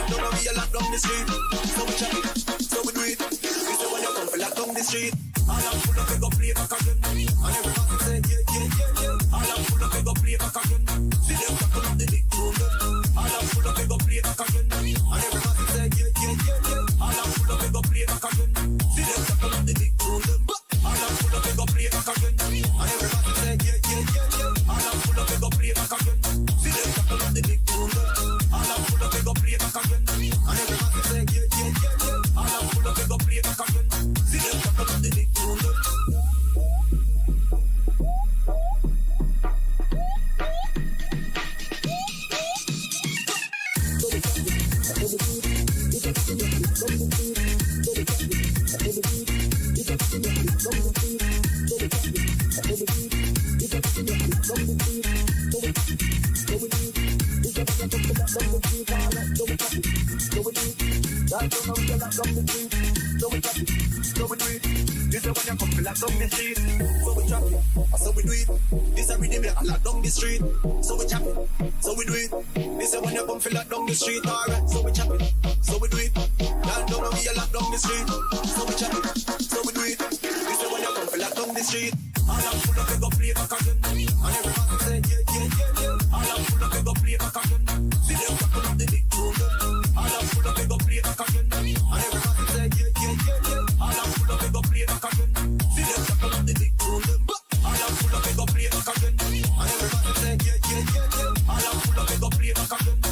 down and we a lock down the street. So we chop it, so we do it. We say when you come for lock down the street. All I'm full of, we go play back again. And everybody say, yeah, yeah, yeah, yeah. All I'm full of, we go play back again. See them tackle up the big room. All I'm full of, we go play back again. And everybody say, yeah, yeah, yeah, yeah. All I'm full of, we go play back again. See them tackle up the big room. All I'm full of, we go play back again. And everybody say, yeah, yeah, yeah, yeah. All I'm full of, we go play back again. See them tackle up the big room. All I'm full of, we go play back again. And everybody say, yeah, yeah, yeah, yeah. All I'm full of, we go play back again. See them tackle up the big room. So we do it. This a rhythm a lot down the street. So we chop it. So we do it. This a when you come feel like down the street. Alright, so we chop it. So we do it. Land down and we a lot down the street. So we chop it. So we do it. This a when you come feel like down the street. All I'm full of, we go play back again. And everybody say, yeah, yeah, yeah, yeah. All I'm full of, we go play back again. See them tackle up the big room. All I'm full of, we go play back again. And everybody say, yeah, yeah, yeah, yeah. All I'm full of, we go play back again. See them tackle up the big room. All I'm full of, we go play back again. And everybody say, yeah, yeah, yeah, yeah. All I'm full of, we go play back again.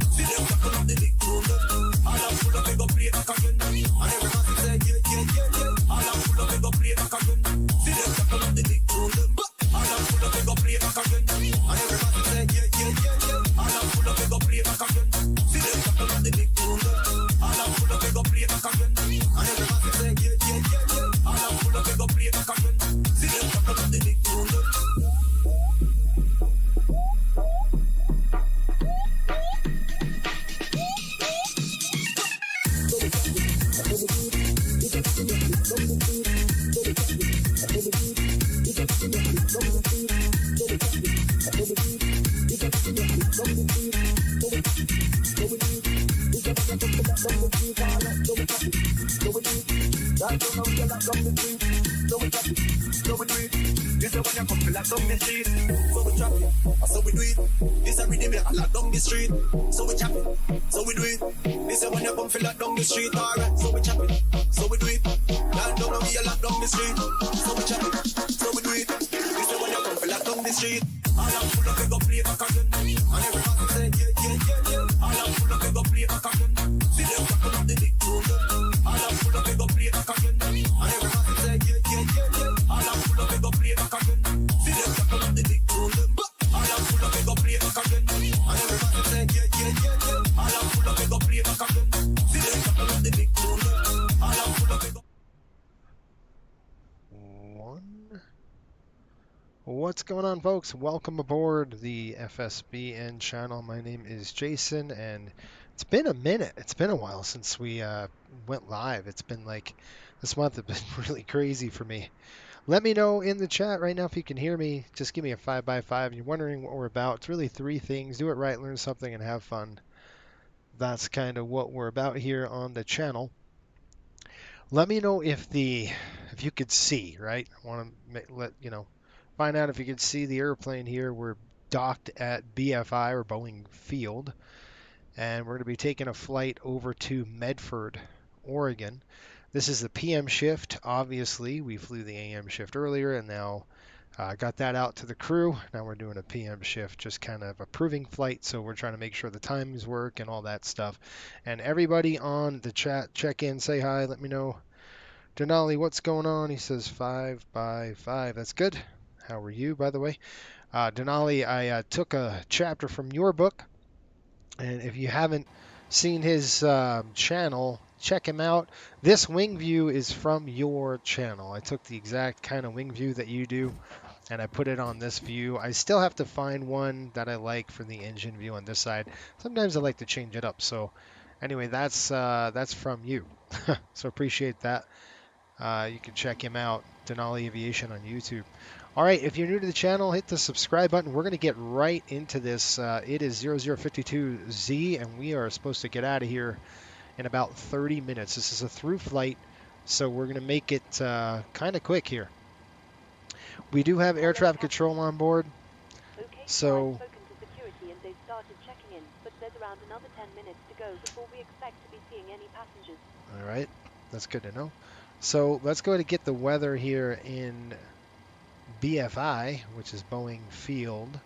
See them tackle up the big room. All I'm full of, we go play back again. And everybody say, yeah, yeah, yeah, yeah. All I'm full of, we go play back again. See them tackle up the big room. Street, alright, so we chop it, so we do it. Land down and we a lock down the street, so we chop it, so we do it. This is when you come for lock down the street. All I'm full of, we go play What's going on, folks? Welcome aboard the FSBN channel. My name is Jason, and it's been a minute. It's been a while since we went live. It's been like this month has been really crazy for me. Let me know in the chat right now if you can hear me. Just give me a 5x5. And you're wondering what we're about. It's really three things: do it right, learn something, and have fun. That's kind of what we're about here on the channel. Let me know if you could see, right? I want to let you know. Find out if you can see the airplane here. We're docked at BFI or Boeing Field, and we're going to be taking a flight over to Medford, Oregon. This is the PM shift. Obviously, we flew the AM shift earlier, and now got that out to the crew. Now we're doing a PM shift, just kind of a proving flight. So we're trying to make sure the times work and all that stuff. And everybody on the chat, check in, say hi, let me know. Denali, what's going on? He says 5x5. That's good. How are you, by the way? Denali, I took a chapter from your book, and if you haven't seen his channel, check him out. This wing view is from your channel. I took the exact kind of wing view that you do, and I put it on this view. I still have to find one that I like for the engine view on this side. Sometimes I like to change it up. So anyway, that's from you. So appreciate that. You can check him out, Denali Aviation on YouTube. All right, if you're new to the channel, hit the subscribe button. We're going to get right into this. It is 0052Z, and we are supposed to get out of here in about 30 minutes. This is a through flight, so we're going to make it kind of quick here. We do have air traffic control on board, so... They've started checking in, but there's around another 10 minutes to go before we expect to be seeing any passengers. All right, that's good to know. So let's go ahead and get the weather here in BFI, which is Boeing Field.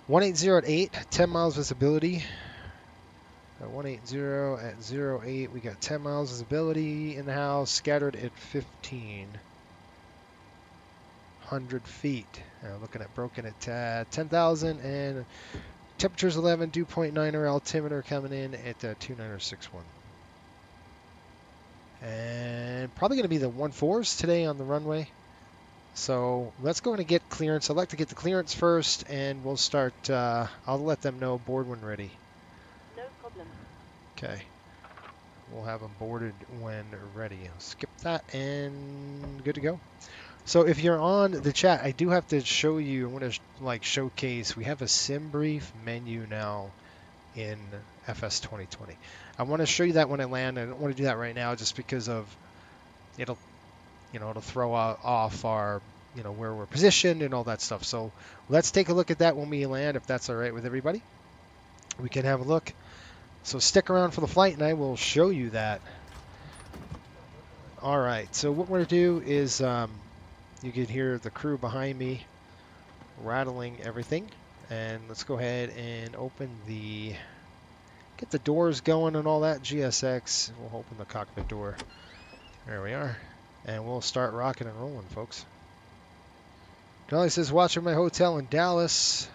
180 at 8, 10 miles visibility. 180 at 08, we got 10 miles visibility in the house, scattered at 1,500 feet. Looking at broken at 10,000, and temperature's 11, dew point 9er, altimeter coming in at 2961. And probably going to be the 1-4s today on the runway. So let's go and get clearance. I'd like to get the clearance first, and we'll start. I'll let them know board when ready. No problem. Okay. We'll have them boarded when ready. I'll skip that, and good to go. So if you're on the chat, I do have to show you. I want to showcase. We have a sim brief menu now in FS 2020. I want to show you that when I land. I don't want to do that right now just because of it'll throw off our, where we're positioned and all that stuff. So let's take a look at that when we land, if that's all right with everybody. We can have a look. So stick around for the flight and I will show you that. All right, so what we're going to do is you can hear the crew behind me rattling everything. And let's go ahead and get the doors going and all that. GSX, we'll open the cockpit door. There we are. And we'll start rocking and rolling, folks. Dolly says, watching my hotel in Dallas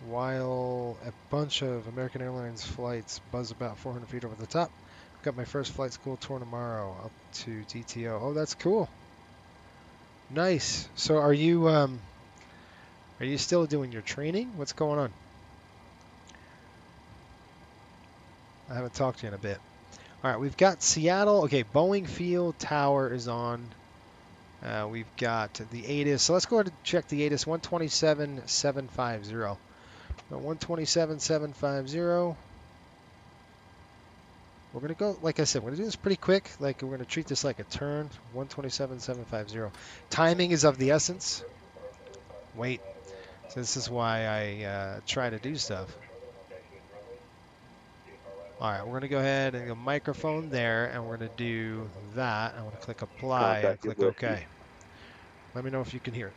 while a bunch of American Airlines flights buzz about 400 feet over the top. Got my first flight school tour tomorrow up to DTO. Oh, that's cool. Nice. So are you still doing your training? What's going on? I haven't talked to you in a bit. All right, we've got Seattle. Okay, Boeing Field Tower is on. We've got the ATIS. So let's go ahead and check the ATIS. 127,750. 127,750. We're going to go, like I said, we're going to do this pretty quick. We're going to treat this like a turn. 127,750. Timing is of the essence. Wait. So this is why I try to do stuff. All right, we're going to go ahead and go microphone there, and we're going to do that. I want to click apply and click OK. Let me know if you can hear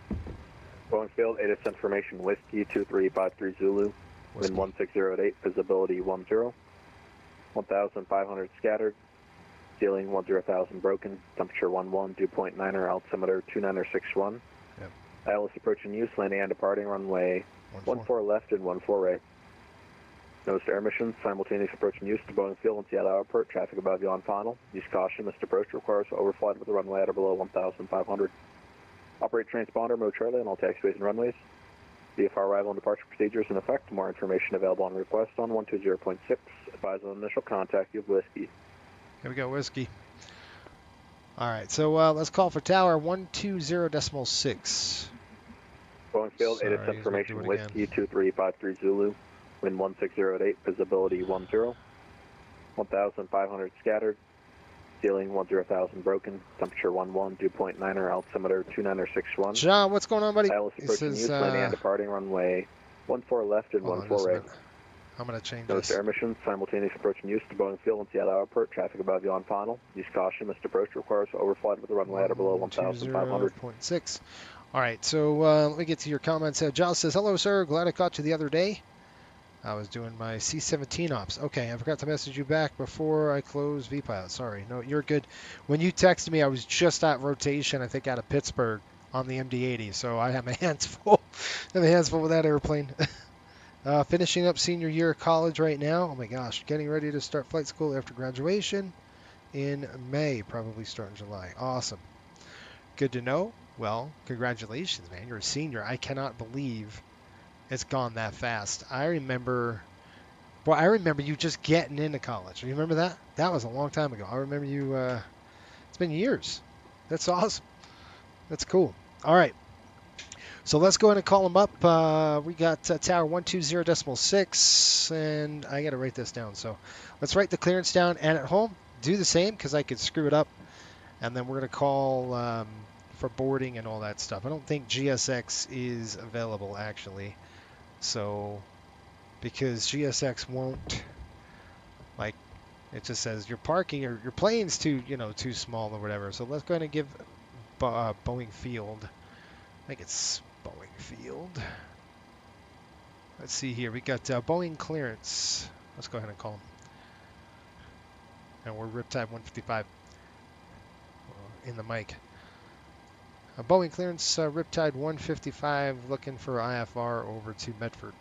it. Boeing Field, ATIS information, Whiskey 2353 Zulu, wind 160 at 8, visibility 10, 1,500 scattered, ceiling 10,000 broken, temperature 11, dew point 9er, altimeter 2961. Yep. ILS approaching use, landing and departing runway 14 left and 14 right. Nose to air missions, simultaneous approach and use to Boeing Field and Seattle Airport. Traffic above you on final. Use caution. This approach requires overflight with the runway at or below 1,500. Operate transponder mode Charlie on all taxiways and runways. VFR arrival and departure procedures in effect. More information available on request on 120.6. Advise on initial contact. You have whiskey. Here we go, whiskey. All right, so let's call for tower 120.6. Boeing Field, Sorry, 8 he's gonna information, do it whiskey 2353 Zulu. Wind 160.8, visibility 10. 1,500 scattered. Ceiling 10,000 broken. Temperature 11, dew point 9er, altimeter 2961. John, what's going on, buddy? ILS approaching use, landing and departing runway 14 left and 14 right. I'm going to change Nose this. to air missions, simultaneous approach and use to Boeing Field and Seattle Airport. Traffic above you on final. Use caution. This approach requires overflight with the runway at or below 1,500. 120.6. All right, so let me get to your comments. Giles says, hello, sir. Glad I caught you the other day. I was doing my C-17 ops. Okay, I forgot to message you back before I close VPilot. Sorry. No, you're good. When you texted me, I was just at rotation, I think, out of Pittsburgh on the MD-80. So I have my hands full. I have my hands full with that airplane. Finishing up senior year of college right now. Oh, my gosh. Getting ready to start flight school after graduation in May. Probably start in July. Awesome. Good to know. Well, congratulations, man. You're a senior. I cannot believe it's gone that fast. I remember you just getting into college. You remember that? That was a long time ago. I remember you, it's been years. That's awesome. That's cool. All right. So let's go ahead and call them up. We got tower 120.6, and I got to write this down. So let's write the clearance down, and at home, do the same because I could screw it up. And then we're going to call for boarding and all that stuff. I don't think GSX is available, actually. So, because GSX won't, like, it just says your parking or your plane's too small or whatever. So let's go ahead and give Boeing Field. I think it's Boeing Field. Let's see here. We got Boeing clearance. Let's go ahead and call them. And we're Riptide 155 in the mic. Boeing clearance, Riptide 155, looking for IFR over to Medford.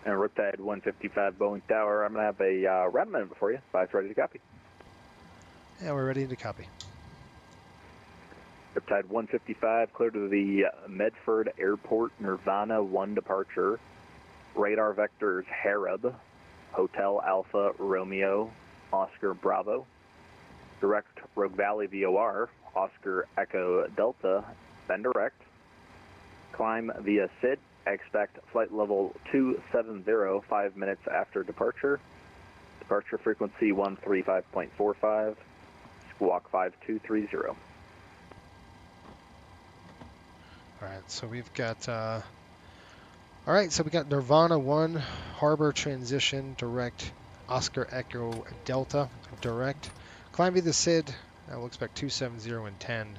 And Riptide 155 Boeing Tower, I'm going to have a round minute for you. Flight's ready to copy. Yeah, we're ready to copy. Riptide 155, clear to the Medford Airport, Nirvana 1 departure. Radar vectors Harib, Hotel Alpha Romeo, Oscar Bravo. Direct Rogue Valley VOR, Oscar Echo Delta, then direct. Climb via SID, expect flight level 270 5 minutes after departure. Departure frequency 135.45, squawk 5230. All right, so we've got, all right, so we got Nirvana 1, Harbor Transition, direct, Oscar Echo Delta, direct. Climb via the SID, we'll expect 270 and 10,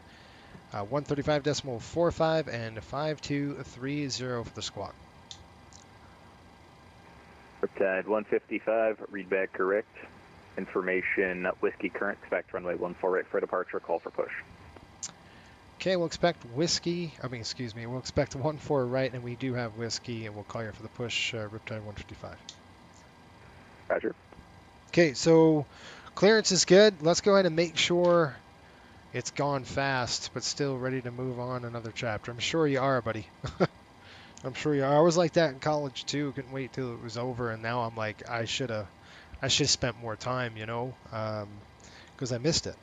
135.45 and 5230 for the squawk. Riptide 155, read back correct. Information, whiskey current, expect runway 14 right for departure, call for push. Okay, we'll expect we'll expect 14 right, and we do have whiskey, and we'll call you for the push, Riptide 155. Roger. Okay, so clearance is good. Let's go ahead and make sure it's gone fast, but still ready to move on another chapter. I'm sure you are, buddy. I'm sure you are. I was like that in college too. Couldn't wait till it was over, and now I'm like, I should have spent more time, because I missed it.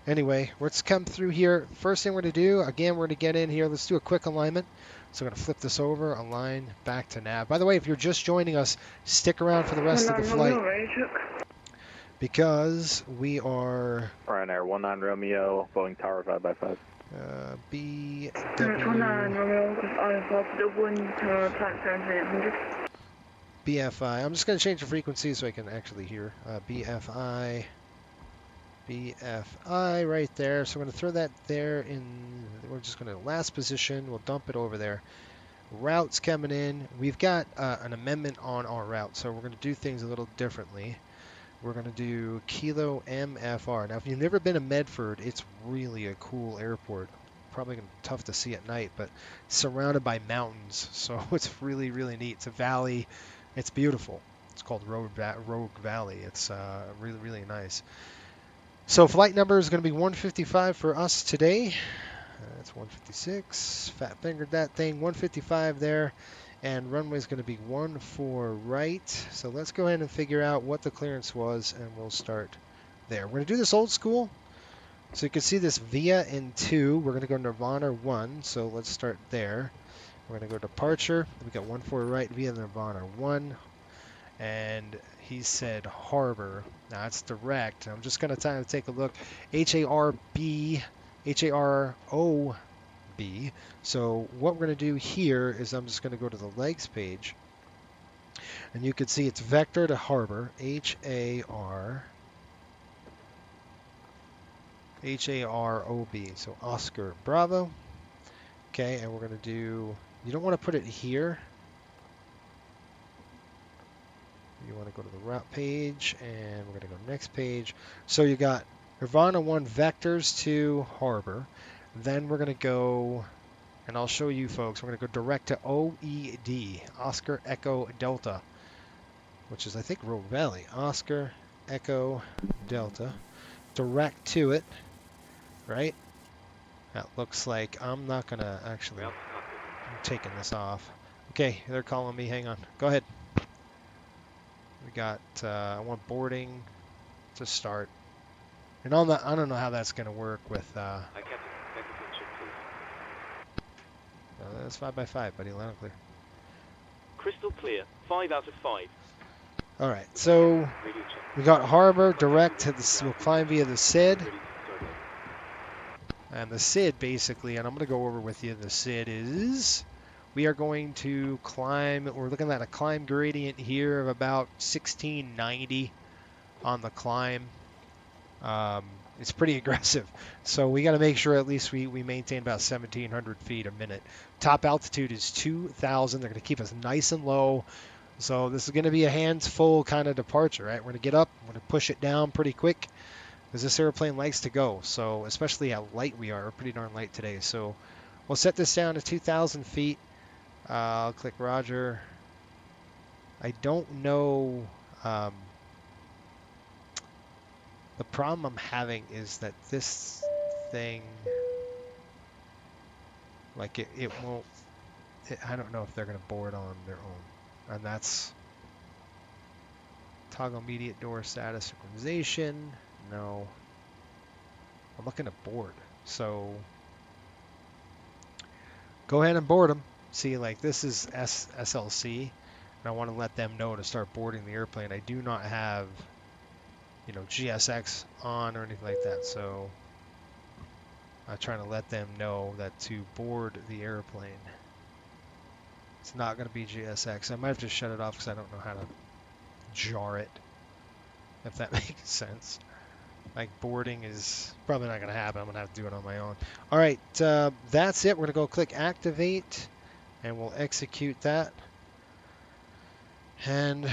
Anyway, let's come through here. First thing we're going to do, again, we're going to get in here. Let's do a quick alignment. So I'm going to flip this over, align, back to nav. By the way, if you're just joining us, stick around for the rest of the flight. Because we are... Ryanair 19 Romeo, Boeing Tower 5x5. BFI. I'm just going to change the frequency so I can actually hear. BFI right there. So I'm going to throw that there in... We're just going to last position. We'll dump it over there. Routes coming in. We've got an amendment on our route, so we're going to do things a little differently. We're going to do Kilo MFR. Now, if you've never been to Medford, it's really a cool airport. probably gonna be tough to see at night, but surrounded by mountains, so it's really, really neat. It's a valley. It's beautiful. It's called Rogue Valley. It's really, really nice. So flight number is going to be 155 for us today. That's 156. Fat fingered that thing. 155 there. And runway is going to be 14 right. So let's go ahead and figure out what the clearance was, and we'll start there. We're going to do this old school. So you can see this VIA in 2. We're going to go Nirvana 1. So let's start there. We're going to go departure. We got 14 right via Nirvana 1. And he said harbor. Now that's direct. I'm just going to take a look. HARB, HAROB. So what we're going to do here is I'm just going to go to the legs page. And you can see it's vector to harbor. HAROB. So Oscar Bravo. Okay, and we're going to do, you don't want to put it here. You want to go to the route page, and we're going to go next page. So you got Nirvana 1 vectors to harbor. Then we're going to go, and I'll show you folks, we're going to go direct to OED, Oscar Echo Delta, which is I think Rogue Valley. Oscar Echo Delta. Direct to it, right? That looks like, I'm not going to actually, I'm taking this off. Okay, they're calling me, hang on. Go ahead. We got, I want boarding to start. And on the, I don't know how that's going to work with, that's 5x5, buddy, loud and clear. Crystal clear, 5 out of 5. All right, so we got harbor direct to the, we'll climb via the SID. And the SID basically, and I'm going to go over with you, the SID is, we are going to climb, we're looking at a climb gradient here of about 1690 on the climb. It's pretty aggressive. So we got to make sure at least we maintain about 1,700 feet a minute. Top altitude is 2,000. They're going to keep us nice and low. So this is going to be a hands-full kind of departure, right? We're going to get up, we're going to push it down pretty quick because this airplane likes to go. So especially how light we are. We're pretty darn light today. So we'll set this down to 2,000 feet. I'll click Roger. I don't know. The problem I'm having is that this thing, like it won't, I don't know if they're going to board on their own. And that's toggle immediate door status synchronization. No. I'm looking at board. So go ahead and board them. See, like this is SLC, and I want to let them know to start boarding the airplane. I do not have, you know, GSX on or anything like that, so I'm trying to let them know that to board the airplane, it's not going to be GSX. I might have to shut it off because I don't know how to jar it, if that makes sense. Like boarding is probably not going to happen. I'm going to have to do it on my own. All right, that's it. We're going to go click activate, and we'll execute that. And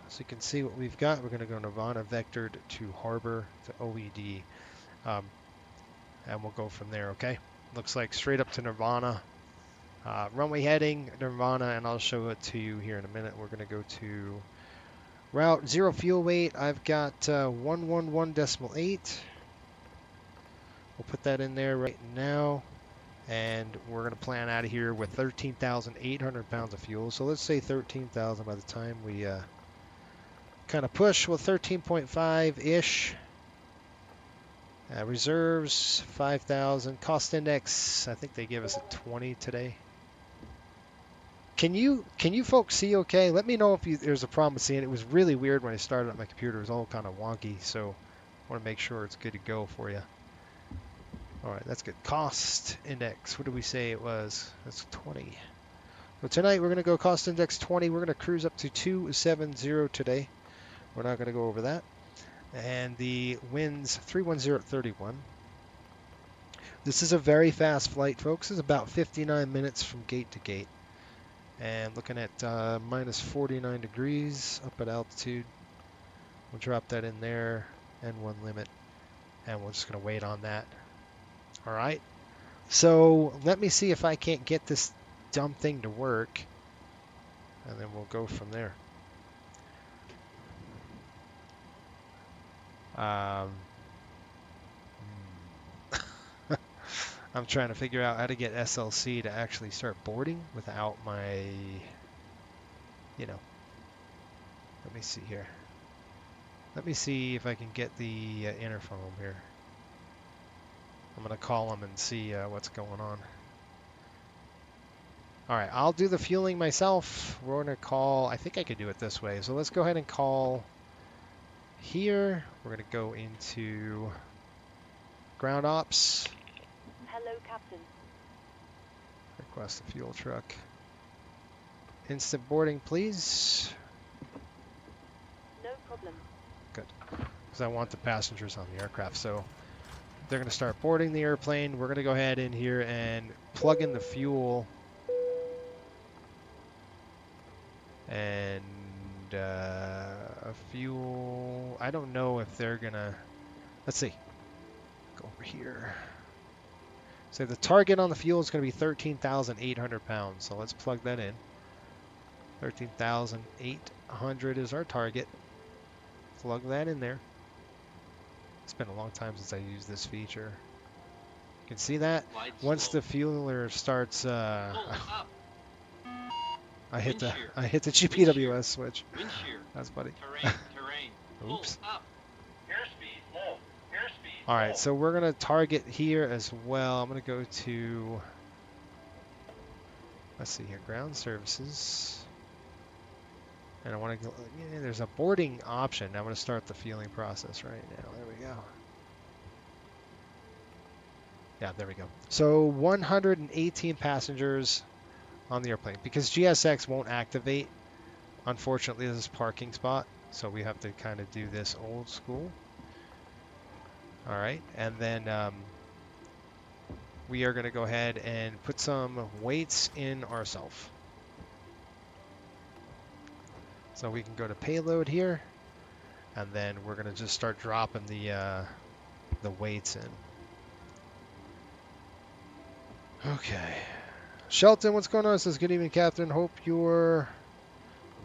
so you can see what we've got. We're going to go Nirvana vectored to harbor to OED. And we'll go from there, okay? Looks like straight up to Nirvana. Runway heading, Nirvana, and I'll show it to you here in a minute. We're going to go to route 0 fuel weight. I've got 111.8. We'll put that in there right now. And we're going to plan out of here with 13,800 pounds of fuel. So let's say 13,000 by the time we kind of push. Well, 13.5-ish. Reserves, 5,000. Cost index, I think they give us a 20 today. Can you folks see okay? Let me know if there's a problem with seeing it. It was really weird when I started up my computer. It was all kind of wonky. So I want to make sure it's good to go for you. All right, that's good. Cost index, what did we say it was? That's 20. So tonight we're going to go cost index 20. We're going to cruise up to 270 today. We're not going to go over that. And the winds 310 at 31. This is a very fast flight, folks. It's about 59 minutes from gate to gate. And looking at minus 49 degrees up at altitude. We'll drop that in there and one limit. And we're just going to wait on that. All right. So let me see if I can't get this dumb thing to work, and then we'll go from there. I'm trying to figure out how to get SLC to actually start boarding without my, you know, let me see here. Let me see if I can get the interphone here. I'm going to call them and see what's going on. All right, I'll do the fueling myself. We're going to call, I think I could do it this way. So let's go ahead and call here. We're going to go into ground ops. Hello, Captain. Request a fuel truck. Instant boarding, please. No problem. Good, because I want the passengers on the aircraft. So they're going to start boarding the airplane. We're going to go ahead in here and plug in the fuel. And fuel, I don't know if they're going to, let's see, go over here. So the target on the fuel is going to be 13,800 pounds. So let's plug that in. 13,800 is our target. Plug that in there. It's been a long time since I used this feature. You can see that once the fueler starts, I hit the GPWS switch. That's funny. Oops. All right, so we're gonna target here as well. I'm gonna go to, let's see here, ground services. And I want to go, yeah, there's a boarding option. I'm going to start the fueling process right now. There we go. Yeah, there we go. So 118 passengers on the airplane. Because GSX won't activate, unfortunately, this is parking spot. So we have to kind of do this old school. All right. And then we are going to go ahead and put some weights in ourselves. So we can go to payload here, and then we're going to just start dropping the weights in. Okay. Shelton, what's going on? It says, good evening, Captain. Hope your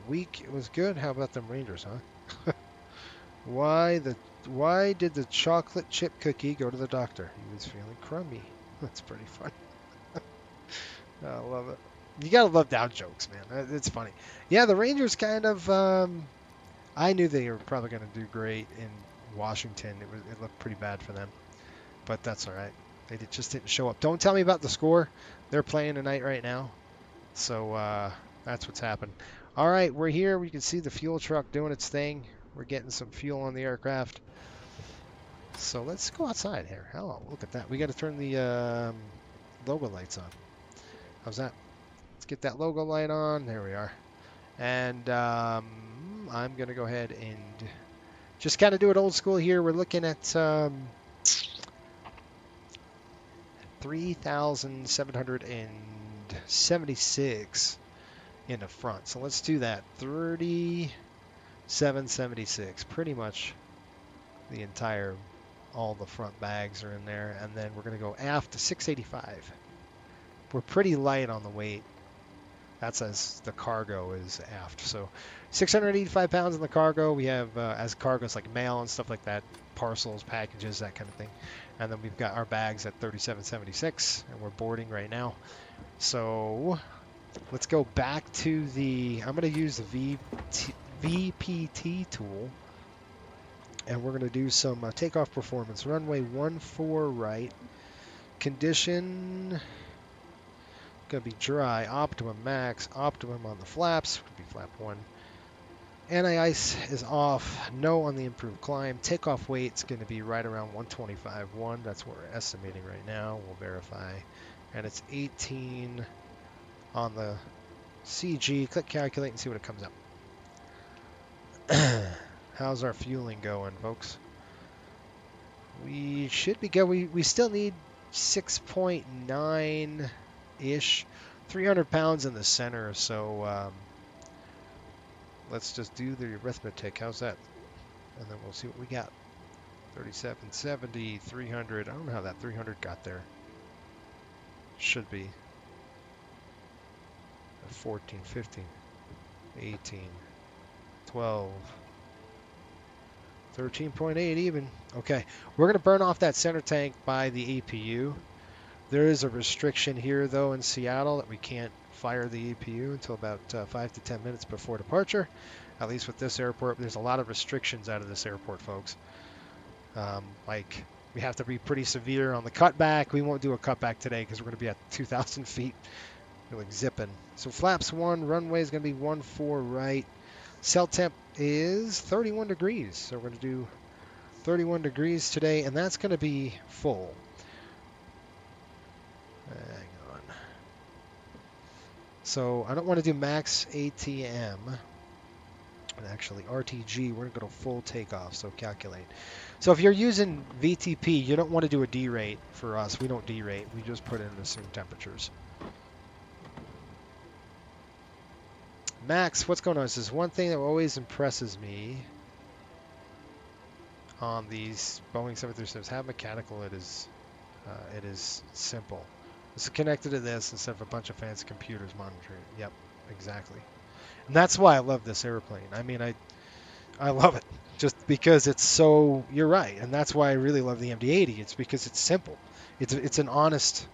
week was good. How about them Rangers, huh? Why did the chocolate chip cookie go to the doctor? He was feeling crummy. That's pretty fun. I love it. You gotta love down jokes, man. It's funny. Yeah, the Rangers kind of. I knew they were probably going to do great in Washington. It looked pretty bad for them, but that's all right. They just didn't show up. Don't tell me about the score. They're playing tonight right now, so that's what's happened. All right, we're here. We can see the fuel truck doing its thing. We're getting some fuel on the aircraft. So let's go outside here. Oh, look at that. We got to turn the logo lights on. How's that? Let's get that logo light on. There we are. And I'm going to go ahead and just kind of do it old school here. We're looking at 3,776 in the front. So let's do that. 3,776. Pretty much the entire, all the front bags are in there. And then we're going to go aft to 685. We're pretty light on the weight. That's as the cargo is aft. So 685 pounds in the cargo. We have as cargoes like mail and stuff like that, parcels, packages, that kind of thing. And then we've got our bags at 3776, and we're boarding right now. So let's go back to the, I'm going to use the VPT tool, and we're going to do some takeoff performance. Runway 14 right. Condition, going to be dry, optimum max, optimum on the flaps, would be flap 1. Anti-ice is off, no on the improved climb. Takeoff weight's going to be right around 125.1. That's what we're estimating right now. We'll verify. And it's 18 on the CG. Click calculate and see what it comes up. How's our fueling going, folks? We should be good. We still need 6.9-ish. 300 pounds in the center, so let's just do the arithmetic. How's that? And then we'll see what we got. 3770, 300. I don't know how that 300 got there. Should be 14, 15, 18, 12, 13.8 even. Okay, we're going to burn off that center tank by the APU. There is a restriction here, though, in Seattle that we can't fire the APU until about 5 to 10 minutes before departure. At least with this airport, there's a lot of restrictions out of this airport, folks. Like, we have to be pretty severe on the cutback. We won't do a cutback today because we're going to be at 2,000 feet. We're like zipping. So flaps 1, runway is going to be 14 right. Cell temp is 31 degrees. So we're going to do 31 degrees today, and that's going to be full. Hang on. So I don't want to do max ATM. And actually, RTG, we're going to go to full takeoff, so calculate. So if you're using VTP, you don't want to do a D-rate for us. We don't D-rate. We just put in assumed temperatures. Max, what's going on? This is one thing that always impresses me on these Boeing 737s. How mechanical it is. It is simple. This is connected to this instead of a bunch of fancy computers monitoring it. Yep, exactly. And that's why I love this airplane. I mean, I love it just because it's so, you're right. And that's why I really love the MD-80. It's because it's simple. It's an honest,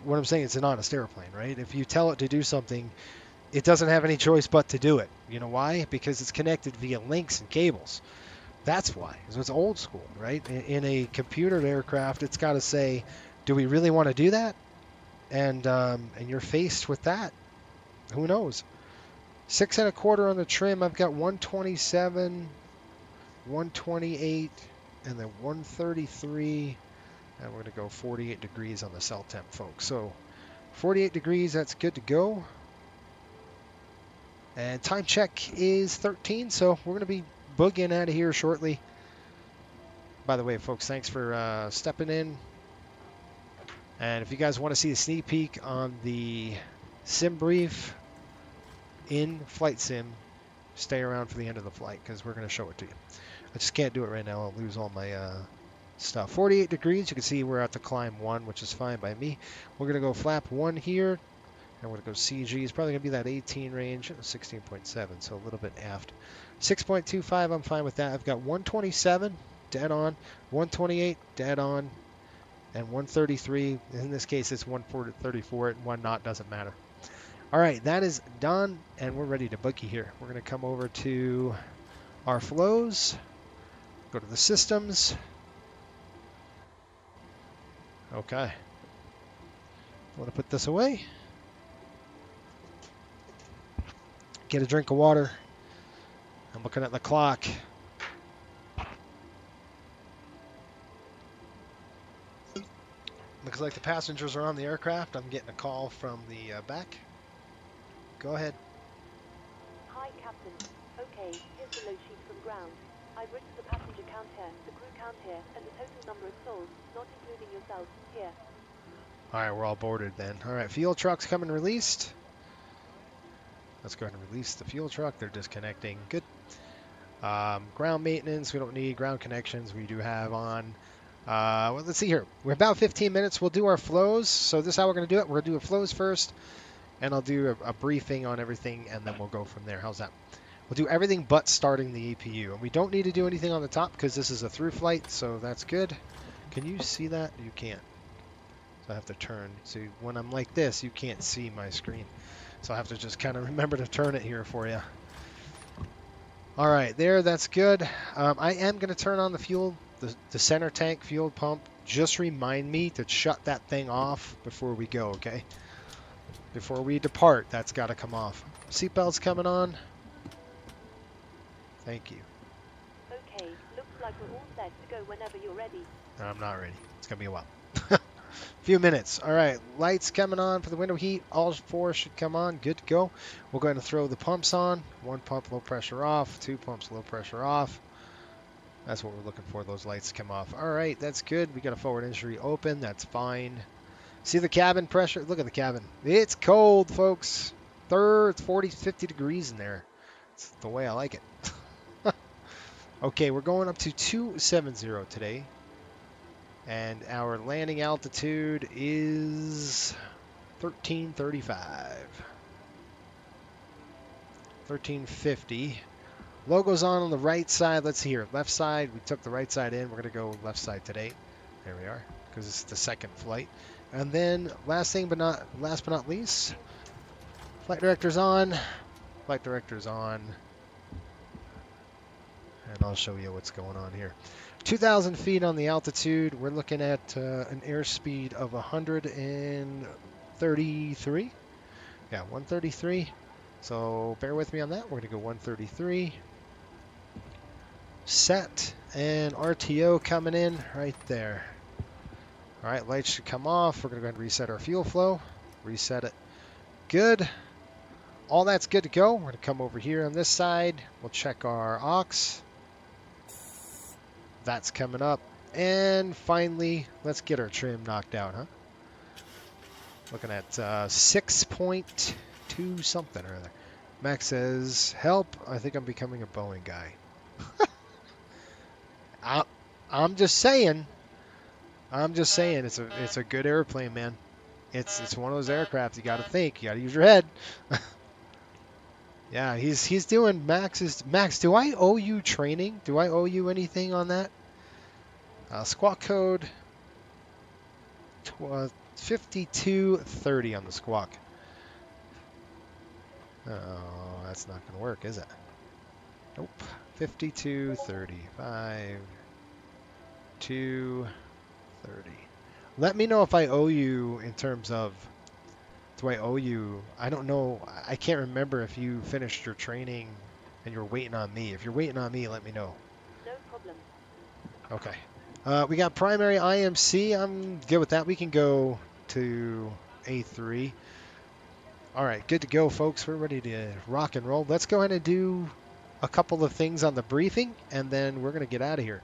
what I'm saying, it's an honest airplane, right? If you tell it to do something, it doesn't have any choice but to do it. You know why? Because it's connected via links and cables. That's why. So it's old school, right? In a computered aircraft, it's got to say, do we really want to do that? And you're faced with that. Who knows? 6 1/4 on the trim. I've got 127, 128, and then 133. And we're going to go 48 degrees on the cell temp, folks. So 48 degrees, that's good to go. And time check is 13, so we're going to be boogieing out of here shortly. By the way, folks, thanks for stepping in. And if you guys want to see a sneak peek on the sim brief in Flight Sim, stay around for the end of the flight because we're going to show it to you. I just can't do it right now. I'll lose all my stuff. 48 degrees. You can see we're at the climb 1, which is fine by me. We're going to go flap 1 here. And we're going to go CG. It's probably going to be that 18 range, 16.7, so a little bit aft. 6.25, I'm fine with that. I've got 127, dead on, 128, dead on, and 133. In this case, it's 134, and 1 knot, doesn't matter. All right, that is done, and we're ready to boogie here. We're going to come over to our flows, go to the systems. Okay. I want to put this away. Get a drink of water. I'm looking at the clock. Looks like the passengers are on the aircraft. I'm getting a call from the back. Go ahead. Hi, Captain. Okay, here's the load sheet from ground. I've written the passenger count here, the crew count here, and the total number of souls, not including yourself, here. All right, we're all boarded then. All right, fuel truck's coming released. Let's go ahead and release the fuel truck. They're disconnecting. Good. Ground maintenance, we don't need. Ground connections, we do have on. Well, let's see here. We're about 15 minutes. We'll do our flows. So this is how we're going to do it. We're going to do a flows first, and I'll do a briefing on everything, and then we'll go from there. How's that? We'll do everything but starting the APU. And we don't need to do anything on the top because this is a through flight, so that's good. Can you see that? You can't. So I have to turn. See, when I'm like this, you can't see my screen. So I have to just kind of remember to turn it here for you. All right, there, that's good. I am going to turn on the fuel, the center tank fuel pump. Just remind me to shut that thing off before we go, okay? Before we depart, that's got to come off. Seatbelts coming on. Thank you. Okay, looks like we're all set to go whenever you're ready. I'm not ready. It's going to be a while. Few minutes. All right, lights coming on for the window heat. All 4 should come on. Good to go. We'll go ahead and throw the pumps on. 1 pump low pressure off. 2 pumps low pressure off. That's what we're looking for. Those lights come off. All right, that's good. We got a forward entry open. That's fine. See the cabin pressure? Look at the cabin. It's cold, folks. It's 40, 50 degrees in there. It's the way I like it. Okay, we're going up to 270 today. And our landing altitude is 1335. 1350. Logo's on the right side. Let's see here. Left side, we took the right side in. We're going to go left side today. There we are, because it's the second flight. And then last but not least, flight director's on. Flight director's on. And I'll show you what's going on here. 2,000 feet on the altitude. We're looking at an airspeed of 133. Yeah, 133. So bear with me on that. We're going to go 133. Set. And RTO coming in right there. All right, lights should come off. We're going to go ahead and reset our fuel flow. Reset it. Good. All that's good to go. We're going to come over here on this side. We'll check our aux. That's coming up. And finally, let's get our trim knocked out, huh? Looking at 6.2 something or other. Max says, help, I think I'm becoming a Boeing guy. I'm just saying. It's a good airplane, man. It's one of those aircraft you got to think. You got to use your head. Yeah, he's doing Max's. Max, do I owe you training? Do I owe you anything on that? Squawk code 5230 on the squawk. Oh, that's not going to work, is it? Nope. 5230. 5230. Let me know if I owe you in terms of. Do I owe you? I don't know. I can't remember if you finished your training and you're waiting on me. If you're waiting on me, let me know. No problem. Okay. We got primary IMC. I'm good with that. We can go to A3. All right, good to go, folks. We're ready to rock and roll. Let's go ahead and do a couple of things on the briefing, and then we're going to get out of here.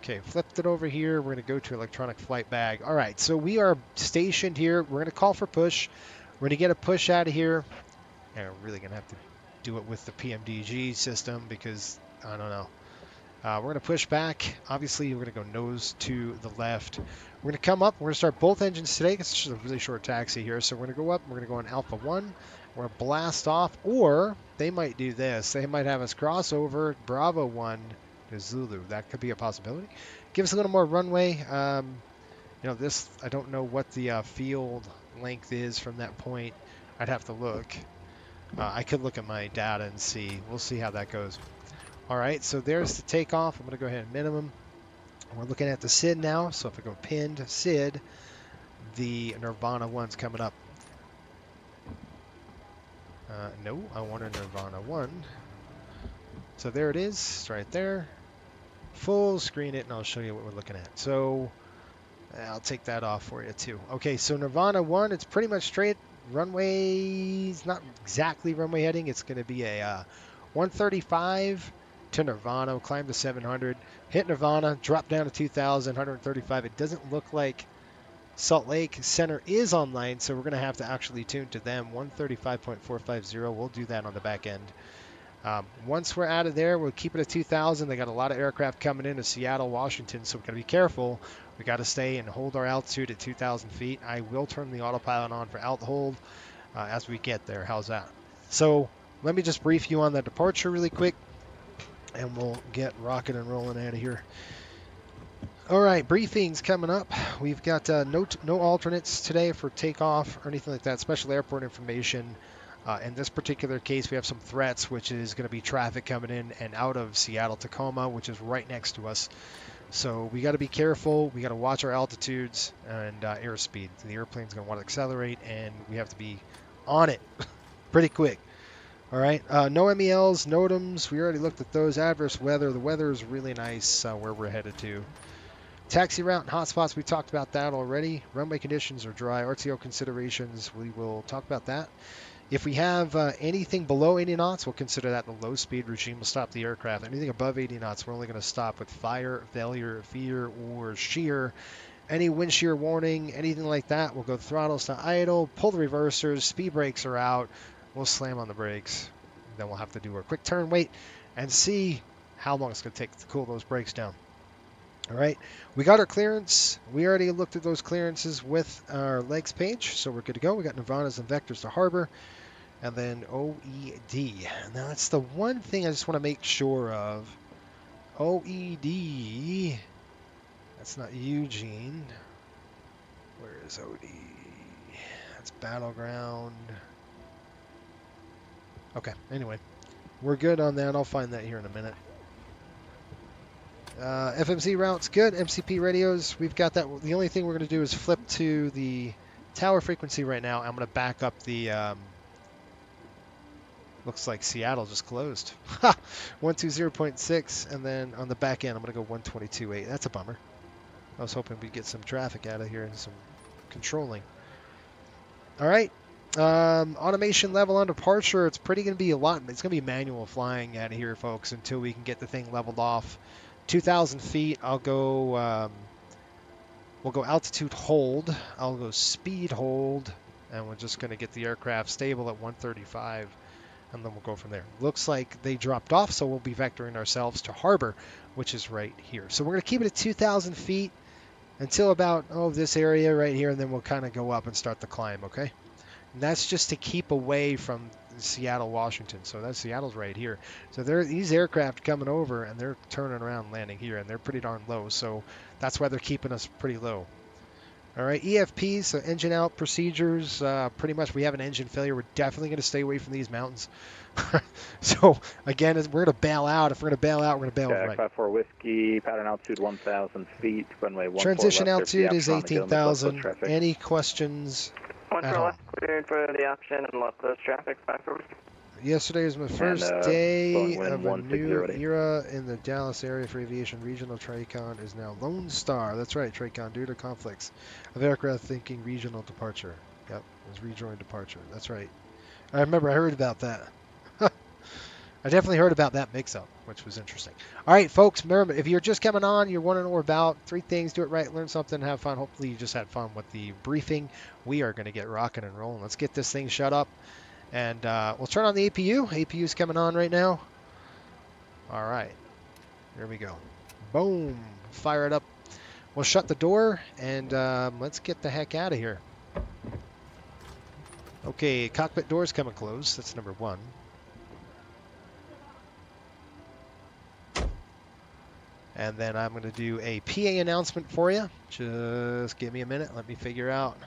Okay, flipped it over here. We're going to go to electronic flight bag. All right, so we are stationed here. We're going to call for push. We're going to get a push out of here. And we're really going to have to do it with the PMDG system because, I don't know. We're going to push back. Obviously, we're going to go nose to the left. We're going to come up. We're going to start both engines today. It's just a really short taxi here. So we're going to go up. We're going to go on Alpha 1. We're going to blast off. Or they might do this. They might have us cross over Bravo 1 to Zulu. That could be a possibility. Give us a little more runway. This, I don't know what the field length is from that point. I'd have to look. I could look at my data and see. We'll see how that goes. All right, so there's the takeoff. I'm going to go ahead and minimum. We're looking at the SID now. So if I go pinned SID, the Nirvana 1's coming up. No, I want a Nirvana 1. So there it is. It's right there. Full screen it, and I'll show you what we're looking at. So I'll take that off for you, too. Okay, so Nirvana 1, it's pretty much straight. Runway's not exactly runway heading. It's going to be a 135 to Nirvana, climb to 700, hit Nirvana, drop down to 2,000, 135. It doesn't look like Salt Lake Center is online, so we're going to have to actually tune to them. 135.450. We'll do that on the back end. Once we're out of there, we'll keep it at 2,000. They got a lot of aircraft coming into Seattle, Washington, so we've got to be careful. We got to stay and hold our altitude at 2,000 feet. I will turn the autopilot on for alt hold as we get there. How's that? So let me just brief you on the departure really quick, and we'll get rocking and rolling out of here. All right, briefings coming up. We've got no alternates today for takeoff or anything like that. Special airport information. In this particular case, we have some threats, which is going to be traffic coming in and out of Seattle, Tacoma, which is right next to us. So we got to be careful. We got to watch our altitudes and airspeed. The airplane's going to want to accelerate, and we have to be on it pretty quick. All right, no MELs, NOTAMs. We already looked at those. Adverse weather. The weather is really nice where we're headed to. Taxi route and hotspots, we talked about that already. Runway conditions are dry. RTO considerations, we will talk about that. If we have anything below 80 knots, we'll consider that the low speed regime will stop the aircraft. Anything above 80 knots, we're only going to stop with fire, failure, fear, or shear. Any wind shear warning, anything like that, we'll go throttles to idle, pull the reversers, speed brakes are out. We'll slam on the brakes. Then we'll have to do a quick turn, wait, and see how long it's going to take to cool those brakes down. All right, we got our clearance. We already looked at those clearances with our legs page, so we're good to go. We got nirvanas and vectors to harbor, and then OED. Now that's the one thing I just want to make sure of. OED. That's not Eugene. Where is OD? That's battleground. Okay, anyway, we're good on that. I'll find that here in a minute. FMC routes good. MCP radios, we've got that. The only thing we're going to do is flip to the tower frequency right now. I'm going to back up the. Looks like Seattle just closed. 120.6, and then on the back end, I'm going to go 122.8. That's a bummer. I was hoping we'd get some traffic out of here and some controlling. All right. Automation level on departure. It's pretty going to be a lot. It's going to be manual flying out of here, folks, until we can get the thing leveled off. 2,000 feet. I'll go. We'll go altitude hold. I'll go speed hold, and we're just going to get the aircraft stable at 135, and then we'll go from there. Looks like they dropped off, so we'll be vectoring ourselves to harbor, which is right here. So we're going to keep it at 2,000 feet until about this area right here, and then we'll kind of go up and start the climb. Okay. And that's just to keep away from Seattle, Washington. So that's Seattle's right here. So these aircraft coming over and they're turning around, landing here, and they're pretty darn low. So that's why they're keeping us pretty low. All right, EFPs, so engine out procedures. Pretty much we have an engine failure. We're definitely going to stay away from these mountains. So again, we're going to bail out. If we're going to bail out, we're going to bail Jack, right. 54 Whiskey, pattern altitude 1,000 feet, runway 14 Transition left, altitude is Aviation Safety, 18,000. traffic. Any questions? 14 left, cleared for the option and left close traffic. 54 Whiskey. Yesterday was my first And, day Boeing Wind of a new 160. era in the Dallas area for aviation. Regional TRACON is now Lone Star. That's right, TRACON, due to conflicts of aircraft thinking regional departure. Yep, it was rejoined departure. That's right. I remember I heard about that. I definitely heard about that mix-up, which was interesting. All right, folks, remember, if you're just coming on, you want to know about 3 things. Do it right, learn something, have fun. Hopefully you just had fun with the briefing. We are going to get rocking and rolling. Let's get this thing shut up. And we'll turn on the APU. APU's coming on right now. All right. Here we go. Boom. Fire it up. We'll shut the door, and let's get the heck out of here. Okay, cockpit doors coming closed. That's number 1. And then I'm going to do a PA announcement for you. Just give me a minute. Let me figure out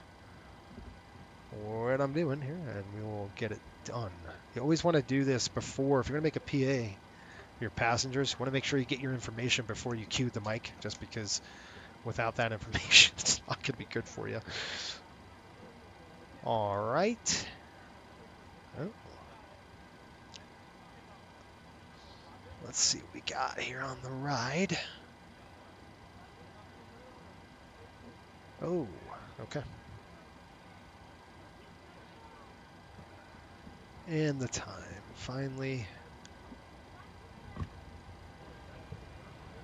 what I'm doing here, and we will get it done. You always want to do this before. If you're going to make a PA for your passengers, you want to make sure you get your information before you cue the mic, just because without that information, it's not going to be good for you. All right. Oh. Let's see what we got here on the ride. Oh, okay. And the time, finally.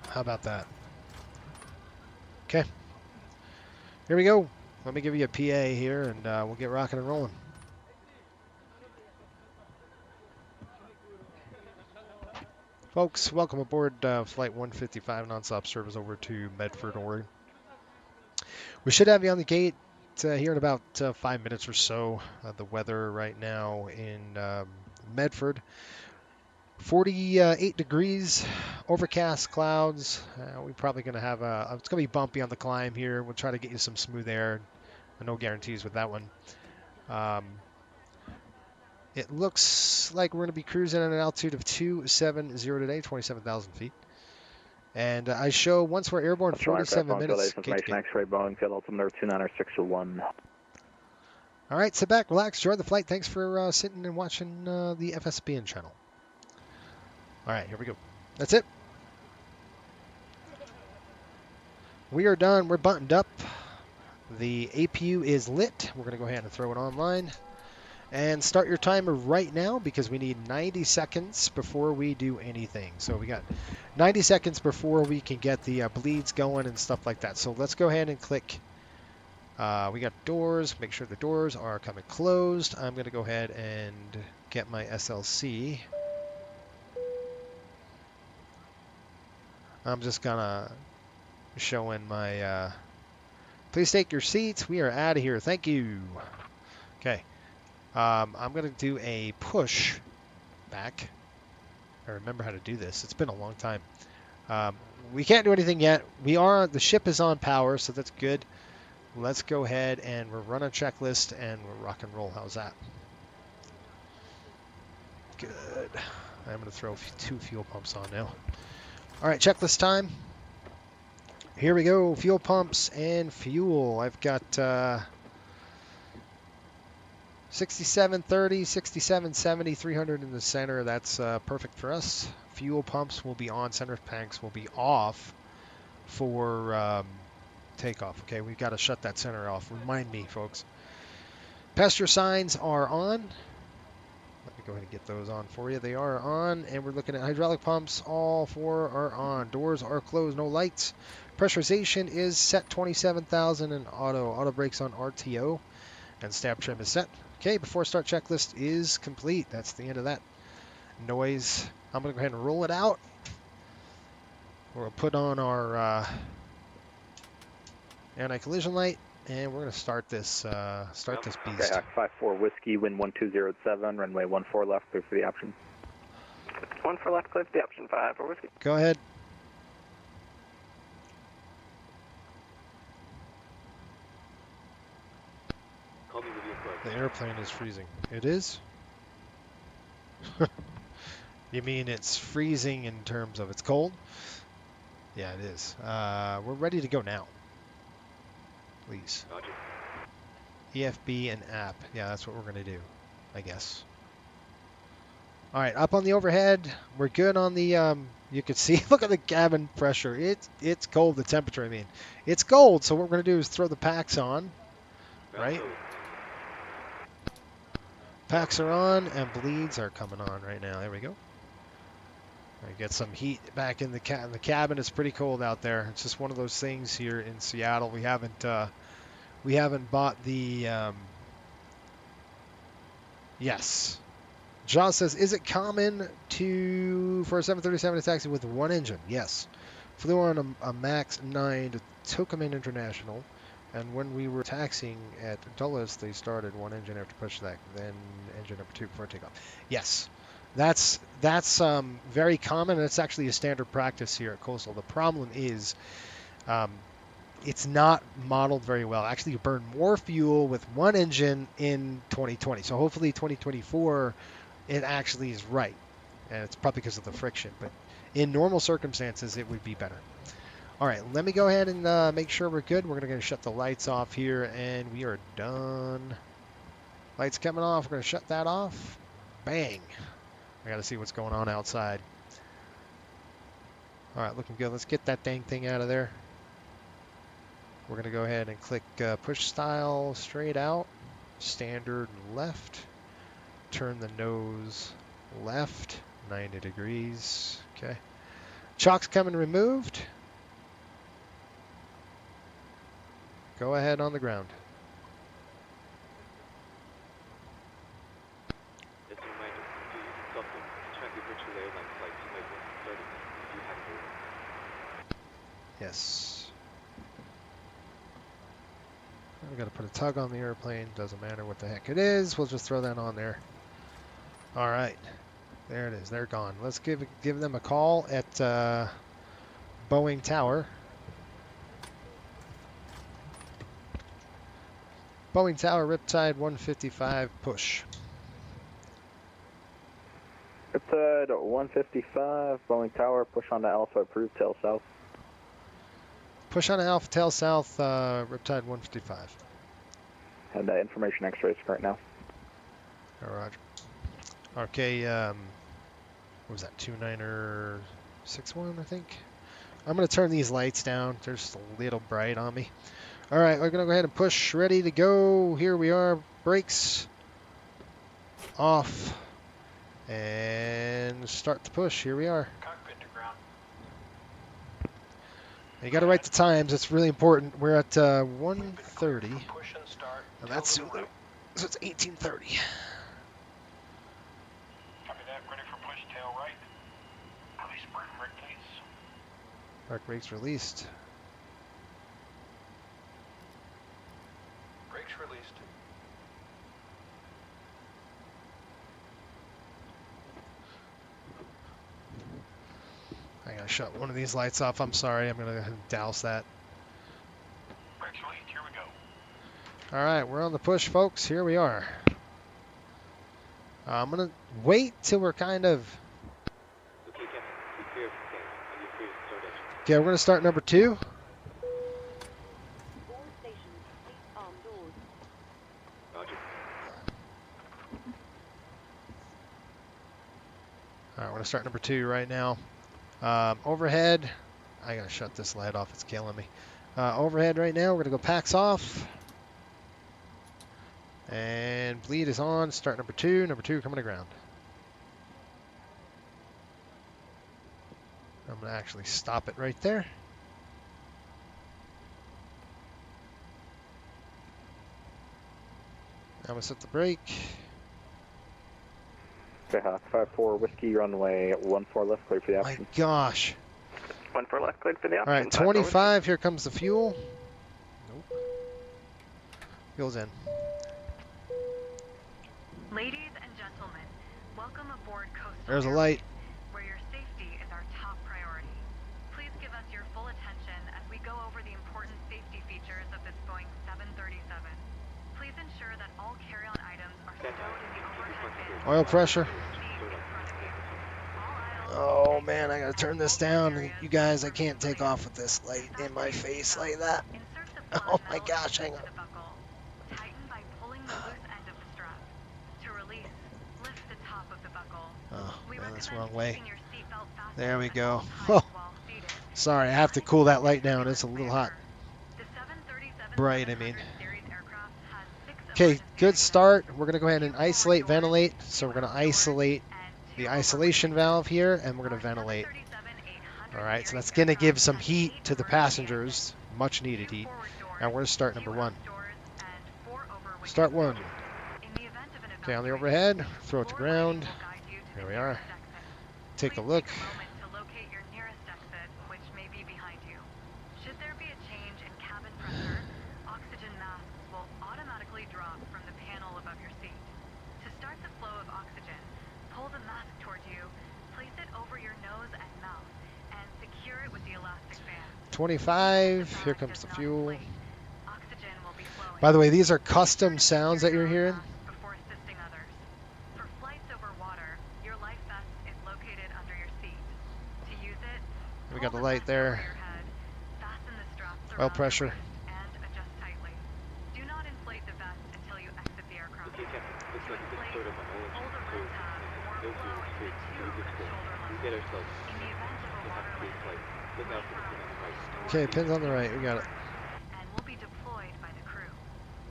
How about that? Okay. Here we go. Let me give you a PA here, and we'll get rocking and rolling. Folks, welcome aboard Flight 155 nonstop service over to Medford, Oregon. We should have you on the gate here in about 5 minutes or so. The weather right now in Medford, 48 degrees, overcast clouds. We're probably going to have it's going to be bumpy on the climb here. We'll try to get you some smooth air. No guarantees with that one. It looks like we're going to be cruising at an altitude of 270 today, 27,000 feet. And I show once we're airborne, 47 minutes. X-ray Boeing, field altimeter 29601. All right, sit back, relax, enjoy the flight. Thanks for sitting and watching the FSBN channel. All right, here we go. That's it. We are done. We're buttoned up. The APU is lit. We're going to go ahead and throw it online. And start your timer right now because we need 90 seconds before we do anything. So we got 90 seconds before we can get the bleeds going and stuff like that. So let's go ahead and click. We got doors. Make sure the doors are coming closed. I'm going to go ahead and get my SLC. I'm just going to showing my, please take your seats. We are out of here. Thank you. Okay. I'm going to do a push back. I remember how to do this. It's been a long time. We can't do anything yet. The ship is on power, so that's good. Let's go ahead and we'll run a checklist and we'll rock and roll. How's that? Good. I'm going to throw 2 fuel pumps on now. All right, checklist time. Here we go. Fuel pumps and fuel. I've got 6730, 6770, 300 in the center. That's perfect for us. Fuel pumps will be on. Center tanks will be off for takeoff. Okay, we've got to shut that center off. Remind me, folks. Passenger signs are on. Let me go ahead and get those on for you. They are on, and we're looking at hydraulic pumps. All 4 are on. Doors are closed, no lights. Pressurization is set 27,000 and auto brakes on RTO, and stab trim is set. Okay, before start checklist is complete. That's the end of that noise. I'm going to go ahead and roll it out. We'll put on our anti-collision light, and we're going to start this beast. Okay, 54 Whiskey, wind 1207, runway 14 left, clear for the option. 14 left, clear for the option. 54 Whiskey. Go ahead. Call me with your approach. The airplane is freezing. It is? You mean it's freezing in terms of it's cold? Yeah, it is. We're ready to go now. Please. Roger. EFB and app. Yeah, that's what we're going to do, I guess. All right, up on the overhead. We're good on the, you can see, look at the cabin pressure. It's cold, the temperature, I mean. It's cold, so what we're going to do is throw the packs on, right? Packs are on, and bleeds are coming on right now. There we go. I get some heat back in the cabin. The cabin is pretty cold out there. It's just one of those things here in Seattle. We haven't bought the. Yes, Jaws says, is it common for a 737 to taxi with one engine? Yes, flew on a Max 9 to Tokumen International, and when we were taxiing at Dulles, they started one engine after pushback, then engine number 2 before takeoff. Yes. That's very common, and it's actually a standard practice here at Coastal. The problem is it's not modeled very well. Actually, you burn more fuel with one engine in 2020. So hopefully 2024, it actually is right. And it's probably because of the friction. But in normal circumstances, it would be better. All right, let me go ahead and make sure we're good. We're going to shut the lights off here, and we are done. Lights coming off. We're going to shut that off. Bang. I got to see what's going on outside. All right, looking good. Let's get that dang thing out of there. We're going to go ahead and click push style straight out, standard left, turn the nose left, 90 degrees. Okay. Chock's coming removed. Go ahead on the ground. Yes. We've got to put a tug on the airplane. Doesn't matter what the heck it is. We'll just throw that on there. All right. There it is. They're gone. Let's give them a call at Boeing Tower. Boeing Tower, Riptide 155, push. Riptide 155, Boeing Tower, push on to Alpha, approved, tail south. Push on to Alpha, tail south, Riptide 155. And information X-rays right now. All right. Okay, what was that, 2961, I think? I'm going to turn these lights down. They're just a little bright on me. All right, we're going to go ahead and push. Ready to go. Here we are. Brakes off. And start the push. Here we are. Cockpit to ground. You got to write the times. It's really important. We're at 1:30. Push and start. And that's Zulu. So it's 18:30. Copy that. Ready for push, tail right. Release brake, please. Park brakes released. shut one of these lights off. I'm sorry. I'm going to douse that. Brakes released, here we go. All right, we're on the push, folks. Here we are. I'm going to wait till we're kind of... Okay, Captain. Be clear of the tank, and you're free to start engine. Okay, we're going to start number 2. All stations, please arm doors. Roger. All right, we're going to start number 2 right now. Overhead. I got to shut this light off. It's killing me. Overhead right now. We're going to go packs off. And bleed is on. Start number 2. Number 2 coming to ground. I'm going to actually stop it right there. I'm going to set the brake. Okay, 54 Whiskey, runway 14 left, clear for the My option. gosh. 14 left, cleared for the All option. right, 25. Here comes the fuel. Nope. Fuel's in. Ladies and gentlemen, welcome aboard Coastal There's a Airways, light. where your safety is our top priority. Please give us your full attention as we go over the important safety features of this Boeing 737. Please ensure that all carry-on items are stowed in the overhead bin. Oil pressure. Seat in front of you. All aisles Oh and man, I gotta turn this down. You guys, I can't take off with this light in my face like that. insert the Oh flat my metal gosh, hang into on. the buckle. Tighten by pulling the loose end of the strap. To release, lift the top of the buckle. Oh We man, that's the recommend wrong way. keeping your seatbelt fastened There we at go. all times Oh, while seated. sorry, I have to cool that light down. It's a little hot. The 737 Bright, I mean. series aircraft has 6 Okay, emergency good exits. start. We're gonna go ahead and isolate, ventilate. So we're gonna isolate the isolation valve here, and we're gonna ventilate. All right, so that's gonna give some heat to the passengers, much needed heat. And we're gonna start number 1. Start 1. Okay, on the overhead, throw it to ground. Here we are. Take a look. Should there be a change in cabin pressure, oxygen masks will automatically drop from the panel above your seat. To start the flow of oxygen, pull the mask towards you, place it over your nose and mouth, and secure it with the elastic band. 25. Here comes the fuel. Oxygen will be flowing. By the way, these are custom sounds that you're hearing. Before assisting others. For flights over water, your life vest is located under your seat. To use it, We got the pull light vest there. over your head, fasten the straps Oil around pressure. your wrist, and adjust tightly. Do not inflate the vest until you exit the aircraft. Okay, Captain. Looks To like it's inflate, sort of on all pull the engines, red so tab or no blow fuel into the space. tube Good at to go. shoulder We'll level. get ourselves In the event of a just water off the landing, flight. Look out for the pin on the right. Okay, pins on the right. We got it. and will be deployed by the crew.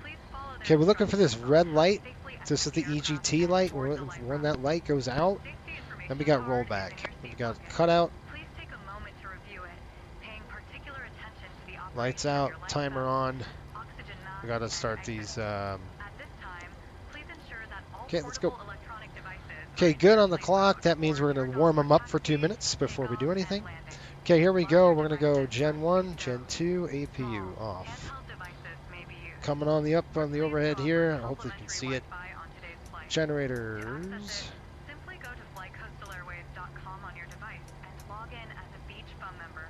Please follow their Okay, we're looking for this red instructions light. safely This is the exit aircraft EGT and light. board the light When raft. that light goes out, Safety information then we got card is in rollback. your We seat got pocket. cutout. Please take a moment to review it, paying particular attention to the operation Lights of out. your life Timer vest, on. oxygen mask, We got to and start exit. these. At this time, please ensure that all Okay, let's go. portable electronic devices Okay, are good on the in clock. place That means we're or going to turn warm off them up for taxi, 2 minutes before we do takeoff, anything. and landing. Okay, here we go. Larger We're going to go devices Gen 1, may Gen serve. 2, APU Small, off. handheld devices may be used. Coming on the up on the Please overhead offer here. I hope they can complimentary see it. Wi-Fi on today's flight. To Generators. access it, simply go to flightcoastalairways.com on your device and log in as a beach bum member.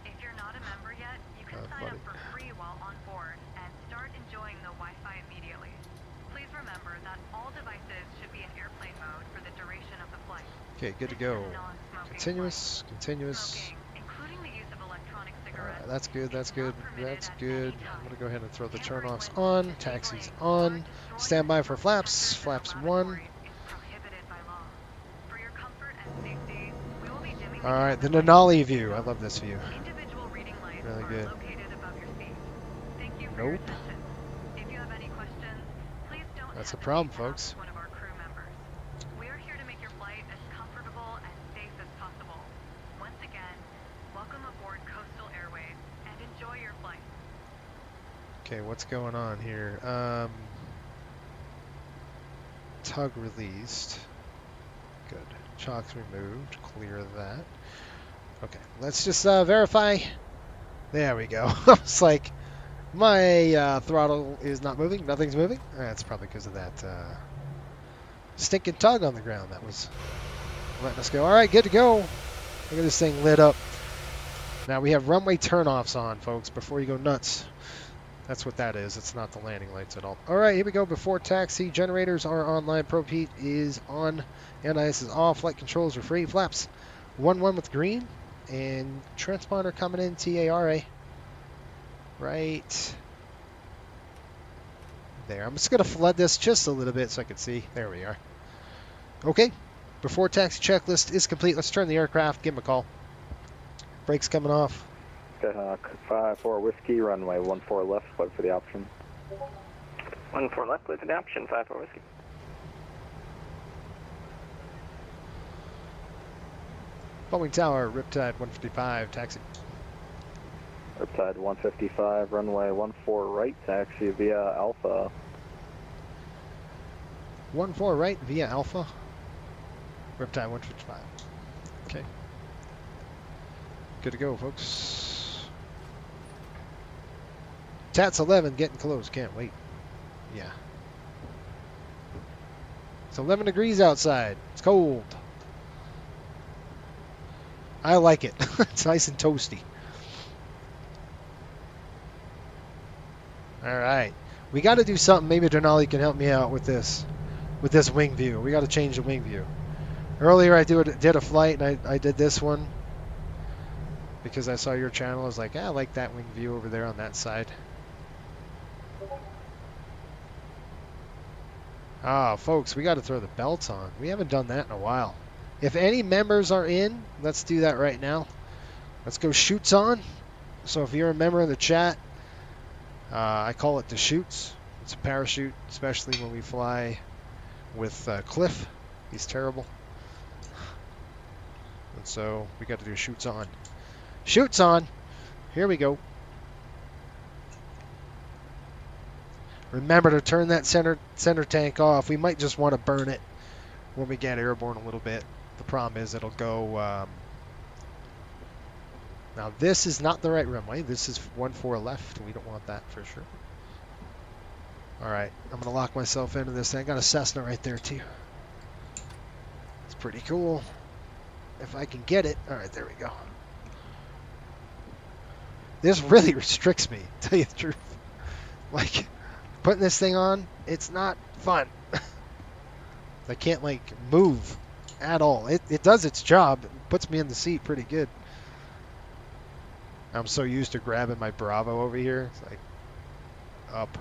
If you're not a member yet, you can sign funny. up for free while on board and start enjoying the Wi-Fi immediately. Please remember that all devices should be in airplane mode for the duration of the flight. Okay, good to This is go. a non-smoking Continuous, flight. continuous. Smoking, including the use of electronic cigarettes, That's good, that's is good, not permitted that's at good. any I'm time. going to go ahead and throw the Tampering turn-offs with, on. disabling, Taxis or on. destroying Stand by for the flaps. sensors in Flaps the 1. laboratories is prohibited by law. For your comfort and safety, we will be dimming Alright, the cabin Denali lights. view. I love this view. Individual reading lights Really are good. located above your seat. Thank you for your Nope. attention. If you have any questions, please don't That's the hesitate problem, to folks. ask one of our crew members. We are here to make your flight as comfortable and safe as possible. Once again, welcome aboard Coastal Airways and enjoy your flight. Okay, what's going on here? Tug released. Good. Chocks removed. Clear that. Okay, let's just verify. There we go. I was like, my throttle is not moving. Nothing's moving. That's probably because of that stinking tug on the ground that was letting us go. All right, good to go. Look at this thing lit up. Now we have runway turnoffs on, folks, before you go nuts. That's what that is. It's not the landing lights at all. All right, here we go. Before taxi, generators are online. Probe heat is on. NIS is off. Flight controls are free. Flaps 1-1 with green. And transponder coming in. TARA. Right there. I'm just going to flood this just a little bit so I can see. There we are. Okay. Before taxi checklist is complete. Let's turn the aircraft. Give him a call. Brakes coming off. Skyhawk 5-4 Whiskey, runway 14 left, cleared for the option. 14 left, cleared for the option, 5-4 Whiskey. Boeing Tower, Riptide 155, taxi. Riptide 155, runway 14 right, taxi via Alpha. 14 right via Alpha. Riptide 155. Okay. Good to go, folks. TATS 11 getting close. Can't wait. Yeah. It's 11 degrees outside. It's cold. I like it. It's nice and toasty. All right. We got to do something. Maybe Denali can help me out with this wing view. We got to change the wing view. Earlier I did a flight and I did this one because I saw your channel. I was like, I like that wing view over there on that side. Ah, folks, we got to throw the belts on. We haven't done that in a while. If any members are in, let's do that right now. Let's go shoots on. So if you're a member of the chat, I call it the shoots. It's a parachute, especially when we fly with Cliff. He's terrible. And so we got to do shoots on. Shoots on. Here we go. Remember to turn that center tank off. We might just want to burn it when we get airborne a little bit. The problem is it'll go... now this is not the right runway. This is 14 left. We don't want that for sure. Alright, I'm going to lock myself into this thing. I got a Cessna right there too. It's pretty cool. If I can get it. Alright, there we go. This really restricts me, to tell you the truth. Like... putting this thing on, it's not fun. I can't like move at all. It does its job. It puts me in the seat pretty good. I'm so used to grabbing my Bravo over here. It's like up.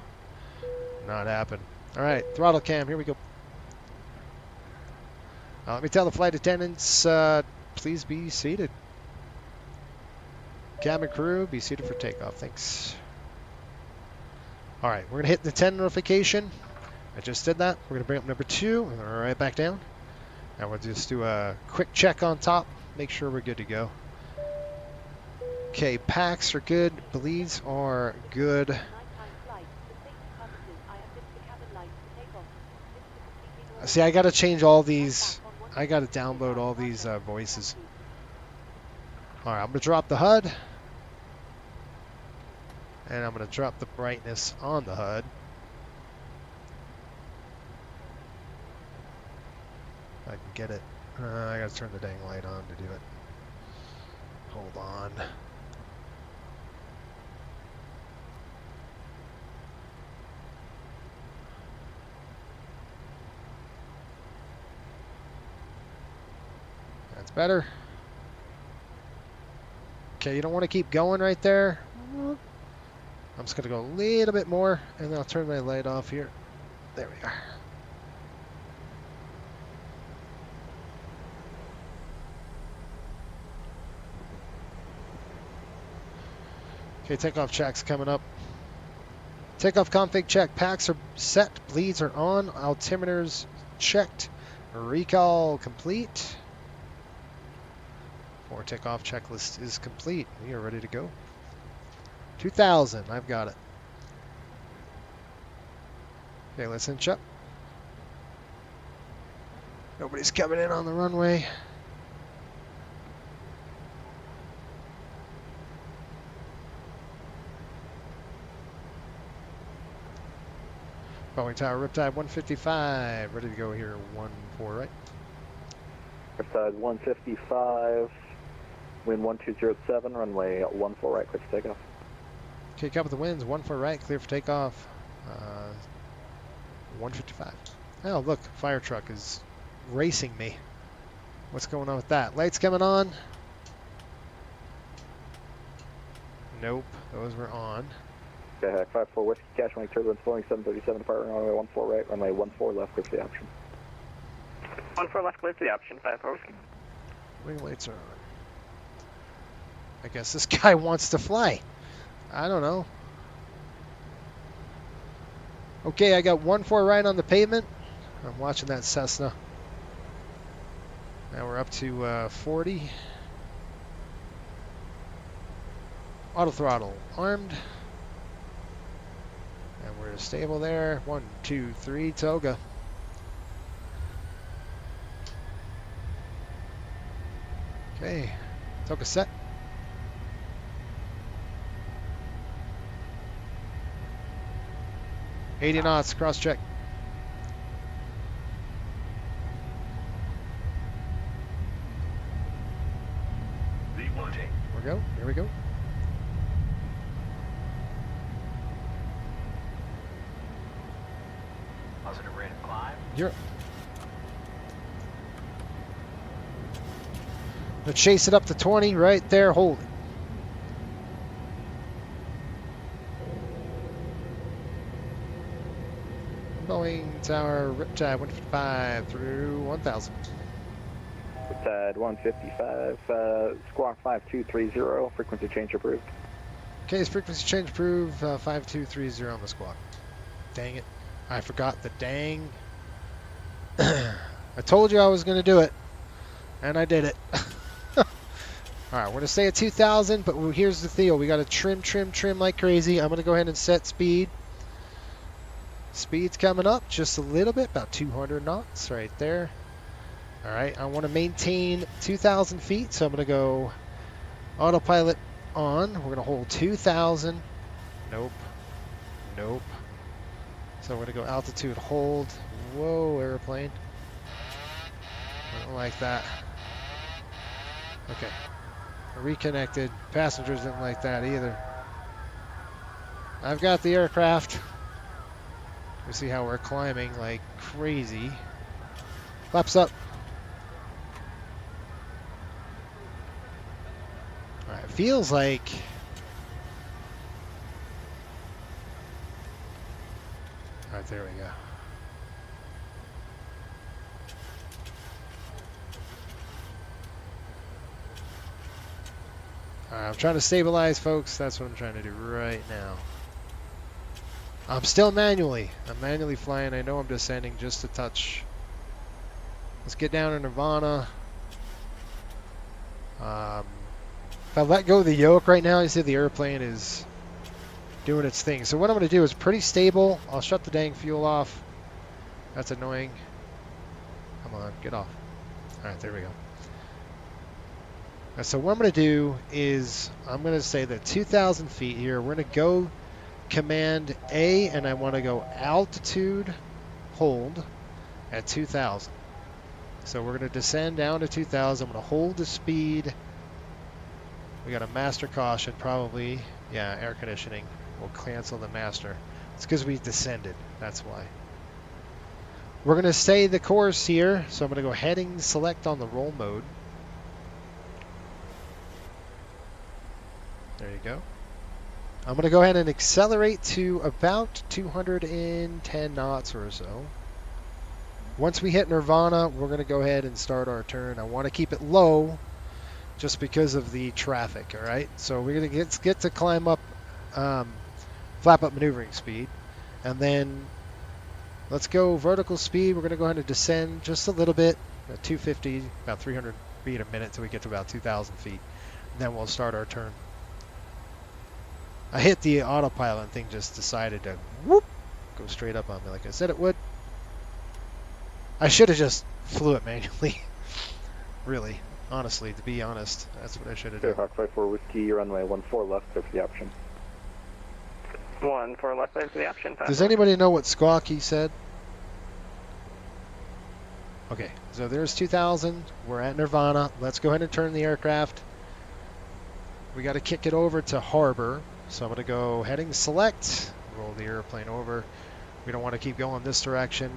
Not happen. All right, throttle cam. Here we go. Let me tell the flight attendants, please be seated. Cabin crew, be seated for takeoff. Thanks. All right, we're going to hit the 10 notification. I just did that. We're going to bring up number 2 and then right back down. And we'll just do a quick check on top. Make sure we're good to go. Okay, packs are good. Bleeds are good. See, I got to change all these. I got to download all these voices. All right, I'm going to drop the HUD. And I'm going to drop the brightness on the HUD. If I can get it. I got to turn the dang light on to do it. Hold on. That's better. Okay, you don't want to keep going right there. I'm just going to go a little bit more, and then I'll turn my light off here. There we are. Okay, takeoff check's coming up. Takeoff config check. Packs are set. Bleeds are on. Altimeters checked. Recall complete. For takeoff checklist is complete. We are ready to go. 2000. I've got it. Okay, let's inch up. Nobody's coming in on the runway. Boeing Tower, Riptide 155, ready to go here, 14 right. Riptide 155, Wind 1207, runway 14 right, clear for takeoff. Okay, copy the winds. 14 right, clear for takeoff. 155. Oh, look, fire truck is racing me. What's going on with that? Lights coming on? Nope, those were on. Okay, 54 Whiskey, cash wing turbulence, Boeing 737, depart runway 14 right, runway 14 left, clear for the option. 14 left, clear for the option, 54 Whiskey. Wing lights are on. I guess this guy wants to fly. I don't know. Okay, I got 14 right on the pavement. I'm watching that Cessna. Now we're up to 40. Auto throttle armed. And we're stable there. 1, 2, 3, toga. Okay, toga set. $80 knots, cross check. V1. Here we go. Positive rate of climb. Europe. Let's chase it up to 20 right there, hold it. Boeing Tower, Riptide 155 through 1000. Riptide 155, squawk 5230, frequency change approved. Okay, frequency change approved, 5230 on the squawk. Dang it. I forgot the dang. I told you I was going to do it, and I did it. Alright, we're going to stay at 2000, but here's the deal. We got to trim like crazy. I'm going to go ahead and set speed. Speed's coming up just a little bit, about 200 knots right there. Alright, I want to maintain 2,000 feet, so I'm going to go autopilot on. We're going to hold 2,000. Nope. Nope. So we're going to go altitude hold. Whoa, airplane. I don't like that. Okay. Reconnected. Passengers didn't like that either. I've got the aircraft. You see how we're climbing like crazy. Flaps up. Alright, feels like alright, there we go. Alright, I'm trying to stabilize, folks. That's what I'm trying to do right now. I'm still manually. I'm manually flying. I know I'm descending just a touch. Let's get down in Nirvana. If I let go of the yoke right now, you see the airplane is doing its thing. So what I'm going to do is pretty stable. I'll shut the dang fuel off. That's annoying. Come on, get off. Alright, there we go. So what I'm going to do is I'm going to say that 2,000 feet here. We're going to go Command A, and I want to go altitude hold at 2,000. So we're going to descend down to 2,000. I'm going to hold the speed. We got a master caution, probably. Yeah, air conditioning. We'll cancel the master. It's because we descended. That's why. We're going to stay the course here. So I'm going to go heading select on the roll mode. There you go. I'm going to go ahead and accelerate to about 210 knots or so. Once we hit Nirvana, we're going to go ahead and start our turn. I want to keep it low just because of the traffic, all right? So we're going to get to climb up, flap up maneuvering speed. And then let's go vertical speed. We're going to go ahead and descend just a little bit, at 250, about 300 feet a minute until we get to about 2,000 feet. And then we'll start our turn. I hit the autopilot and thing just decided to whoop, go straight up on me like I said it would. I should have just flew it manually. Really, honestly, to be honest, that's what I should have done. Hawk 54 Whiskey, runway 14 left, clear for the option. 14 left, clear for the option. Does anybody know what squawk he said? Okay, so there's 2,000. We're at Nirvana. Let's go ahead and turn the aircraft. we got to kick it over to harbor. So I'm going to go heading select, roll the airplane over. We don't want to keep going this direction.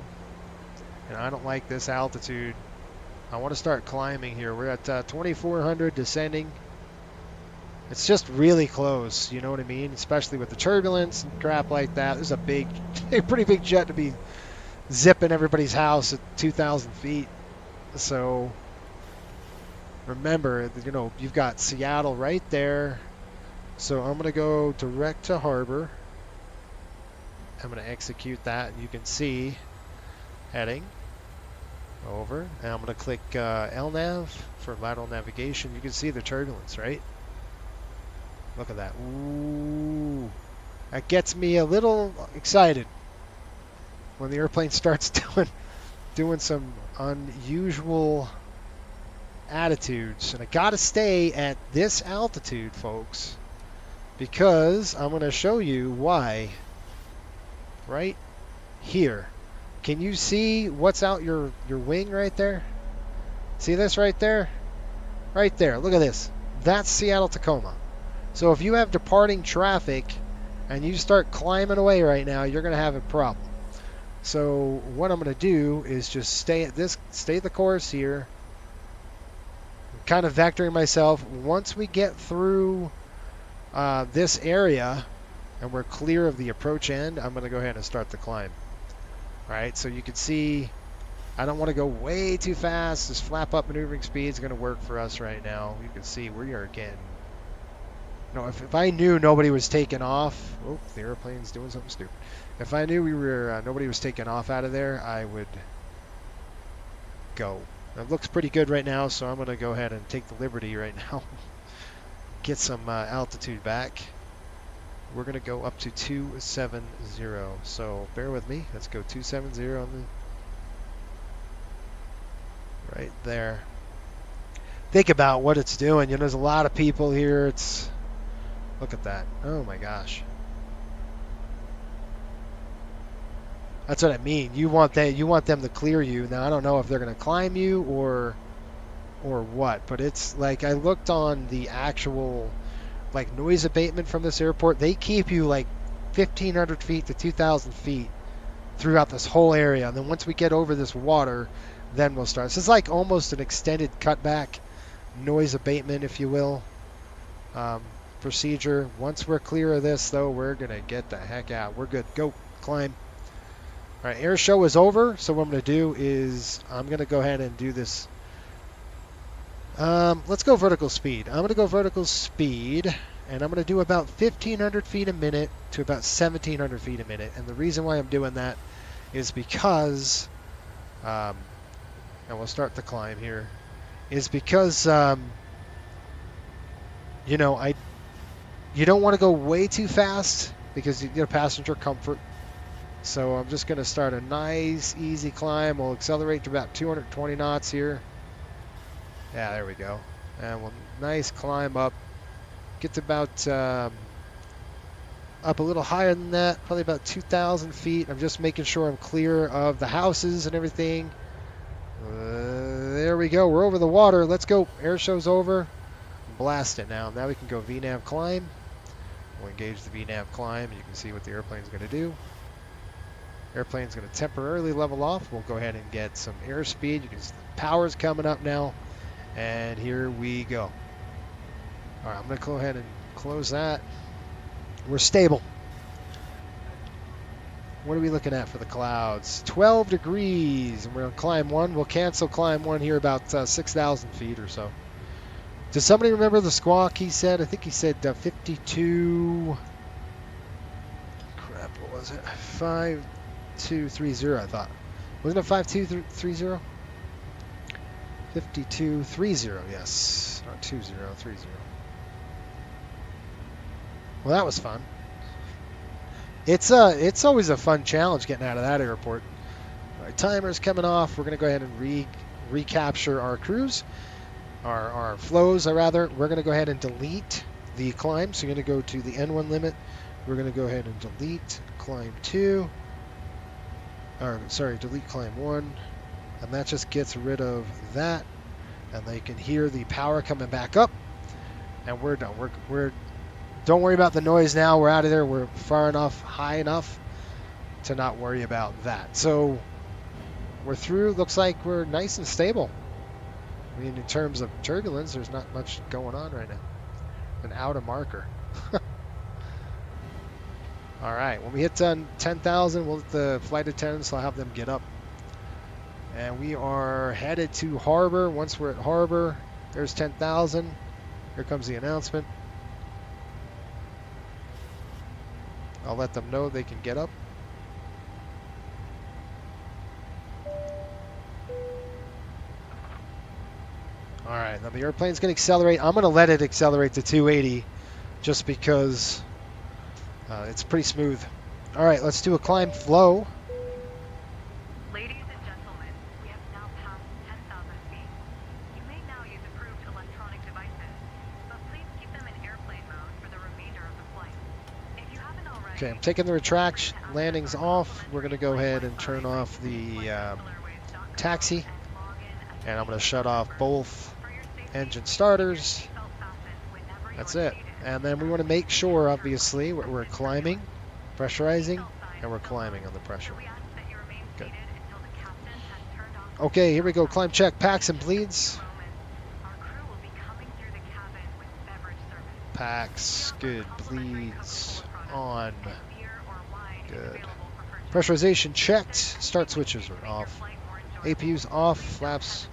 And I don't like this altitude. I want to start climbing here. We're at 2,400 descending. It's just really close, you know what I mean? Especially with the turbulence and crap like that. There's a pretty big jet to be zipping everybody's house at 2,000 feet. So remember, you know, you've got Seattle right there. So I'm going to go direct to harbor. I'm going to execute that, and you can see heading over. Now I'm going to click LNAV for lateral navigation. You can see the turbulence, right? Look at that. Ooh. That gets me a little excited when the airplane starts doing some unusual attitudes. And I got to stay at this altitude, folks, because I'm going to show you why right here. Can you see what's out your wing right there? See this right there? Right there. Look at this. That's Seattle Tacoma. So if you have departing traffic and you start climbing away right now, you're going to have a problem. So what I'm going to do is just stay the course here. I'm kind of vectoring myself. Once we get through this area and we're clear of the approach end, I'm going to go ahead and start the climb. All right, so you can see I don't want to go way too fast. This flap up maneuvering speed is going to work for us right now. You can see we are getting... No, if I knew nobody was taking off... Oh, the airplane's doing something stupid. If I knew nobody was taking off out of there, I would go. It looks pretty good right now, so I'm going to go ahead and take the liberty right now. Get some altitude back. We're going to go up to 270. So bear with me. Let's go 270 on the... Right there. Think about what it's doing. You know, there's a lot of people here. It's... Look at that. Oh my gosh. That's what I mean. You want them to clear you. Now I don't know if they're going to climb you or what, but it's like I looked on the actual like noise abatement from this airport. They keep you like 1,500 feet to 2,000 feet throughout this whole area. And then once we get over this water, then we'll start. So it's like almost an extended cutback noise abatement, if you will. Procedure. Once we're clear of this, though, we're going to get the heck out. We're good. Go. Climb. All right, air show is over, so what I'm going to do is I'm going to go ahead and do this. Let's go vertical speed. I'm going to go vertical speed, and I'm going to do about 1,500 feet a minute to about 1,700 feet a minute. And the reason why I'm doing that is because, and we'll start the climb here, is because, you know, you don't want to go way too fast because you get passenger comfort. So I'm just going to start a nice, easy climb. We'll accelerate to about 220 knots here. Yeah, there we go. And we'll nice climb up. Get to about up a little higher than that, probably about 2,000 feet. I'm just making sure I'm clear of the houses and everything. There we go. We're over the water. Let's go. Air show's over. Blast it now. Now we can go VNAV climb. We'll engage the VNAV climb. You can see what the airplane's going to do. Airplane's going to temporarily level off. We'll go ahead and get some airspeed. You can see the power's coming up now. And here we go. All right, I'm going to go ahead and close that. We're stable. What are we looking at for the clouds? 12 degrees. And we're going to climb one. We'll cancel climb one here about 6,000 feet or so. Does somebody remember the squawk he said? I think he said 52... Crap, what was it? 5230, I thought. Wasn't it 5230? 5230, yes. Not 2030. Well, that was fun. It's always a fun challenge getting out of that airport. All right, timer's coming off. We're going to go ahead and recapture our cruise. Our flows, rather. We're going to go ahead and delete the climb. So you're going to go to the N1 limit. We're going to go ahead and delete climb 2. Or, sorry, delete climb 1. And that just gets rid of that. And they can hear the power coming back up. And we're done. Don't worry about the noise now. We're out of there. We're far enough, high enough to not worry about that. So we're through. Looks like we're nice and stable. I mean, in terms of turbulence, there's not much going on right now. An outer marker. All right, when we hit 10,000, we'll let the flight attendants, I'll have them get up. And we are headed to harbor. Once we're at harbor, there's 10,000. Here comes the announcement. I'll let them know they can get up. All right, now the airplane's going to accelerate. I'm going to let it accelerate to 280 just because it's pretty smooth. All right, let's do a climb flow. Ladies and gentlemen, we have now passed 10,000 feet. You may now use approved electronic devices, but please keep them in airplane mode for the remainder of the flight. If you haven't already... Okay, I'm taking the retract. Landing's off. We're going to go ahead and turn off the taxi. And I'm going to shut off both engine starters. That's it. And then we want to make sure, obviously, we're climbing, pressurizing, and we're climbing on the pressure. Good. Okay, here we go. Climb check, packs and bleeds. Packs, good. Bleeds on. Good. Pressurization checked. Start switches are off. APU's off. Flaps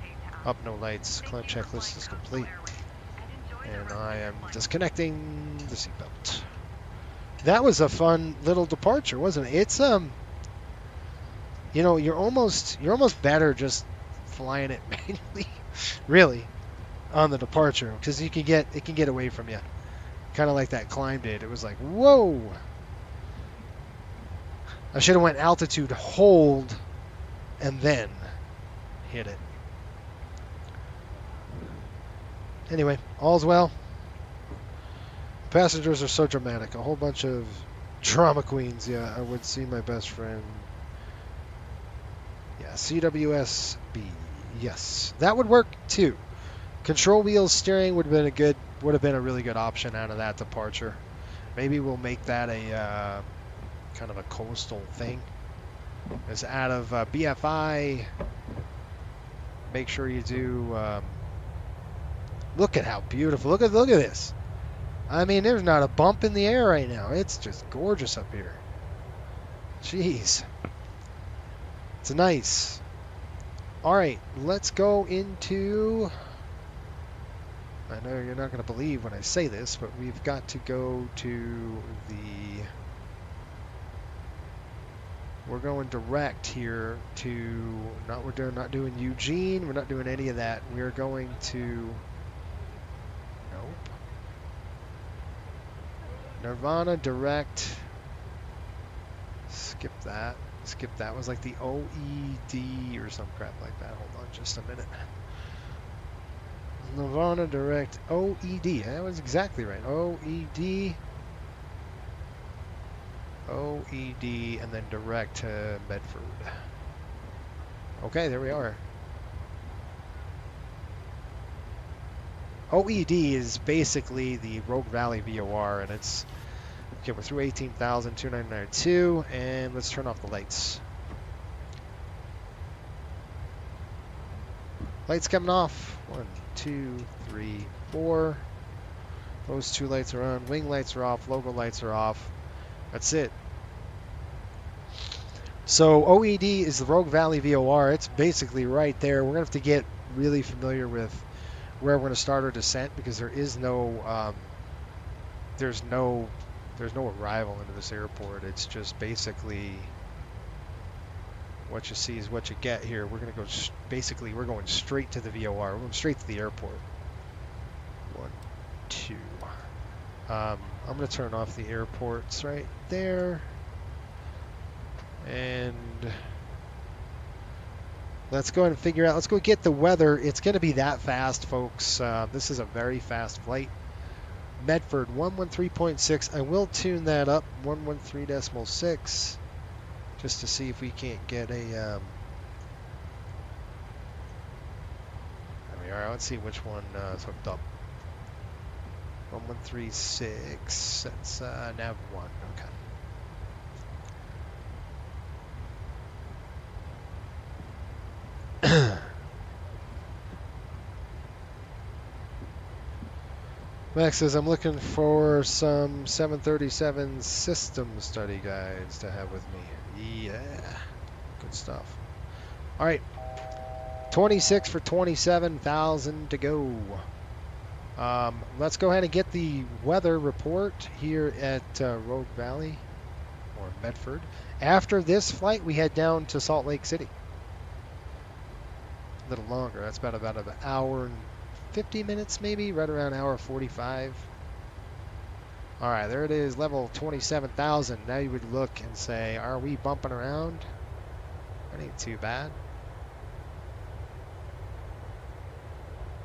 up, no lights. Climb checklist is complete. And I am disconnecting the seatbelt. That was a fun little departure, wasn't it? It's you know, you're almost better just flying it manually, really, on the departure, because it can get away from you, kind of like that climb did. It was like, whoa! I should have went altitude hold, and then hit it. Anyway, all's well. Passengers are so dramatic. A whole bunch of drama queens. Yeah, I would see my best friend. Yeah, CWSB. Yes, that would work too. Control wheels, steering would have been a really good option out of that departure. Maybe we'll make that a kind of a coastal thing. It's out of BFI. Make sure you do. Look at how beautiful. Look at this. I mean, there's not a bump in the air right now. It's just gorgeous up here. Jeez. It's nice. All right, let's go into... I know you're not going to believe when I say this, but we've got to go to the... We're going direct here to... We're not doing Eugene. We're not doing any of that. We're going to... Nope. Nirvana direct. Skip that. Skip that. It was like the OED or some crap like that. Hold on just a minute. Nirvana direct OED. That was exactly right. OED. OED and then direct to Medford. Okay, there we are. OED is basically the Rogue Valley VOR, and it's okay. We're through 18,292, and let's turn off the lights. Lights coming off. 1, 2, 3, 4. Those two lights are on. Wing lights are off. Logo lights are off. That's it. So OED is the Rogue Valley VOR. It's basically right there. We're gonna have to get really familiar with where we're going to start our descent, because there is no there's no arrival into this airport. It's just basically what you see is what you get here. We're going to go basically we're going straight to the VOR. We're going straight to the airport. 1, 2. I'm going to turn off the airports right there, and let's go ahead and figure out, let's go get the weather. It's going to be that fast, folks. This is a very fast flight. Medford, 113.6. I will tune that up, 113.6, just to see if we can't get a... there we are. Let's see which one is hooked up. 1136. That's nav 1. Okay. Max says, I'm looking for some 737 system study guides to have with me. Yeah, good stuff. All right, 26 for 27,000 to go. Let's go ahead and get the weather report here at Rogue Valley or Medford. After this flight, we head down to Salt Lake City. A little longer. That's about an hour and 50 minutes, maybe, right around hour 45. All right, there it is, level 27,000. Now you would look and say, are we bumping around? That ain't too bad.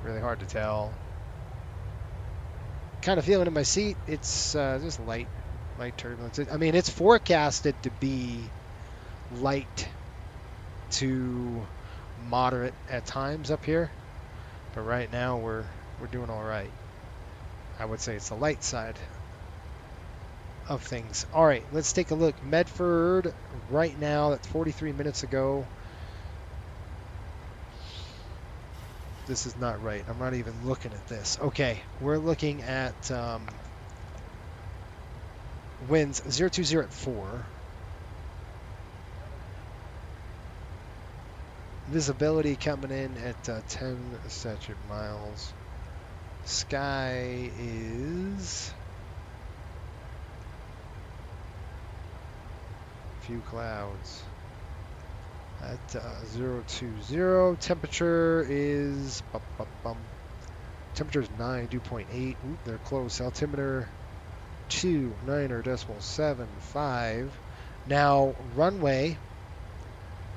Really hard to tell. Kind of feeling in my seat. It's just light turbulence. I mean, it's forecasted to be light to moderate at times up here. But right now we're doing all right. I would say it's the light side of things. All right, let's take a look. Medford right now, that's 43 minutes ago. This is not right. I'm not even looking at this. Okay, we're looking at winds 020 at 4. Visibility coming in at 10 statute miles. Sky is few clouds at 020. Temperature is temperature is 9, dew point 8. Oop, they're close. Altimeter 29.75. Now runway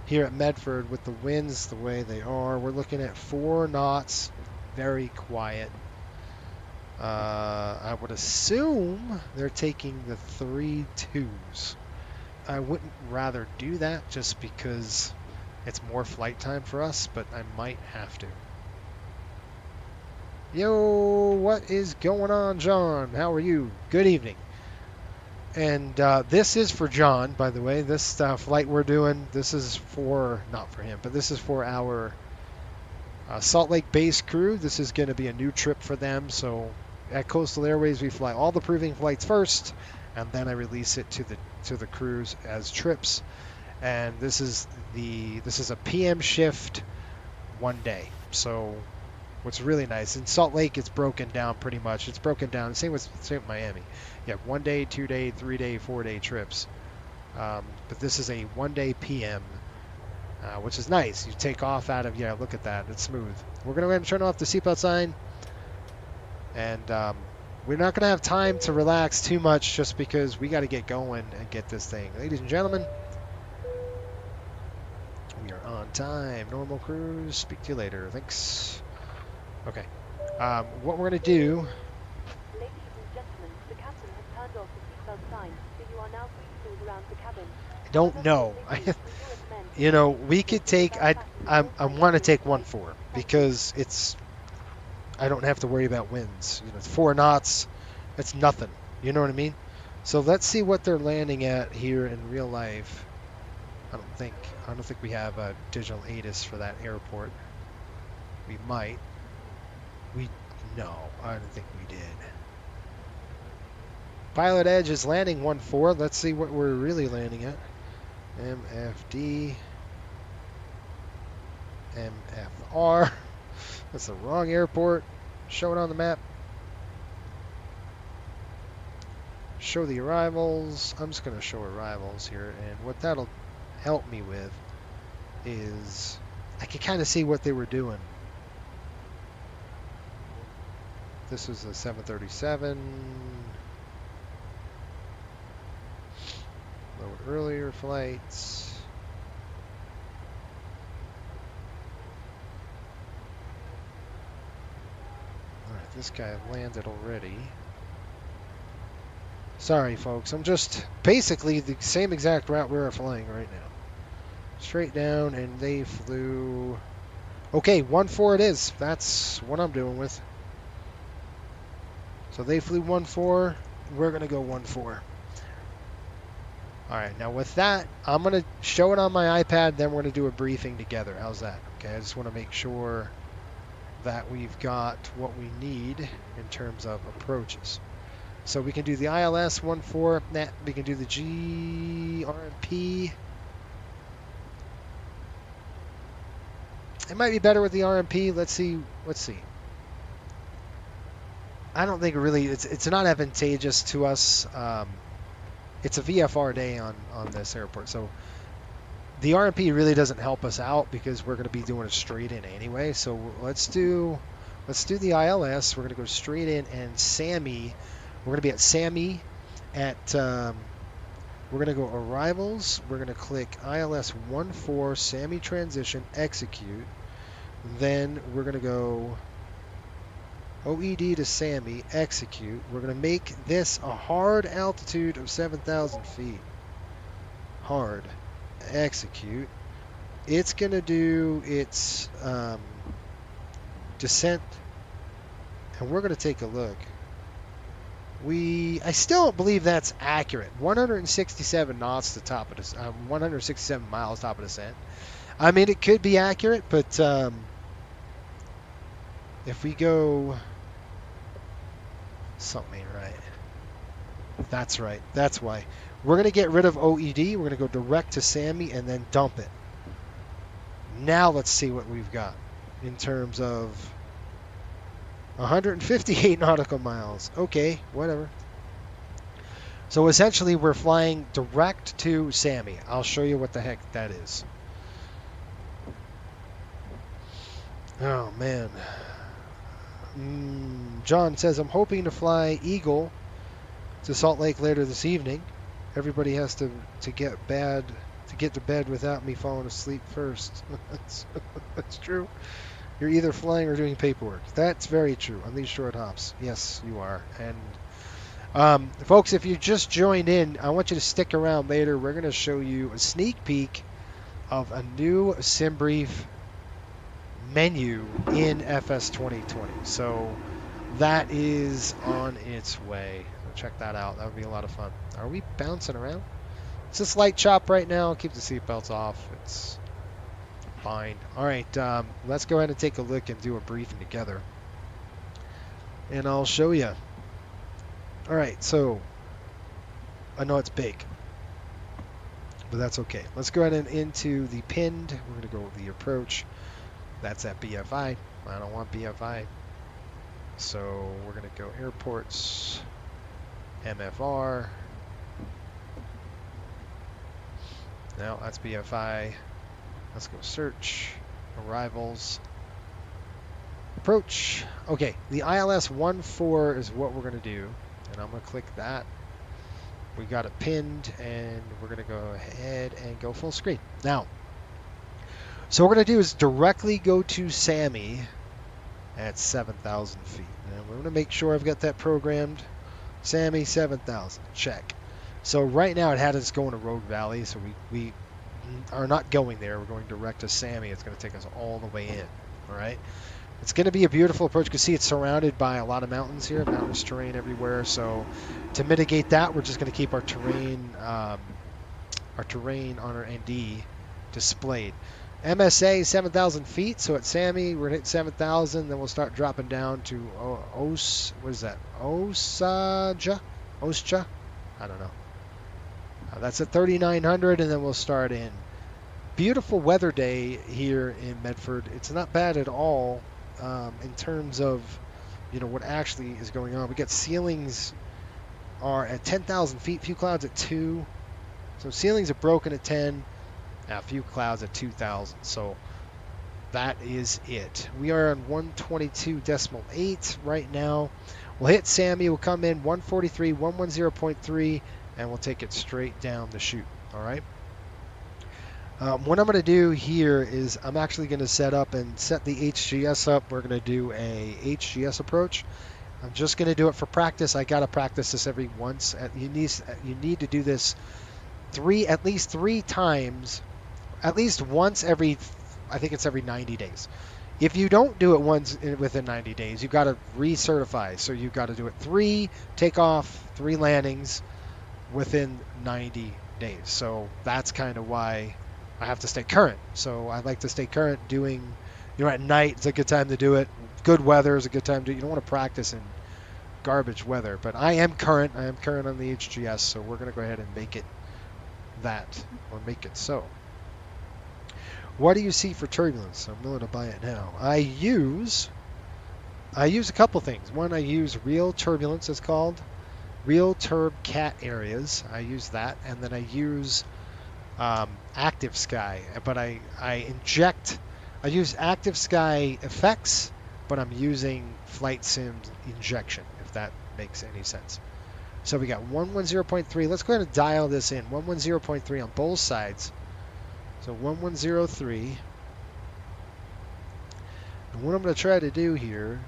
here at Medford, with the winds the way they are, we're looking at 4 knots, very quiet. I would assume they're taking the 3-2s. I wouldn't rather do that just because it's more flight time for us, but I might have to. Yo, what is going on, John? How are you? Good evening. And this is for John, by the way. This flight we're doing, this is for, not for him, but this is for our Salt Lake base crew. This is going to be a new trip for them. So at Coastal Airways, we fly all the proving flights first, and then I release it to the crews as trips. And this is a PM shift, 1 day. So what's really nice, in Salt Lake it's broken down pretty much. It's broken down, same with Miami. You have 1 day, 2 day, 3 day, 4 day trips. But this is a 1 day PM, which is nice. You take off out of, yeah, look at that, it's smooth. We're going to go ahead and turn off the seatbelt sign. And we're not going to have time to relax too much just because we got to get going and get this thing. Ladies and gentlemen, we are on time. Normal cruise, speak to you later. Thanks. Okay. What we're going to do... Ladies and gentlemen, the captain has turned off the seatbelt sign, so you are now free to move around the cabin. I don't know. You know, we could take... I want to take 1-4 because it's... I don't have to worry about winds. You know, it's 4 knots. It's nothing. You know what I mean? So let's see what they're landing at here in real life. I don't think we have a digital ATIS for that airport. We might. No, I don't think we did. Pilot Edge is landing 1-4. Let's see what we're really landing at. MFD. MFR. That's the wrong airport. Show it on the map. Show the arrivals. I'm just going to show arrivals here. And what that'll help me with is I can kind of see what they were doing. This is a 737. Load earlier flights. Alright, this guy landed already. Sorry, folks. I'm just basically the same exact route we're flying right now. Straight down, and they flew... Okay, 1-4 it is. That's what I'm doing with. So they flew 1-4. We're going to go 1-4. All right, now with that, I'm going to show it on my iPad, then we're going to do a briefing together. How's that? Okay, I just want to make sure that we've got what we need in terms of approaches. So we can do the ILS 1-4, we can do the RMP. It might be better with the RMP. Let's see. I don't think really it's not advantageous to us. It's a VFR day on this airport, so the RMP really doesn't help us out because we're going to be doing a straight in anyway. So let's do the ILS. We're going to go straight in, and SAMI. We're going to be at SAMI at. We're going to go arrivals. We're going to click ILS 1-4 SAMI transition execute. Then we're going to go OED to SAMI execute. We're going to make this a hard altitude of 7,000 feet. Hard execute. It's going to do its descent, and we're going to take a look. I still don't believe that's accurate. 167 knots to top of this, 167 miles top of descent. I mean, it could be accurate, but if we go, something ain't right. That's right. That's why. We're going to get rid of OED. We're going to go direct to SAMI and then dump it. Now let's see what we've got in terms of 158 nautical miles. Okay, whatever. So essentially we're flying direct to SAMI. I'll show you what the heck that is. Oh, man. John says, I'm hoping to fly Eagle to Salt Lake later this evening. Everybody has to get to bed without me falling asleep first. That's true. You're either flying or doing paperwork. That's very true on these short hops. Yes, you are. And folks, if you just joined in, I want you to stick around later. We're going to show you a sneak peek of a new SimBrief menu in FS 2020. So that is on its way. Check that out. That would be a lot of fun. Are we bouncing around? It's just light chop right now. Keep the seatbelts off. It's fine. All right, let's go ahead and take a look and do a briefing together. And I'll show you. All right, so I know it's big, but that's okay. Let's go ahead and into the pinned. We're going to go with the approach. That's at BFI. I don't want BFI. So we're going to go airports, MFR. No, that's BFI. Let's go search, arrivals, approach. Okay, the ILS 1-4 is what we're going to do. And I'm going to click that. We got it pinned, and we're going to go ahead and go full screen. Now, so what we're going to do is directly go to SAMI at 7,000 feet. And we're going to make sure I've got that programmed. SAMI 7,000, check. So right now it had us going to Rogue Valley, so we are not going there. We're going direct to SAMI. It's going to take us all the way in, all right? It's going to be a beautiful approach. You can see it's surrounded by a lot of mountains here, mountainous terrain everywhere. So to mitigate that, we're just going to keep our terrain on our ND displayed. MSA 7,000 feet. So at SAMI, we're going to hit 7,000. Then we'll start dropping down to what is that? Oscha? I don't know. That's at 3,900, and then we'll start in. Beautiful weather day here in Medford. It's not bad at all. In terms of, what actually is going on. We got ceilings are at 10,000 feet, few clouds at 2. So ceilings are broken at 10, a few clouds at 2,000. So that is it. We are on 122.8 right now. We'll hit SAMI. We'll come in 143, 110.3, and we'll take it straight down the chute. All right. What I'm going to do here is I'm actually going to set the HGS up. We're going to do a HGS approach. I'm just going to do it for practice. I got to practice this every once. You need to do this at least three times, at least once every, I think it's every 90 days. If you don't do it within 90 days, you've got to recertify. So you've got to do it 3 takeoff, 3 landings within 90 days. So that's kind of why I have to stay current. So I like to stay current doing, at night, it's a good time to do it. Good weather is a good time to, you don't want to practice in garbage weather. But I am current. I am current on the HGS, so we're going to go ahead and make it that, or make it so. What do you see for turbulence? I'm willing to buy it now. I use a couple things. One, I use real turbulence, it's called. Real turb cat areas. I use that. And then I use active sky. But I use active sky effects, but I'm using flight sim injection, if that makes any sense. So we got 110.3. Let's go ahead and dial this in. 110.3 on both sides. So 1103. And what I'm going to try to do here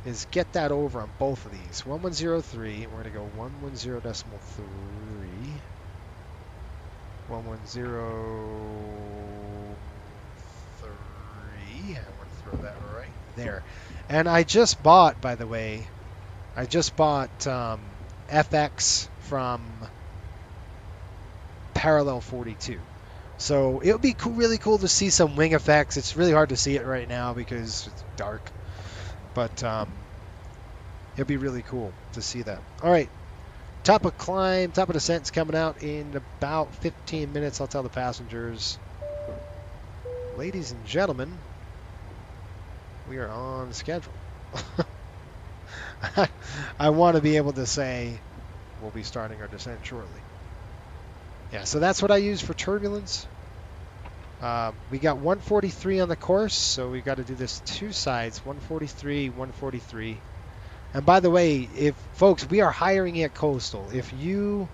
is get that over on both of these. 1103. We're going to go 110.3. 110.3. I'm going to throw that right there. And I just bought, by the way, FX from Parallel 42. So it would be really cool to see some wing effects. It's really hard to see it right now because it's dark. But it'd be really cool to see that. All right. Top of climb, top of descent's coming out in about 15 minutes. I'll tell the passengers. Ladies and gentlemen, we are on schedule. I want to be able to say we'll be starting our descent shortly. Yeah, so that's what I use for turbulence. We got 143 on the course, so we've got to do this 2 sides, 143, 143. And by the way, folks, we are hiring at Coastal. If you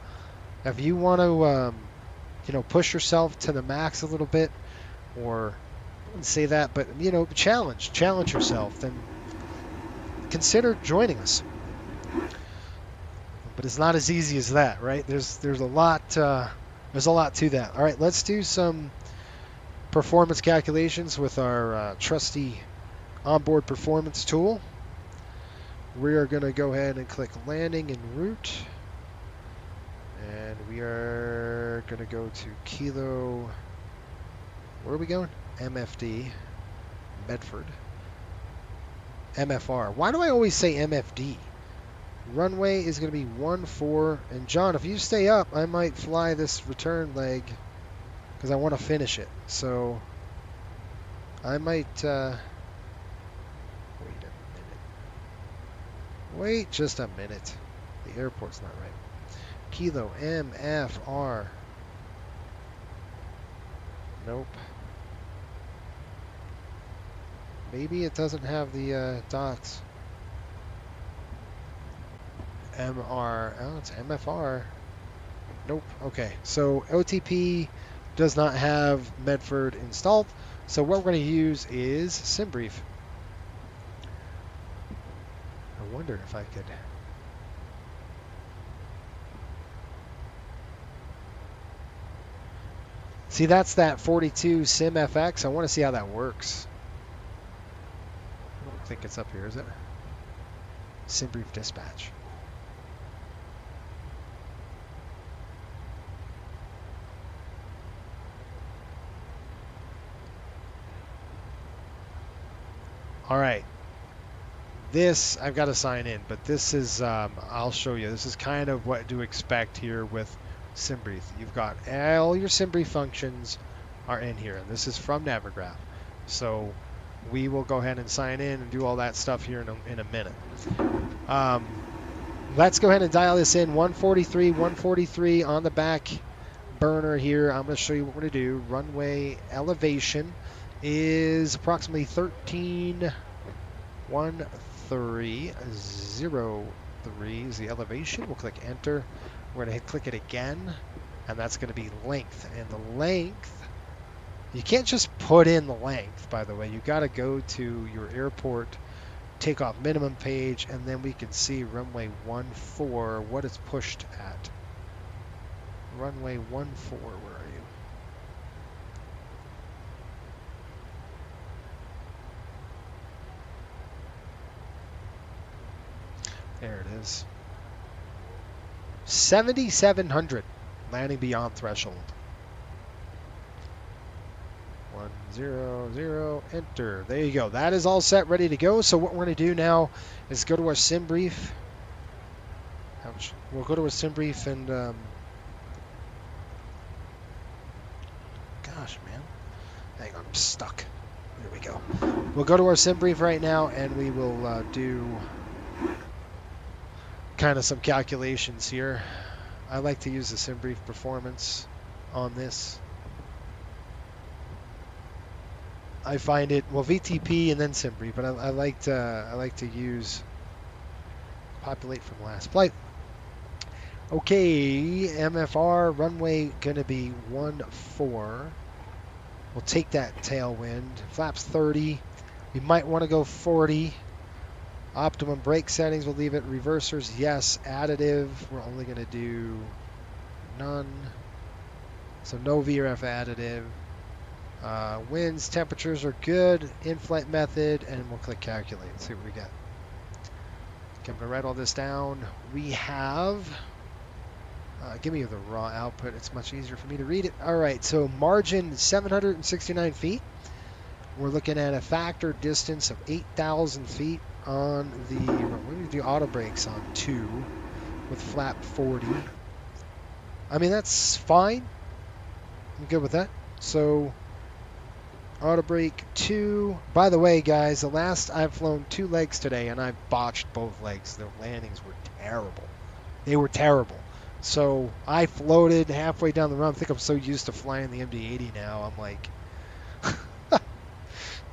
want to, push yourself to the max a little bit, or I wouldn't say that, but challenge yourself, then consider joining us. But it's not as easy as that, right? There's a lot to that. All right, let's do some performance calculations with our trusty onboard performance tool. We are going to go ahead and click landing and route, and we are going to go to Kilo. Where are we going? MFD, Medford. MFR. Why do I always say MFD? Runway is going to be 14. And John, if you stay up, I might fly this return leg because I want to finish it. So I might wait a minute. Wait just a minute. The airport's not right. Kilo MFR. Nope. Maybe it doesn't have the dots. MR. Oh, it's MFR. Nope. Okay. So OTP does not have Medford installed. So what we're going to use is SimBrief. I wonder if I could. See, that's that 42 SimFX. I want to see how that works. I don't think it's up here, is it? SimBrief dispatch. All right. This, I've got to sign in, but this is, I'll show you. This is kind of what to expect here with SimBrief. You've got all your SimBrief functions are in here, and this is from Navigraph. So we will go ahead and sign in and do all that stuff here in a minute. Let's go ahead and dial this in. 143 on the back burner here. I'm going to show you what we're going to do. Runway elevation is approximately 13.1303 is the elevation. We'll click enter. We're going to click it again, and that's going to be length. And the length, you can't just put in the length, by the way. You got to go to your airport takeoff minimum page, and then we can see runway 14, what it's pushed at. Runway 14, where are you? There it is. 7,700. Landing beyond threshold. 100, enter. There you go. That is all set, ready to go. So what we're going to do now is go to our sim brief. Ouch. We'll go to our sim brief and gosh, man. Hang on, I'm stuck. There we go. We'll go to our sim brief right now and we will do kind of some calculations here. I like to use the sim brief performance on this. I find it, well, VTP and then sim brief, but I like to use populate from last flight. Okay, MFR runway gonna be 14. We'll take that tailwind. Flaps 30. We might want to go 40. Optimum brake settings, we'll leave it. Reversers, yes. Additive, we're only gonna do none. So no VRF additive. Winds, temperatures are good. In-flight method, and we'll click calculate and see what we get. Okay, I'm going to write all this down. We have, give me the raw output. It's much easier for me to read it. All right, so margin 769 feet. We're looking at a factor distance of 8,000 feet on the, we're going to do auto brakes on 2 with flap 40. I mean, that's fine. I'm good with that. So auto brake 2. By the way, guys, the last I've flown 2 legs today, and I botched both legs. The landings were terrible. They were terrible. So I floated halfway down the run. I think I'm so used to flying the MD-80 now. I'm like,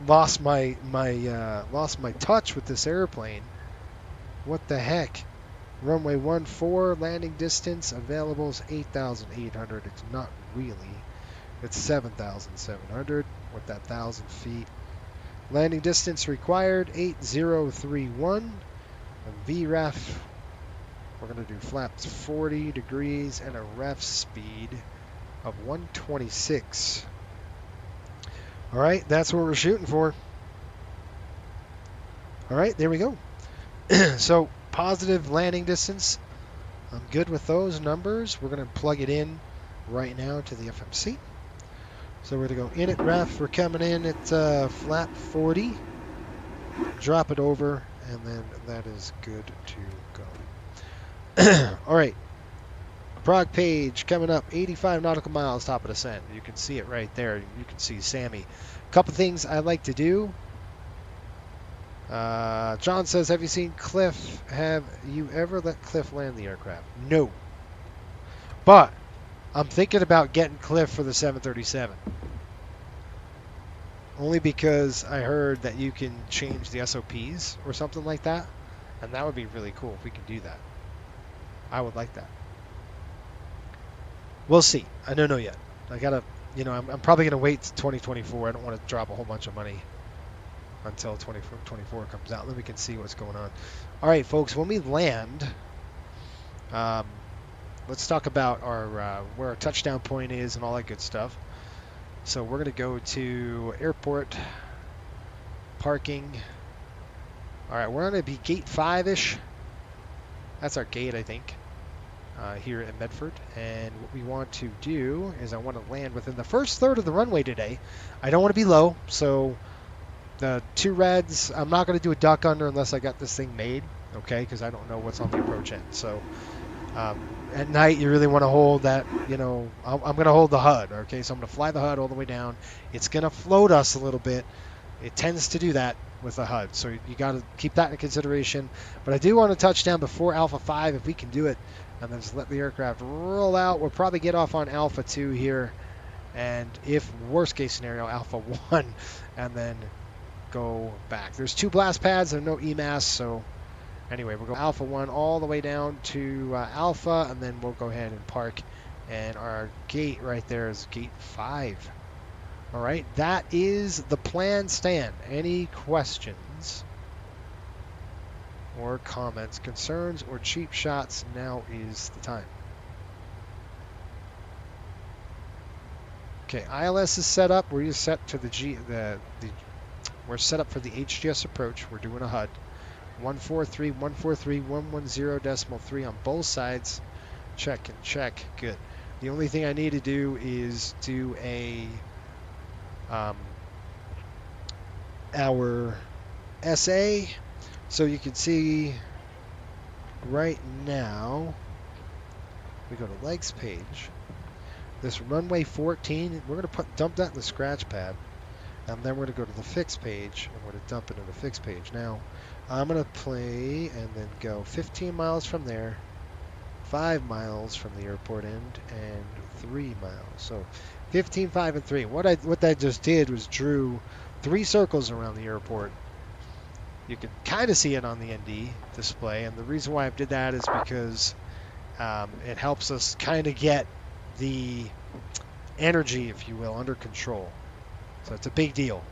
lost my touch with this airplane. What the heck? Runway 14, landing distance available is 8,800. It's not really. It's 7,700 with that 1,000 feet. Landing distance required 8031. A VREF, we're going to do flaps 40 degrees and a ref speed of 126. All right, that's what we're shooting for. All right, there we go. So positive landing distance. I'm good with those numbers. We're going to plug it in right now to the FMC. So we're going to go in at ref. We're coming in at flap 40. Drop it over, and then that is good to go. All right. Prague page coming up. 85 nautical miles, top of descent. You can see it right there. You can see Sammy. A couple things I like to do. John says, have you seen Cliff? Have you ever let Cliff land the aircraft? No. But I'm thinking about getting Cliff for the 737. Only because I heard that you can change the SOPs or something like that. And that would be really cool if we can do that. I would like that. We'll see. I don't know yet. I gotta, I'm probably gonna wait to 2024. I don't want to drop a whole bunch of money until 2024 comes out. Then we can see what's going on. All right, folks. When we land, let's talk about our where our touchdown point is and all that good stuff. So we're gonna go to airport parking. All right, we're gonna be gate 5-ish. That's our gate, I think. Here in Medford, and what we want to do is I want to land within the first third of the runway today. I don't want to be low, so the 2 reds, I'm not going to do a duck under unless I got this thing made, okay, because I don't know what's on the approach end. So at night you really want to hold that, I'm going to hold the HUD, okay, so I'm going to fly the HUD all the way down. It's going to float us a little bit. It tends to do that with the HUD, so you got to keep that in consideration. But I do want to touch down before Alpha 5 if we can do it, and then just let the aircraft roll out. We'll probably get off on Alpha 2 here, and if worst case scenario, Alpha 1, and then go back. There's 2 blast pads and no EMAS, so anyway, we'll go Alpha 1 all the way down to Alpha, and then we'll go ahead and park, and our gate right there is gate 5. All right, that is the plan, Stan. Any questions or comments, concerns, or cheap shots? Now is the time. Okay, ILS is set up. We're set to we're set up for the HGS approach. We're doing a HUD. 143, 143, 110.3 on both sides. Check and check. Good. The only thing I need to do is do a our SA, so you can see right now. We go to legs page. This runway 14, we're going to dump that in the scratch pad, and then we're going to go to the fix page, and we're going to dump it in the fix page. Now, I'm going to play and then go 15 miles from there, 5 miles from the airport end, and 3 miles. So 15, 5, and 3. What I just did was drew 3 circles around the airport. You can kind of see it on the ND display, and the reason why I did that is because it helps us kind of get the energy, if you will, under control. So it's a big deal,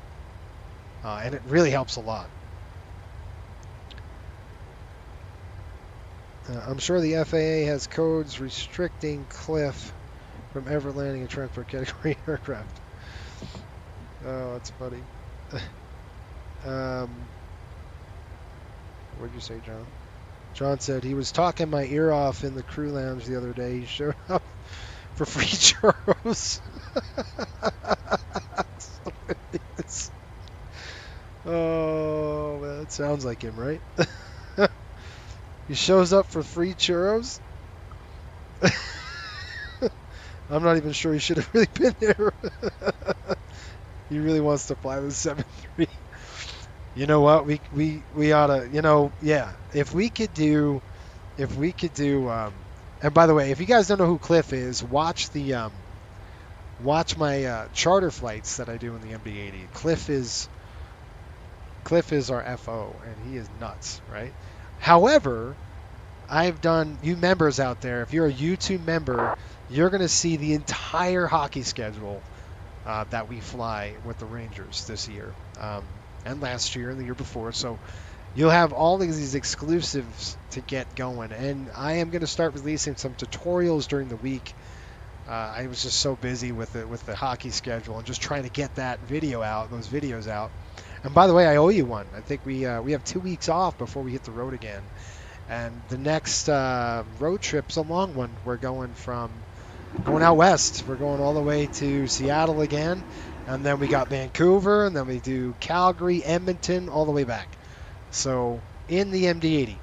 and it really helps a lot. I'm sure the FAA has codes restricting Cliff from ever landing a transport category aircraft. Oh, that's funny. What did you say, John? John said he was talking my ear off in the crew lounge the other day. He showed up for free churros. Oh, man, that sounds like him, right? He shows up for free churros? I'm not even sure he should have really been there. He really wants to fly with 7-3. You know what? We ought to, yeah. If we could do, and by the way, if you guys don't know who Cliff is, watch my charter flights that I do in the MD-80. Cliff is our FO, and he is nuts, right? However, I've done, you members out there, if you're a YouTube member, you're going to see the entire hockey schedule that we fly with the Rangers this year, and last year and the year before. So you'll have all of these exclusives to get going, and I am going to start releasing some tutorials during the week. I was just so busy with the hockey schedule and just trying to get those videos out. And by the way, I owe you one. I think we have 2 weeks off before we hit the road again. And the next road trip's a long one. We're going out west. We're going all the way to Seattle again. And then we got Vancouver, and then we do Calgary, Edmonton, all the way back. So in the MD-80.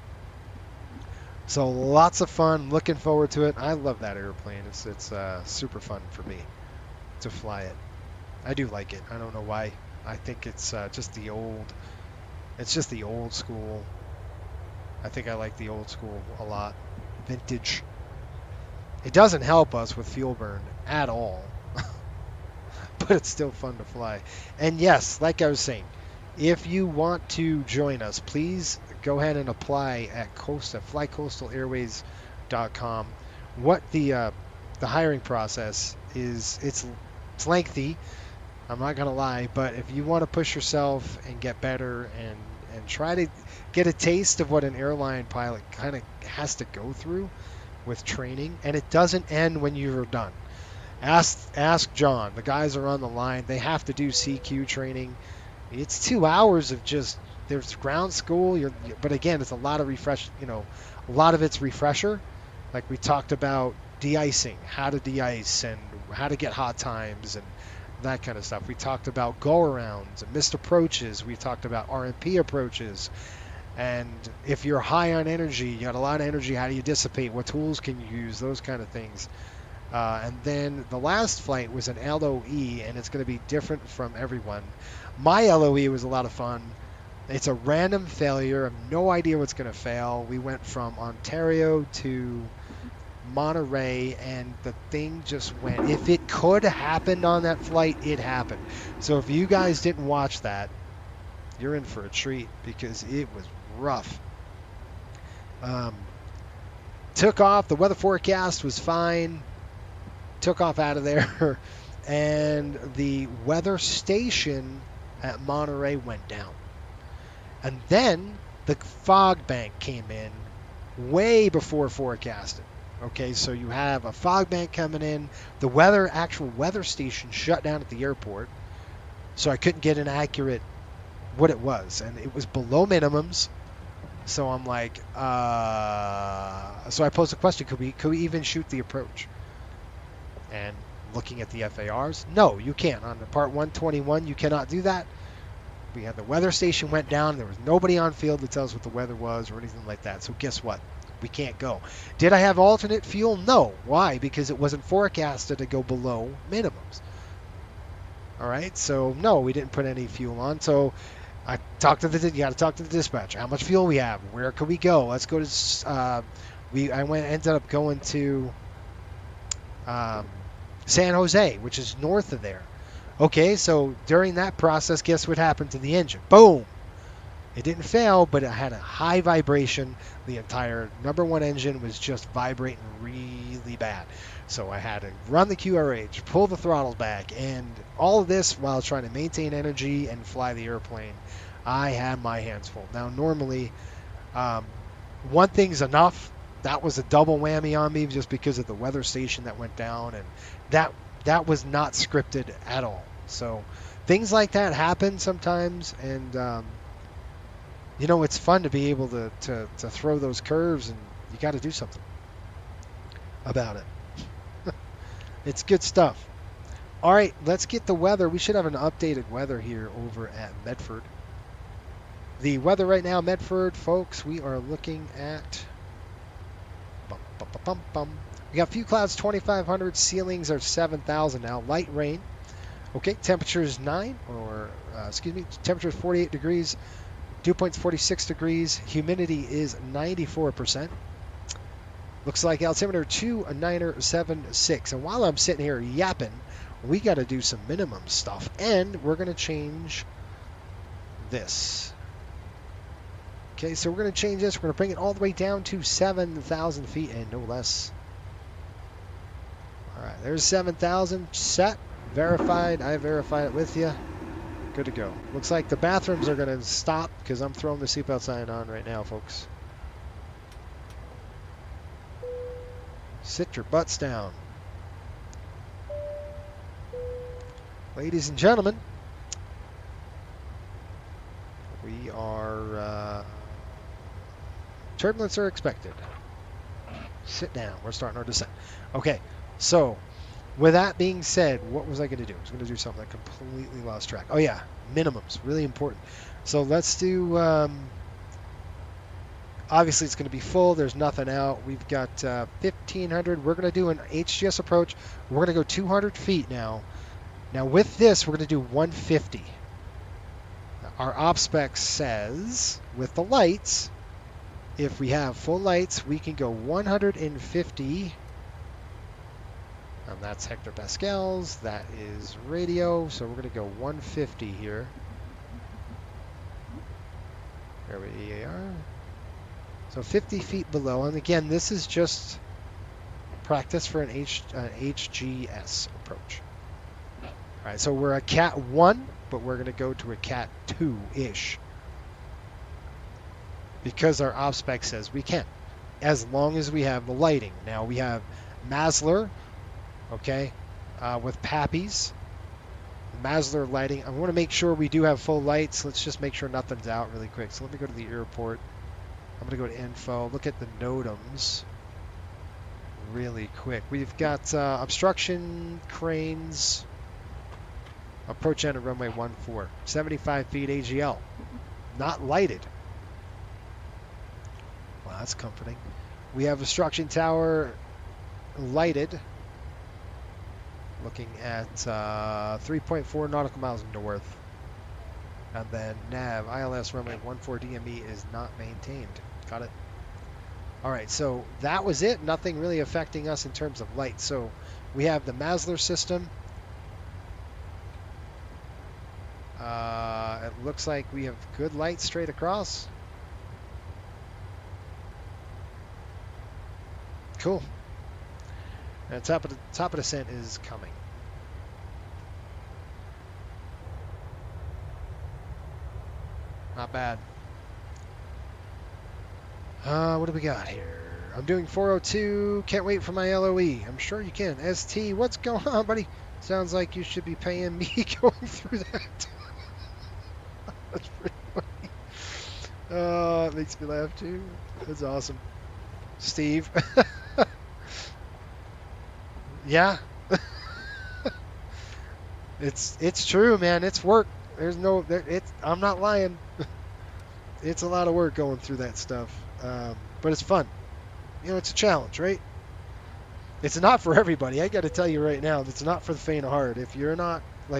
So lots of fun. Looking forward to it. I love that airplane. It's super fun for me to fly it. I do like it. I don't know why. I think it's just the old school. I think I like the old school a lot. Vintage. It doesn't help us with fuel burn at all. But it's still fun to fly. And yes, like I was saying, if you want to join us, please go ahead and apply at flycoastalairways.com. What the hiring process is, it's lengthy. I'm not going to lie, but if you want to push yourself and get better and try to get a taste of what an airline pilot kind of has to go through with training, and it doesn't end when you're done. Ask John. The guys are on the line. They have to do CQ training. It's 2 hours of just, there's ground school, but again, it's a lot of a lot of it's refresher. Like we talked about de-icing, how to de-ice and how to get hot times and that kind of stuff. We talked about go-arounds and missed approaches. We talked about RMP approaches. And if you're high on energy, you got a lot of energy, how do you dissipate? What tools can you use? Those kind of things. And then the last flight was an LOE, and it's going to be different from everyone. My LOE was a lot of fun. It's a random failure. I have no idea what's going to fail. We went from Ontario to Monterey, and the thing just went. If it could have happened on that flight, it happened. So if you guys didn't watch that, you're in for a treat because it was rough. Took off. The weather forecast was fine. Took off out of there, and the weather station at Monterey went down. And then the fog bank came in way before forecasted. Okay, so you have a fog bank coming in. The actual weather station shut down at the airport, so I couldn't get an accurate what it was, and it was below minimums. So I'm like, so I posed the question, could we even shoot the approach? And looking at the FARs, no, you can't. On the part 121, you cannot do that. We had the weather station went down. There was nobody on field to tell us what the weather was or anything like that. So guess what? We can't go. Did I have alternate fuel? No. Why? Because it wasn't forecasted to go below minimums. All right. So no, we didn't put any fuel on. So I talked to you got to talk to the dispatcher. How much fuel we have? Where could we go? Let's go to. Ended up going to San Jose, which is north of there. Okay, so during that process, guess what happened to the engine? Boom! It didn't fail, but it had a high vibration. The entire number one engine was just vibrating really bad. So I had to run the QRH, pull the throttle back, and all of this while trying to maintain energy and fly the airplane. I had my hands full. Now, normally, one thing's enough. That was a double whammy on me just because of the weather station that went down, and that was not scripted at all. So things like that happen sometimes, and you know, it's fun to be able to throw those curves, and you got to do something about it. It's good stuff. All right, let's get the weather. We should have an updated weather here over at Medford. The weather right now, Medford, folks, we are looking at... We got few clouds, 2,500. Ceilings are 7,000 now. Light rain. Okay, temperature is temperature is 48 degrees. Dew point's 46 degrees. Humidity is 94%. Looks like altimeter 2976. And while I'm sitting here yapping, we got to do some minimum stuff. And we're going to change this. Okay, so we're going to change this. We're going to bring it all the way down to 7,000 feet and no less. All right, there's 7,000 set, verified. I verified it with you. Good to go. Looks like the bathrooms are going to stop because I'm throwing the seatbelt sign on right now, folks. Sit your butts down. Ladies and gentlemen, we are... turbulence are expected. Sit down. We're starting our descent. Okay, so with that being said, what was I going to do? I was going to do something I completely lost track. Oh yeah, minimums, really important. So let's do, obviously it's going to be full. There's nothing out. We've got 1,500. We're going to do an HGS approach. We're going to go 200 feet now. Now with this, we're going to do 150. Our op spec says, with the lights, if we have full lights, we can go 150. And that's hectopascals. That is radio. So we're going to go 150 here. There we are. So 50 feet below. And again, this is just practice for an HGS approach. All right, so we're a Cat 1, but we're going to go to a Cat 2-ish. Because our op spec says we can, as long as we have the lighting. Now we have Masler, okay, with Pappies. Masler lighting. I want to make sure we do have full lights. Let's just make sure nothing's out really quick. So let me go to the airport. I'm going to go to info. Look at the NOTAMs really quick. We've got obstruction cranes. Approach end of runway 14. 75 feet AGL. Not lighted. Well, that's comforting. We have obstruction tower lighted. Looking at 3.4 nautical miles north. And then nav, ILS runway 14 DME is not maintained. Got it. All right, so that was it. Nothing really affecting us in terms of light. So we have the Masler system. It looks like we have good light straight across. Cool. And top of descent is coming. Not bad. What do we got here? I'm doing 402. Can't wait for my LOE. I'm sure you can. ST, what's going on, buddy? Sounds like you should be paying me going through that. That's pretty funny. Oh, it makes me laugh too. That's awesome. Steve. Yeah. It's true, man. It's work. I'm not lying. It's a lot of work going through that stuff. But it's fun. You know, it's a challenge, right? It's not for everybody. I got to tell you right now, it's not for the faint of heart. If you're not a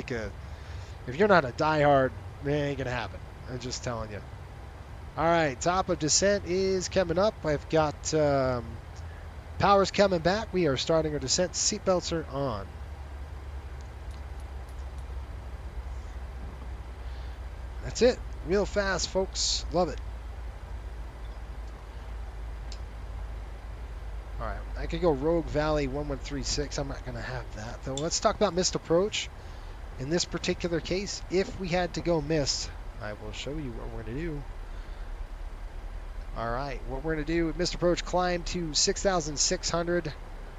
diehard, it ain't gonna happen. I'm just telling you. All right, top of descent is coming up. I've got power's coming back. We are starting our descent. Seatbelts are on. That's it. Real fast, folks. Love it. All right, I could go Rogue Valley 1136. I'm not going to have that, though. Let's talk about missed approach. In this particular case, if we had to go missed, I will show you what we're going to do. All right, what we're going to do with missed approach, climb to 6,600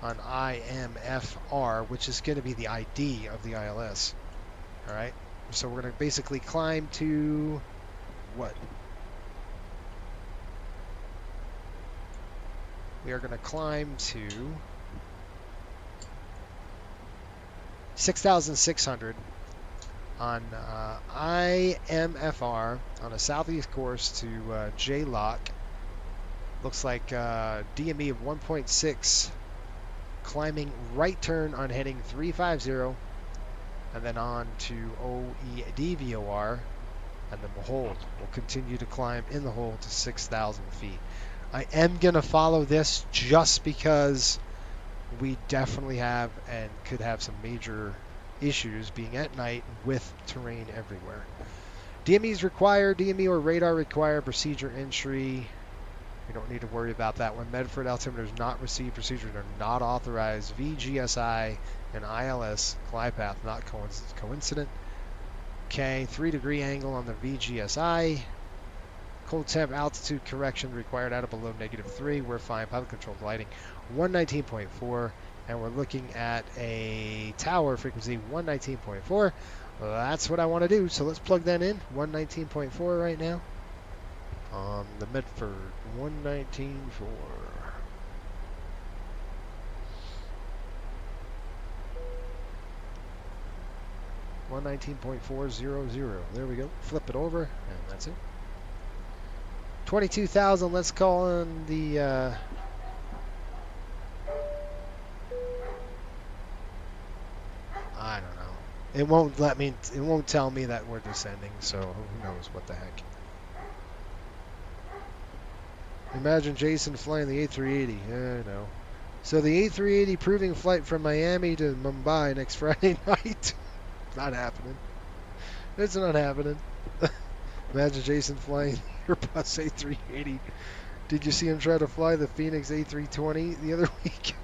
on IMFR, which is going to be the ID of the ILS. All right, so we're going to basically climb to what? We are going to climb to 6,600 on IMFR on a southeast course to J-Lock. Looks like DME of 1.6, climbing right turn on heading 350, and then on to OEDVOR, and then we'll hold. We'll continue to climb in the hole to 6,000 feet. I am going to follow this just because we definitely have and could have some major issues being at night with terrain everywhere. DMEs required, DME or radar required, procedure entry. We don't need to worry about that one. Medford altimeters not received, procedures are not authorized. VGSI and ILS glide path not coincident. Okay, 3-degree angle on the VGSI. Cold temp altitude correction required out of below -3. We're fine. Pilot controlled lighting 119.4, and we're looking at a tower frequency 119.4. Well, that's what I want to do. So let's plug that in. 119.4 right now. The Medford 119.4. $119.400. There we go. Flip it over, and that's it. 22,000. Let's call in the I don't know. It won't let me. It won't tell me that we're descending. So who knows what the heck. Imagine Jason flying the A380. Yeah, I know. So the A380 proving flight from Miami to Mumbai next Friday night. Not happening. It's not happening. Imagine Jason flying your Airbus A380. Did you see him try to fly the Phoenix A320 the other week?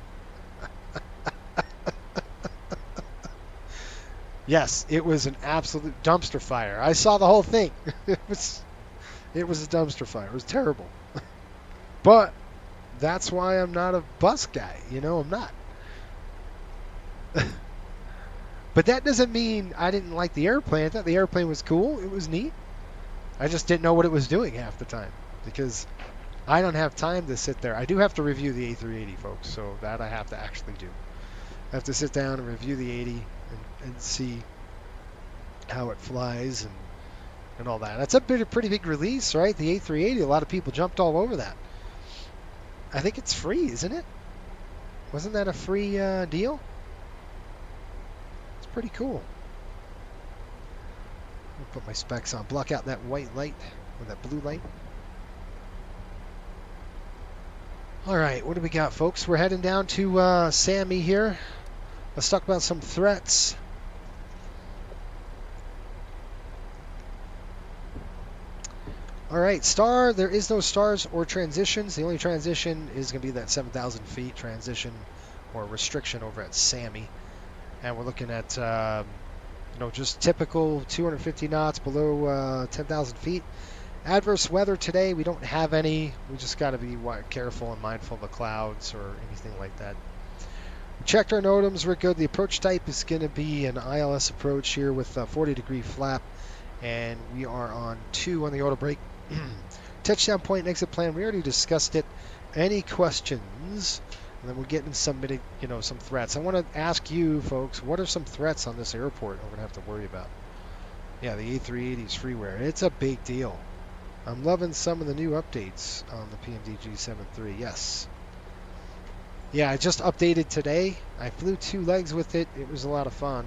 Yes, it was an absolute dumpster fire. I saw the whole thing. It was a dumpster fire. It was terrible. But that's why I'm not a bus guy. You know, I'm not. But that doesn't mean I didn't like the airplane. I thought the airplane was cool. It was neat. I just didn't know what it was doing half the time because I don't have time to sit there. I do have to review the A380, folks, so that I have to actually do. I have to sit down and review the 80 and see how it flies and all that. That's a pretty big release, right? The A380, a lot of people jumped all over that. I think it's free, isn't it? Wasn't that a free deal? It's pretty cool. I'll put my specs on. Block out that white light or that blue light. All right, what do we got, folks? We're heading down to Sammy here. Let's talk about some threats. All right, star. There is no stars or transitions. The only transition is going to be that 7,000 feet transition or restriction over at Sammy. And we're looking at, just typical 250 knots below 10,000 feet. Adverse weather today, we don't have any. We just got to be careful and mindful of the clouds or anything like that. We checked our NOTAMs. We're good. The approach type is going to be an ILS approach here with a 40-degree flap. And we are on 2 on the auto brake. Touchdown point and exit plan. We already discussed it. Any questions? And then we'll get in some threats. I want to ask you folks, what are some threats on this airport we're going to have to worry about? Yeah, the A380's freeware. It's a big deal. I'm loving some of the new updates on the PMDG 7.3. Yes. Yeah, I just updated today. I flew 2 legs with it. It was a lot of fun.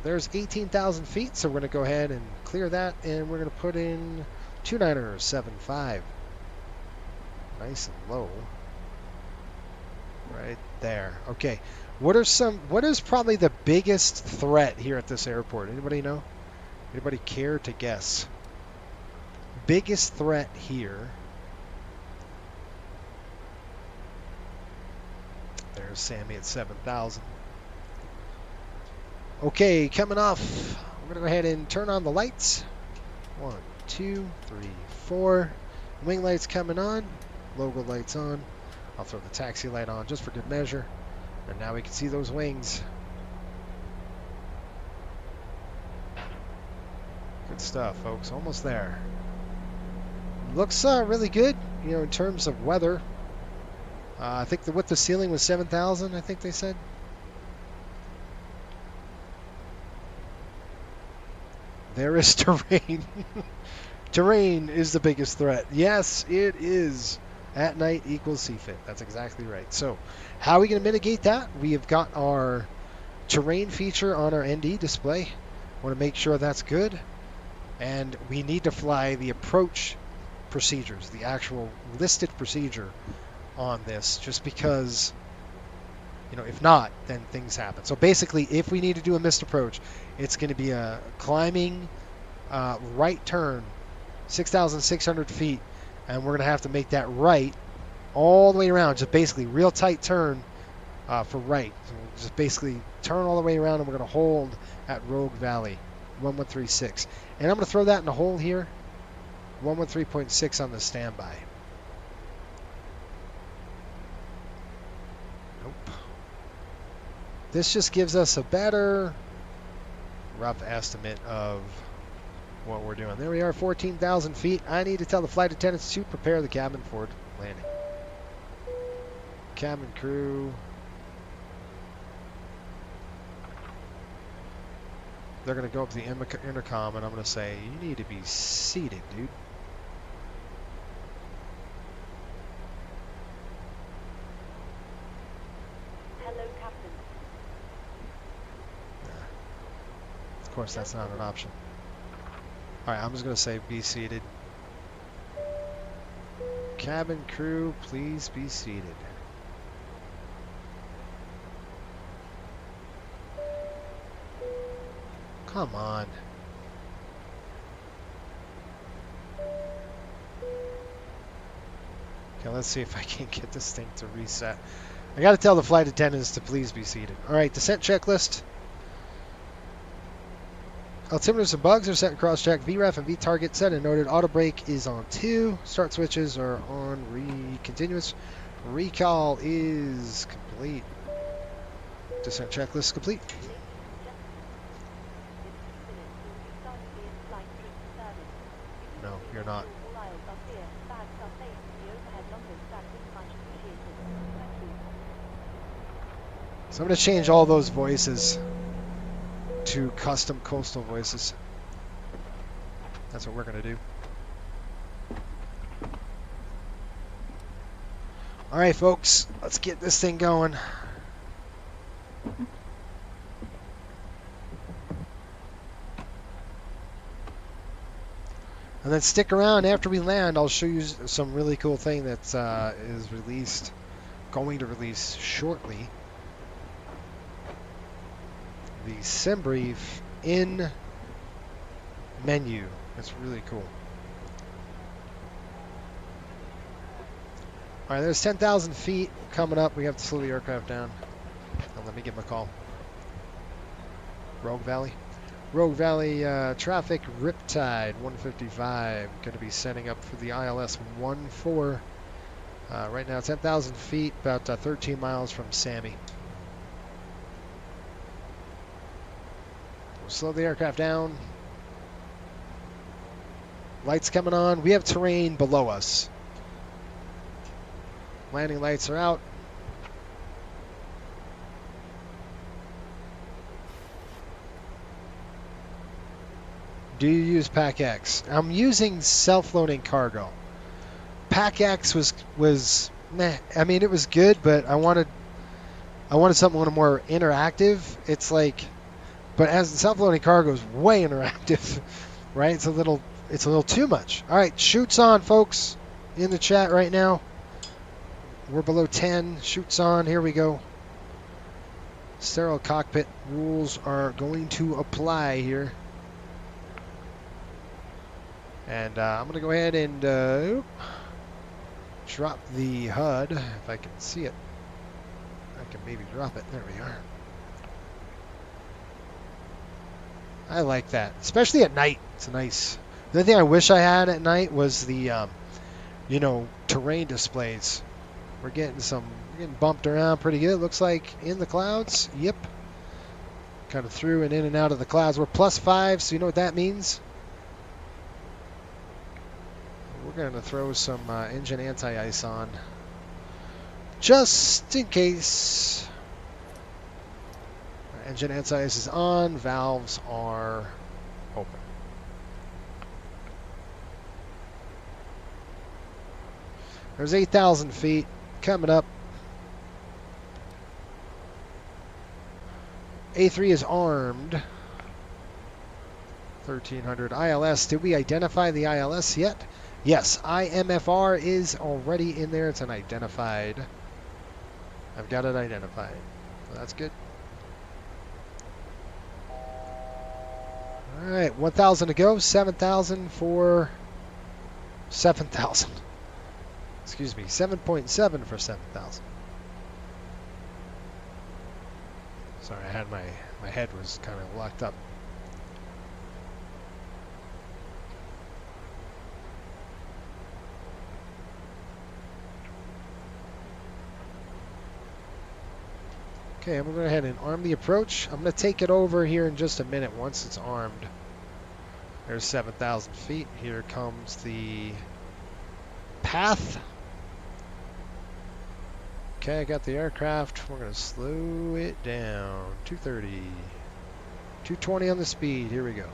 There's 18,000 feet, so we're going to go ahead and clear that, and we're going to put in 2975. Nice and low. Right there. Okay. What is probably the biggest threat here at this airport? Anybody know? Anybody care to guess? Biggest threat here. There's Sammy at 7,000. Okay, coming off. We're going to go ahead and turn on the lights. 1, 2, 3, 4. Wing lights coming on. Logo lights on. I'll throw the taxi light on just for good measure. And now we can see those wings. Good stuff, folks. Almost there. Looks really good, in terms of weather. I think the width of ceiling was 7,000, I think they said. There is terrain. Terrain is the biggest threat. Yes, it is. At night equals CFIT. That's exactly right. So, how are we going to mitigate that? We have got our terrain feature on our ND display. Want to make sure that's good. And we need to fly the approach procedures, the actual listed procedure on this, just because, if not, then things happen. So basically, if we need to do a missed approach, it's going to be a climbing right turn, 6,600 feet, and we're going to have to make that right all the way around, just basically real tight turn for right. So we'll just basically turn all the way around, and we're going to hold at Rogue Valley, 1136. And I'm going to throw that in the hole here, 113.6 on the standby. Nope. This just gives us a better rough estimate of what we're doing. There we are, 14,000 feet. I need to tell the flight attendants to prepare the cabin for landing. Cabin crew. They're going to go up to the intercom, and I'm going to say, you need to be seated, dude. Hello, Captain. Of course, that's not an option. All right, I'm just going to say be seated. Cabin crew, please be seated. Come on. Okay, let's see if I can get this thing to reset. I got to tell the flight attendants to please be seated. All right, descent checklist. Altimeters and bugs are set and cross-check. VREF and VTarget set and noted. Auto brake is on 2. Start switches are on continuous. Recall is complete. Descent checklist complete. No, you're not. So I'm going to change all those voices to custom coastal voices. That's what we're going to do. All right, folks, let's get this thing going. And then stick around after we land. I'll show you some really cool thing that is going to release shortly. The Embry in menu. It's really cool. All right, there's 10,000 feet coming up. We have to slow the aircraft down. Now let me give him a call. Rogue Valley. Rogue Valley traffic, Riptide 155. Going to be setting up for the ILS 14. Right now, 10,000 feet, about 13 miles from Sammy. We'll slow the aircraft down. Lights coming on. We have terrain below us. Landing lights are out. Do you use PAC-X? I'm using self-loading cargo. PAC-X was meh. I mean, it was good, but I wanted something a little more interactive. It's like, but as self-loading cargo is way interactive, right? It's a little too much. All right, shoots on, folks, in the chat right now. We're below 10. Shoots on. Here we go. Sterile cockpit rules are going to apply here. And I'm going to go ahead and drop the HUD, if I can see it. I can maybe drop it. There we are. I like that, especially at night. It's nice. The other thing I wish I had at night was the, terrain displays. We're getting bumped around pretty good. Looks like in the clouds. Yep. Kind of through and in and out of the clouds. We're +5, so you know what that means. We're going to throw some engine anti-ice on, just in case. Engine anti-ice is on. Valves are open. There's 8,000 feet coming up. A3 is armed. 1300 ILS. Did we identify the ILS yet? Yes, IMFR is already in there. It's an identified. I've got it identified. So that's good. All right, 1,000 to go. 7,000 for 7,000. Excuse me, 7.7 for 7,000. Sorry, I had my head was kind of locked up. Okay, I'm going to go ahead and arm the approach. I'm going to take it over here in just a minute once it's armed. There's 7,000 feet. Here comes the path. Okay, I got the aircraft. We're going to slow it down. 230. 220 on the speed. Here we go.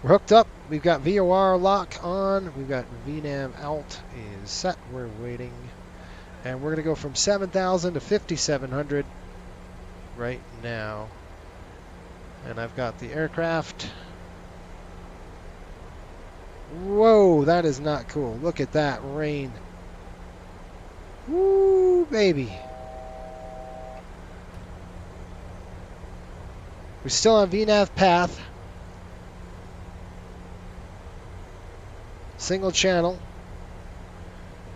We're hooked up. We've got VOR lock on. We've got VNAV out is set. We're waiting. And we're going to go from 7,000 to 5,700 right now. And I've got the aircraft. Whoa, that is not cool. Look at that rain. Woo, baby. We're still on VNAV path. Single channel.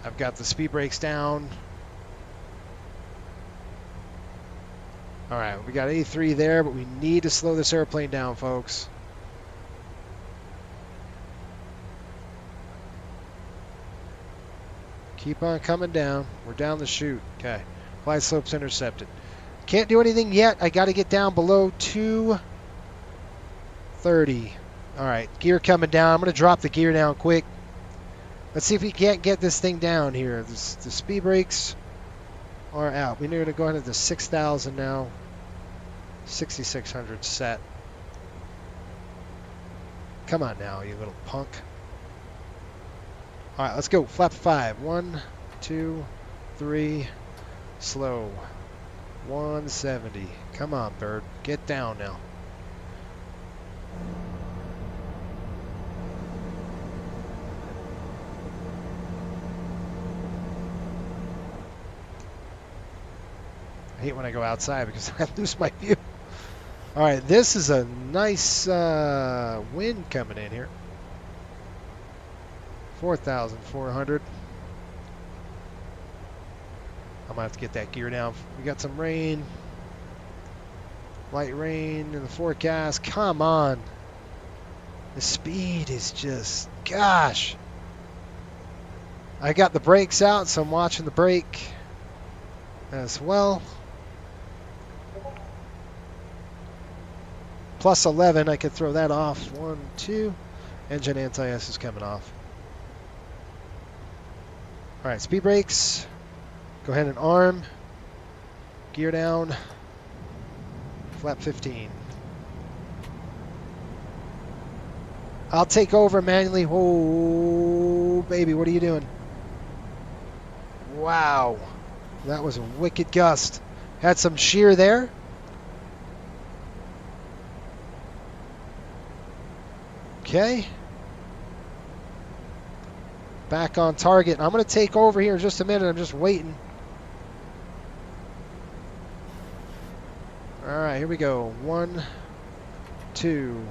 I've got the speed brakes down. All right, we got A3 there, but we need to slow this airplane down, folks. Keep on coming down. We're down the chute. Okay. Glide slope's intercepted. Can't do anything yet. I got to get down below 230. All right. Gear coming down. I'm going to drop the gear down quick. Let's see if we can't get this thing down here. The speed brakes are out. We're going to go ahead to 6,000 now. 6,600 set. Come on now, you little punk. All right, let's go. Flap 5. 1, 2, 3. Slow. 170. Come on, bird. Get down now. I hate when I go outside because I lose my view. All right, this is a nice wind coming in here. 4,400. I'm gonna have to get that gear down. We got some rain, light rain in the forecast. Come on, the speed is just, gosh. I got the brakes out, so I'm watching the brake as well. Plus 11, I could throw that off. 1, 2. Engine anti-ice is coming off. All right, speed brakes. Go ahead and arm. Gear down. Flap 15. I'll take over manually. Whoa, baby, what are you doing? Wow. That was a wicked gust. Had some shear there. Okay. Back on target. I'm going to take over here in just a minute. I'm just waiting. All right, here we go. 1, 2.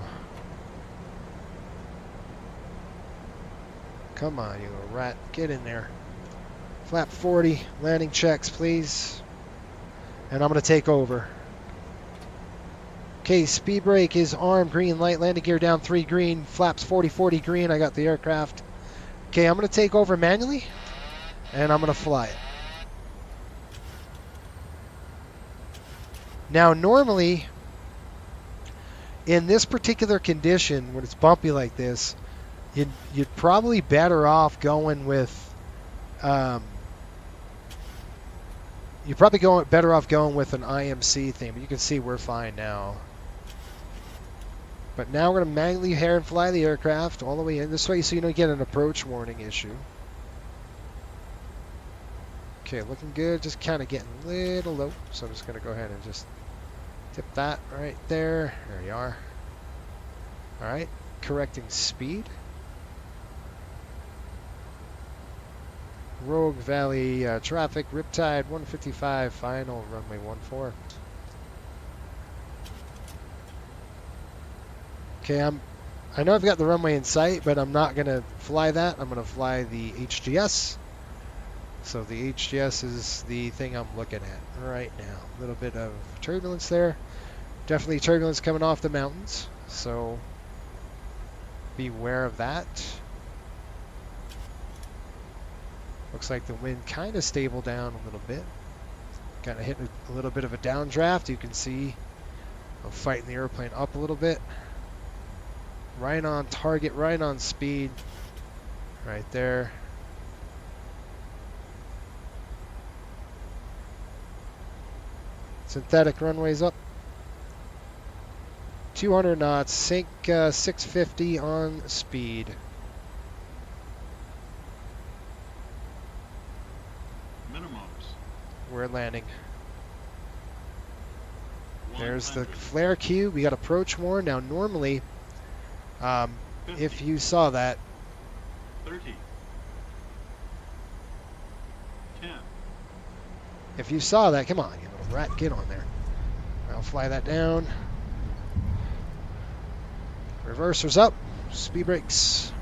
Come on, you little rat. Get in there. Flap 40. Landing checks, please. And I'm going to take over. Okay, speed brake is armed. Green light. Landing gear down 3 green. Flaps 40-40 green. I got the aircraft. Okay, I'm going to take over manually. And I'm going to fly it. Now, normally, in this particular condition, when it's bumpy like this, you'd probably better off going with, you're probably better off going with an IMC thing. But you can see we're fine now. But now we're going to manually hair and fly the aircraft all the way in this way, so you don't get an approach warning issue. Okay, looking good. Just kind of getting a little low, so I'm just going to go ahead and just tip that right there. There you are. All right, correcting speed. Rogue Valley traffic, Riptide 155, final runway 14. Okay, I know I've got the runway in sight, but I'm not going to fly that. I'm going to fly the HGS. So the HGS is the thing I'm looking at right now. A little bit of turbulence there. Definitely turbulence coming off the mountains, so beware of that. Looks like the wind kind of stable down a little bit. Kind of hitting a little bit of a downdraft. You can see I'm fighting the airplane up a little bit. Right on target, right on speed. Right there. Synthetic runways up. 200 knots, sync 650 on speed. We're landing. There's the flare cue. We got approach warn. Now normally, if you saw that, 30. 10. If you saw that, come on, you little rat, get on there. I'll fly that down. Reversers up. Speed brakes.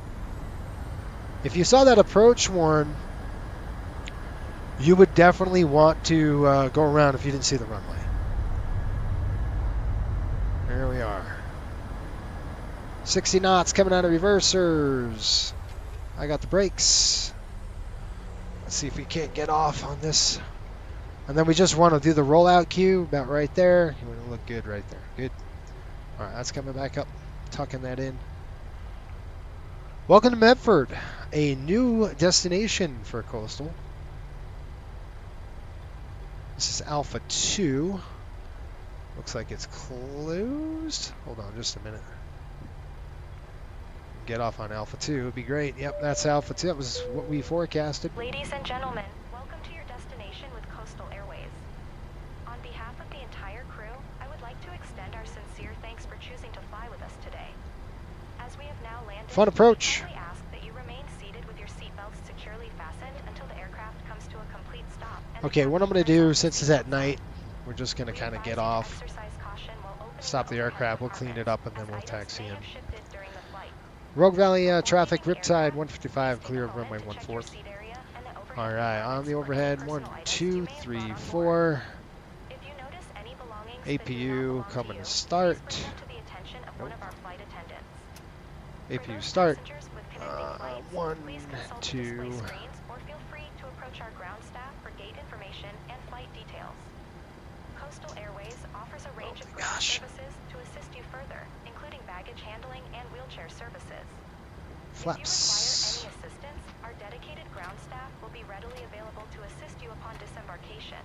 If you saw that approach warn, you would definitely want to go around if you didn't see the runway. There we are. 60 knots coming out of reversers. I got the brakes. Let's see if we can't get off on this. And then we just want to do the rollout cue about right there. You want to look good right there. Good. All right, that's coming back up. Tucking that in. Welcome to Medford, a new destination for Coastal. This is Alpha 2. Looks like it's closed. Hold on just a minute. Get off on Alpha 2 would be great. Yep, that's Alpha 2. That was what we forecasted. Ladies and gentlemen, welcome to your destination with Coastal Airways. On behalf of the entire crew, I would like to extend our sincere thanks for choosing to fly with us today. As we have now landed, fun approach. we ask that you remain seated with your seatbelts securely fastened until the aircraft comes to a complete stop. Okay, what I'm going to do, since it's at night, we're just going to kind of get off, stop the aircraft, we'll clean it up, and then we'll taxi in. Rogue Valley traffic, Riptide 155, clear of runway 14. All right, on the overhead, 1, 2, 3, 4. APU coming to start. Nope. APU start. 1, 2. Coastal Airways offers a range of ground services to assist you further, including baggage handling and wheelchair services. Flaps. If you require any assistance, our dedicated ground staff will be readily available to assist you upon disembarkation.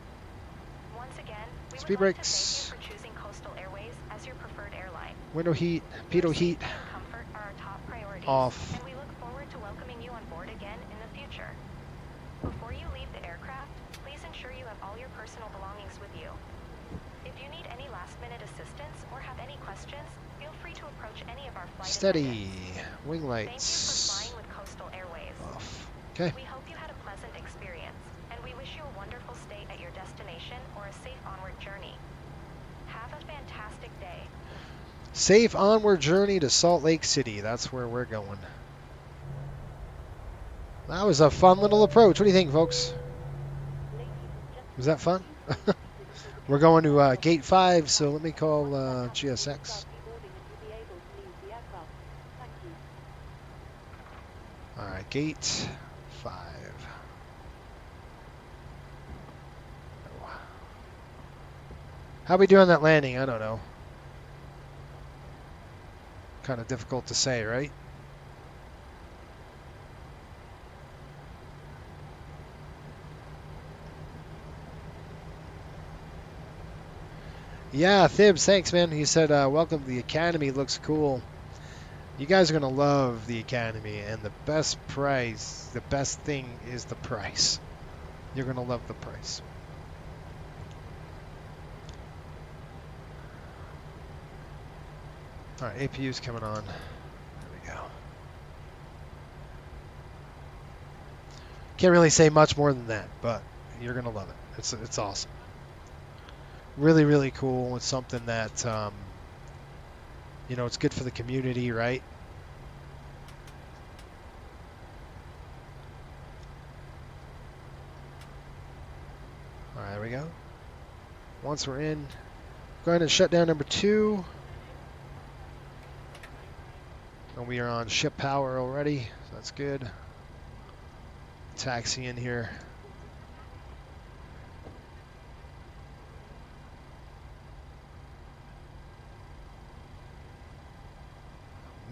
Once again, we Speed would like brakes. to thank you for choosing Coastal Airways as your preferred airline. Window heat, Your pitot heat safety and comfort are our top priorities, off. and we look forward to welcoming you on board again in the future. Before you leave the aircraft, please ensure you have all your personal belongings with you. If you need any last-minute assistance or have any questions, feel free to approach any of our flight Steady. attendants. Wing Thank you for lights. flying with Coastal Airways. Off. Okay. We hope you had a pleasant experience, and we wish you a wonderful stay at your destination or a safe onward journey. Have a fantastic day. Safe onward journey to Salt Lake City. That's where we're going. That was a fun little approach. What do you think, folks? Was that fun? We're going to Gate 5, so let me call GSX. All right, Gate 5. How we doing that landing? I don't know. Kind of difficult to say, right? Yeah, Thibs, thanks, man. He said, welcome to the Academy. Looks cool. You guys are going to love the Academy, and the best price, the best thing is the price. You're going to love the price. All right, APU's coming on. There we go. Can't really say much more than that, but you're going to love it. It's awesome. Really, really cool. It's something that, you know, it's good for the community, right? All right, there we go. Once we're in, go ahead and shut down number 2. And we are on ship power already, so that's good. Taxi in here.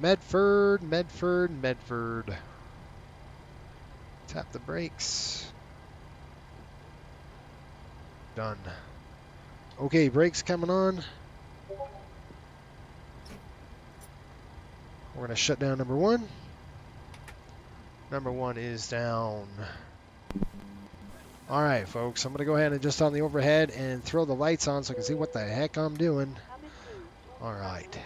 Medford, Medford, Medford. Tap the brakes. Done. Okay, brakes coming on. We're going to shut down number 1. Number 1 is down. All right, folks, I'm going to go ahead and just on the overhead and throw the lights on so I can see what the heck I'm doing. All right.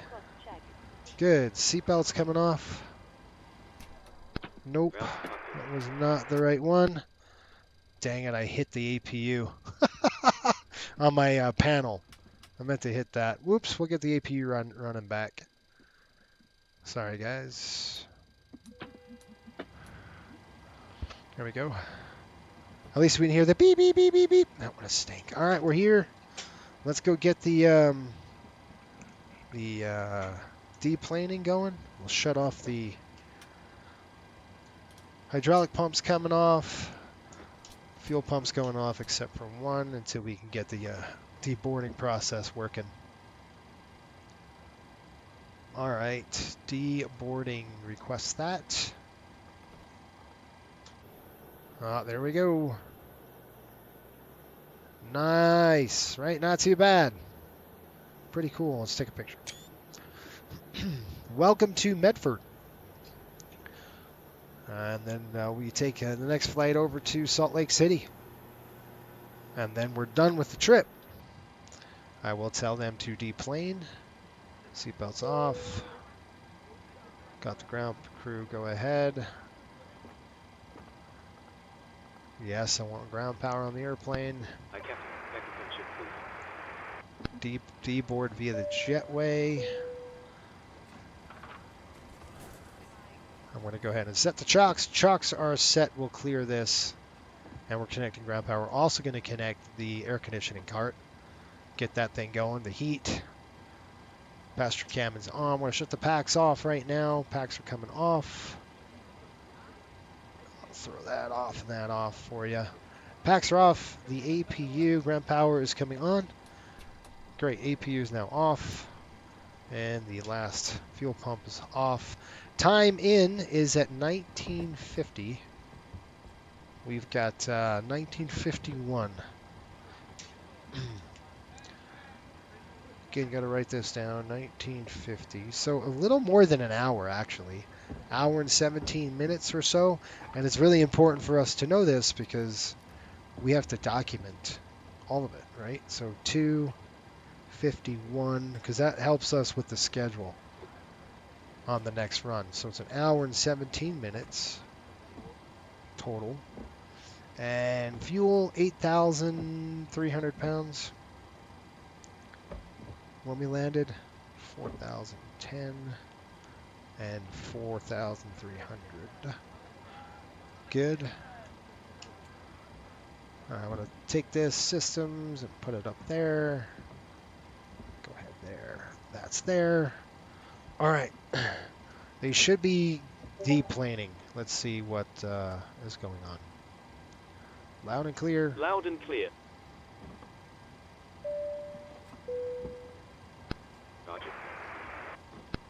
Good. Seatbelts coming off. Nope. That was not the right one. Dang it, I hit the APU on my panel. I meant to hit that. Whoops, we'll get the APU running back. Sorry, guys. There we go. At least we can hear the beep, beep, beep, beep, beep. That would stink. All right, we're here. Let's go get the deplaning going. We'll shut off the hydraulic pumps coming off. Fuel pumps going off except for one until we can get the deboarding process working. All right, deboarding, request that. There we go. Nice, right? Not too bad. Pretty cool. Let's take a picture. Welcome to Medford. And then we take the next flight over to Salt Lake City. And then we're done with the trip. I will tell them to deplane. Seatbelts off. Got the ground crew go ahead. Yes, I want ground power on the airplane. I can't check, please. Deboard via the jetway. I'm going to go ahead and set the chocks. Chocks are set. We'll clear this. And we're connecting ground power. We're also going to connect the air conditioning cart. Get that thing going. The heat. Passenger cam is on. I'm going to shut the packs off right now. Packs are coming off. I'll throw that off and that off for you. Packs are off. The APU ground power is coming on. Great. APU is now off. And the last fuel pump is off. Time in is at 1950. We've got 1951. Again, got to write this down, 1950. So a little more than an hour, actually. Hour and 17 minutes or so. And it's really important for us to know this because we have to document all of it, right? So 2:51, because that helps us with the schedule on the next run. So it's an hour and 17 minutes total. And fuel, 8,300 pounds. When we landed, 4,010 and 4,300. Good. All right, I'm going to take this systems and put it up there. Go ahead there. That's there. All right. They should be deplaning. Let's see what is going on. Loud and clear. Loud and clear. Roger.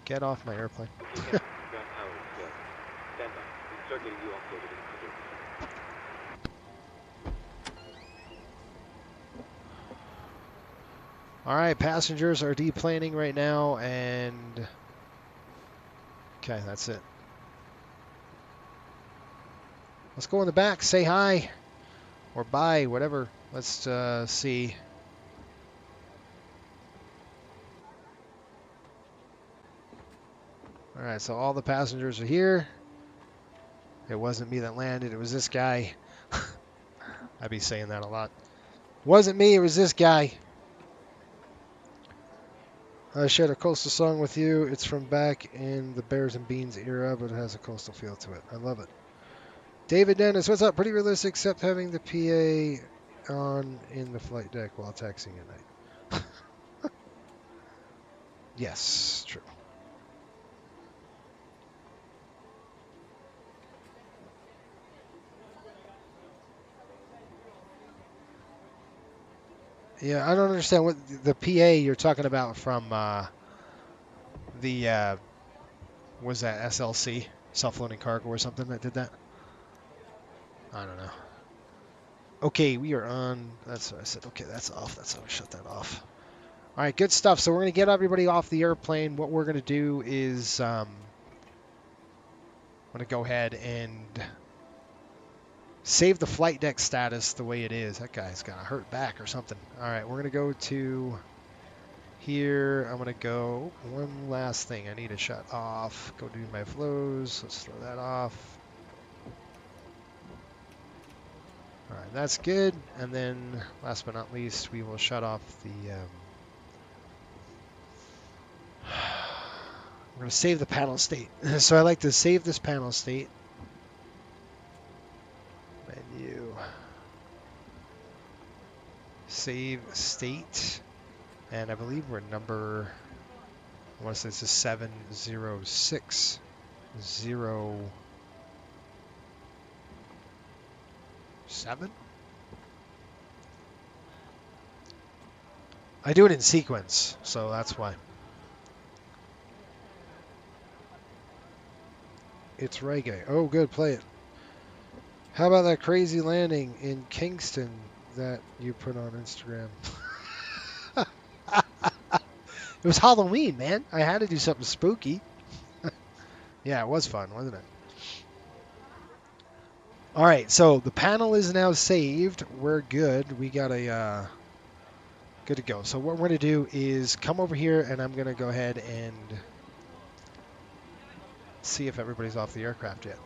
Get off my airplane. Ground power is go. Stand by. Instructor, you offloaded in Peyruis. All right, passengers are deplaning right now, and okay, that's it. Let's go in the back, say hi, or bye, whatever. Let's see. All right, so all the passengers are here. It wasn't me that landed, it was this guy. I'd be saying that a lot. Wasn't me, it was this guy. I shared a coastal song with you. It's from back in the Bears and Beans era, but it has a coastal feel to it. I love it. David Dennis, what's up? Pretty realistic, except having the PA on in the flight deck while taxiing at night. Yes, true. Yeah, I don't understand what the PA you're talking about from the was that SLC, self-loading cargo or something that did that? I don't know. Okay, we are on. That's what I said. Okay, that's off. That's how I shut that off. All right, good stuff. So we're going to get everybody off the airplane. What we're going to do is I'm going to go ahead and save the flight deck status the way it is. That guy's got a hurt back or something. All right, we're going to go to here. I'm going to go one last thing. I need to shut off. Go do my flows. Let's throw that off. All right, that's good. And then last but not least, we will shut off the... we're going to save the panel state. So I like to save this panel state. Menu. Save state. And I believe we're number... I want to say this is 706. 7? I do it in sequence, so that's why. It's reggae. Oh, good, play it. How about that crazy landing in Kingston that you put on Instagram? It was Halloween, man. I had to do something spooky. Yeah, it was fun, wasn't it? All right, so the panel is now saved. We're good. We got a good to go. So what we're going to do is come over here, and I'm going to go ahead and see if everybody's off the aircraft yet.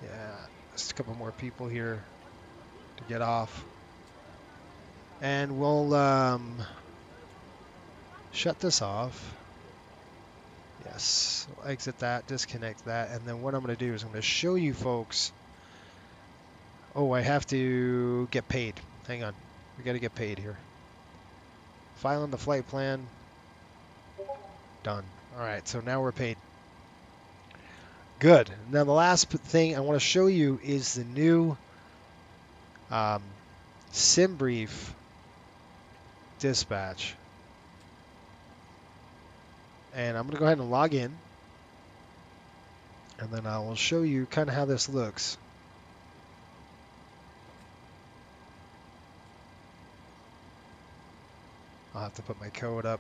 Yeah, just a couple more people here to get off. And we'll shut this off. Yes, we'll exit that, disconnect that, and then what I'm going to do is I'm going to show you folks. Oh, I have to get paid. Hang on. We got to get paid here. Filing the flight plan. Done. All right, so now we're paid. Good. Now the last thing I want to show you is the new sim brief dispatch. And I'm going to go ahead and log in. and then I will show you kind of how this looks. I'll have to put my code up,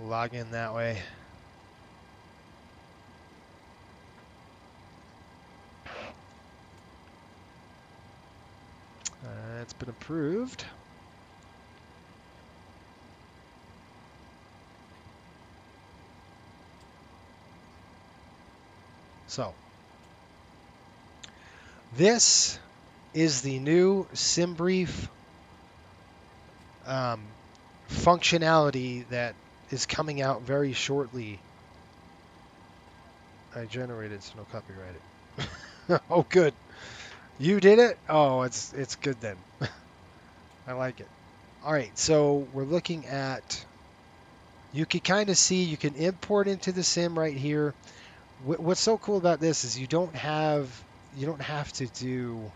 log in that way. It's been approved. So, this is the new SimBrief functionality that is coming out very shortly. I generated, so no copyright. Oh, good. You did it? Oh, it's good then. I like it. All right, so we're looking at, you can kind of see, you can import into the sim right here. What's so cool about this is you don't have to do,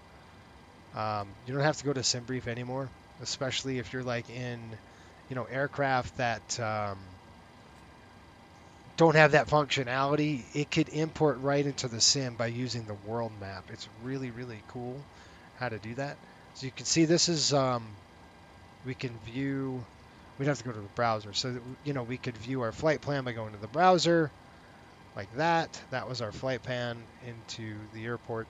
you don't have to go to SimBrief anymore, especially if you're like in, aircraft that don't have that functionality. It could import right into the sim by using the world map. It's really, really cool how to do that. So you can see this is, we can view, we'd have to go to the browser. So, we could view our flight plan by going to the browser like that. That was our flight plan into the airport.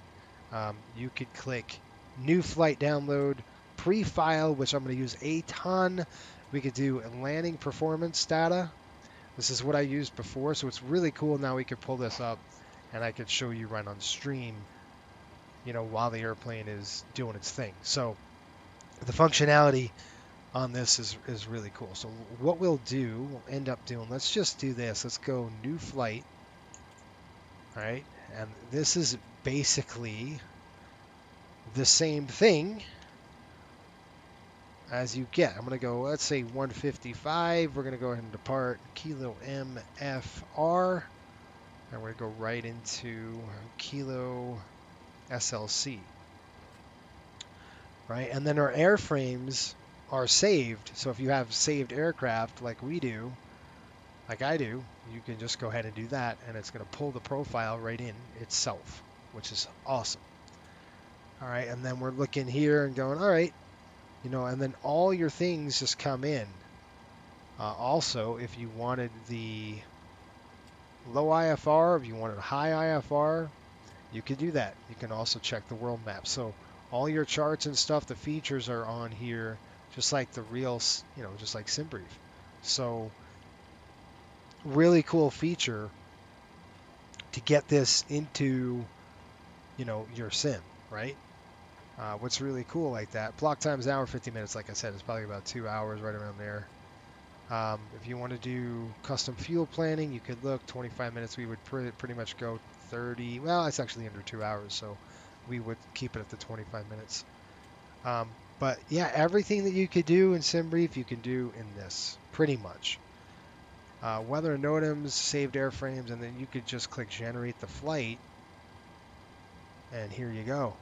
You could click new flight download, pre-file, which I'm going to use a ton. We could do landing performance data. This is what I used before, so it's really cool. Now we could pull this up and I could show you right on stream, while the airplane is doing its thing. So the functionality on this is really cool. So what we'll end up doing, let's just do this. Let's go new flight. All right, and this is basically the same thing as you get. I'm going to go, let's say 155. We're going to go ahead and depart Kilo MFR, and we're going to go right into Kilo SLC. Right, and then our airframes are saved. So if you have saved aircraft like we do, like I do, you can just go ahead and do that, and it's going to pull the profile right in itself, which is awesome. All right, and then we're looking here and going, all right, and then all your things just come in. Also, if you wanted the low IFR, if you wanted high IFR, you could do that. You can also check the world map. So all your charts and stuff, the features are on here, just like the real, just like SimBrief. So really cool feature to get this into, your sim, right? What's really cool like that, block time's an hour 50 minutes. Like I said, it's probably about 2 hours, right around there. If you want to do custom fuel planning, you could look 25 minutes. We would pretty much go 30. Well, it's actually under 2 hours, so we would keep it at the 25 minutes. But yeah, everything that you could do in SimBrief, you can do in this, pretty much. Weather NOTAMs, saved airframes, and then you could just click generate the flight, and here you go.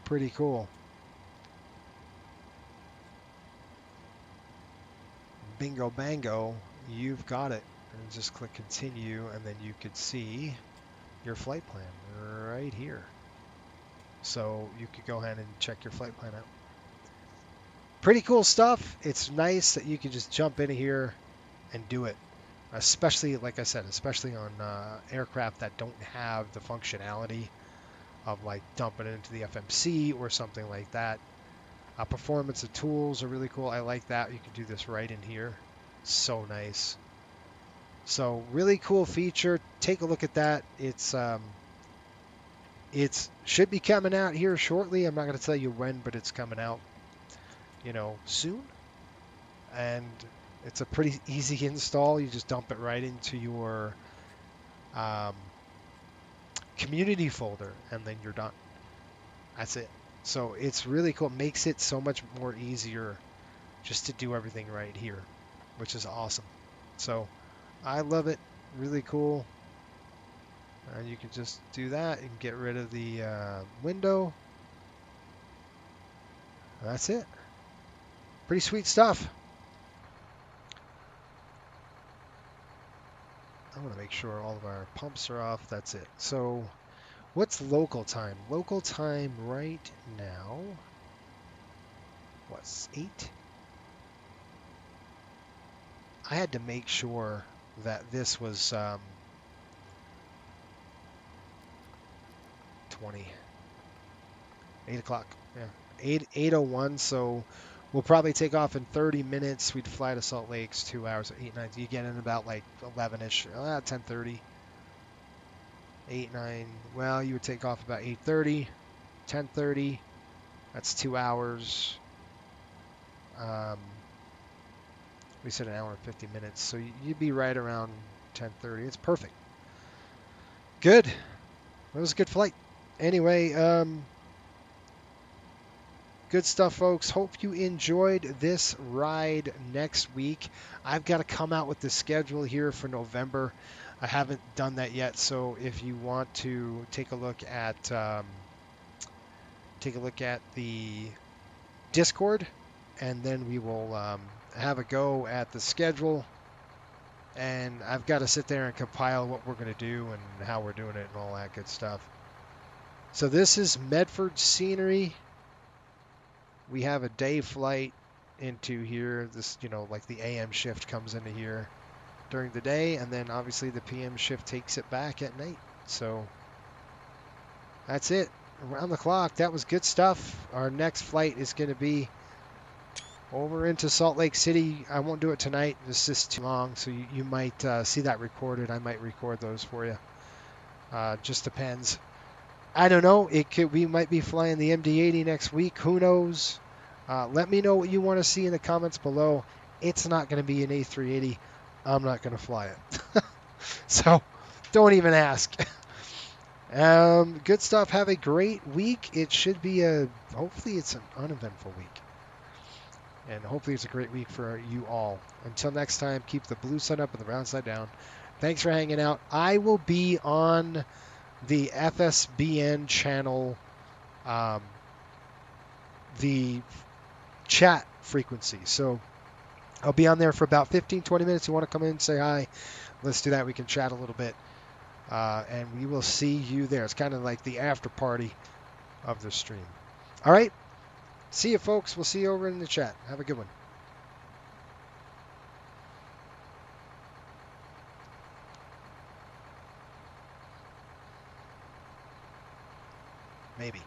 Pretty cool. Bingo bango, you've got it. And just click continue, and then you could see your flight plan right here. So you could go ahead and check your flight plan out. Pretty cool stuff. It's nice that you can just jump in here and do it, especially, like I said, especially on aircraft that don't have the functionality of like dumping it into the FMC or something like that. Performance of tools are really cool. I like that. You can do this right in here. So nice. So really cool feature. Take a look at that. It should be coming out here shortly. I'm not going to tell you when, but it's coming out, soon. And it's a pretty easy install. You just dump it right into your community folder, and then you're done. That's it. So it's really cool. It makes it so much more easier just to do everything right here, which is awesome. So I love it. Really cool. And you can just do that and get rid of the window. That's it. Pretty sweet stuff. I want to make sure all of our pumps are off. That's it. So what's local time? Local time right now, what's 8? I had to make sure that this was 8 o'clock. Yeah, 8:01. So we'll probably take off in 30 minutes. We'd fly to Salt Lake's 2 hours, 8, 9. You get in about like 11ish, 10:30, 8, 9. Well, you would take off about 8:30, 10:30. That's 2 hours. We said an hour and 50 minutes, so you'd be right around 10:30. It's perfect. Good. It was a good flight. Anyway, good stuff, folks. Hope you enjoyed this ride. Next week, I've got to come out with the schedule here for November. I haven't done that yet, so if you want to take a look at the Discord, and then we will have a go at the schedule. And I've got to sit there and compile what we're going to do and how we're doing it and all that good stuff. So this is Medford scenery. We have a day flight into here. This, like the AM shift comes into here during the day, and then obviously the PM shift takes it back at night. So that's it. Around the clock. That was good stuff. Our next flight is going to be over into Salt Lake City. I won't do it tonight. This is too long, so you might see that recorded. I might record those for you. Just depends. I don't know. We might be flying the MD-80 next week. Who knows? Let me know what you want to see in the comments below. It's not going to be an A380. I'm not going to fly it. So don't even ask. Good stuff. Have a great week. It should be hopefully it's an uneventful week. And hopefully it's a great week for you all. Until next time, keep the blue side up and the brown side down. Thanks for hanging out. I will be on the FSBN channel, the chat frequency. So I'll be on there for about 15, 20 minutes. You want to come in and say hi, let's do that. We can chat a little bit. And we will see you there. It's kind of like the after party of the stream. All right. See you, folks. We'll see you over in the chat. Have a good one. Maybe.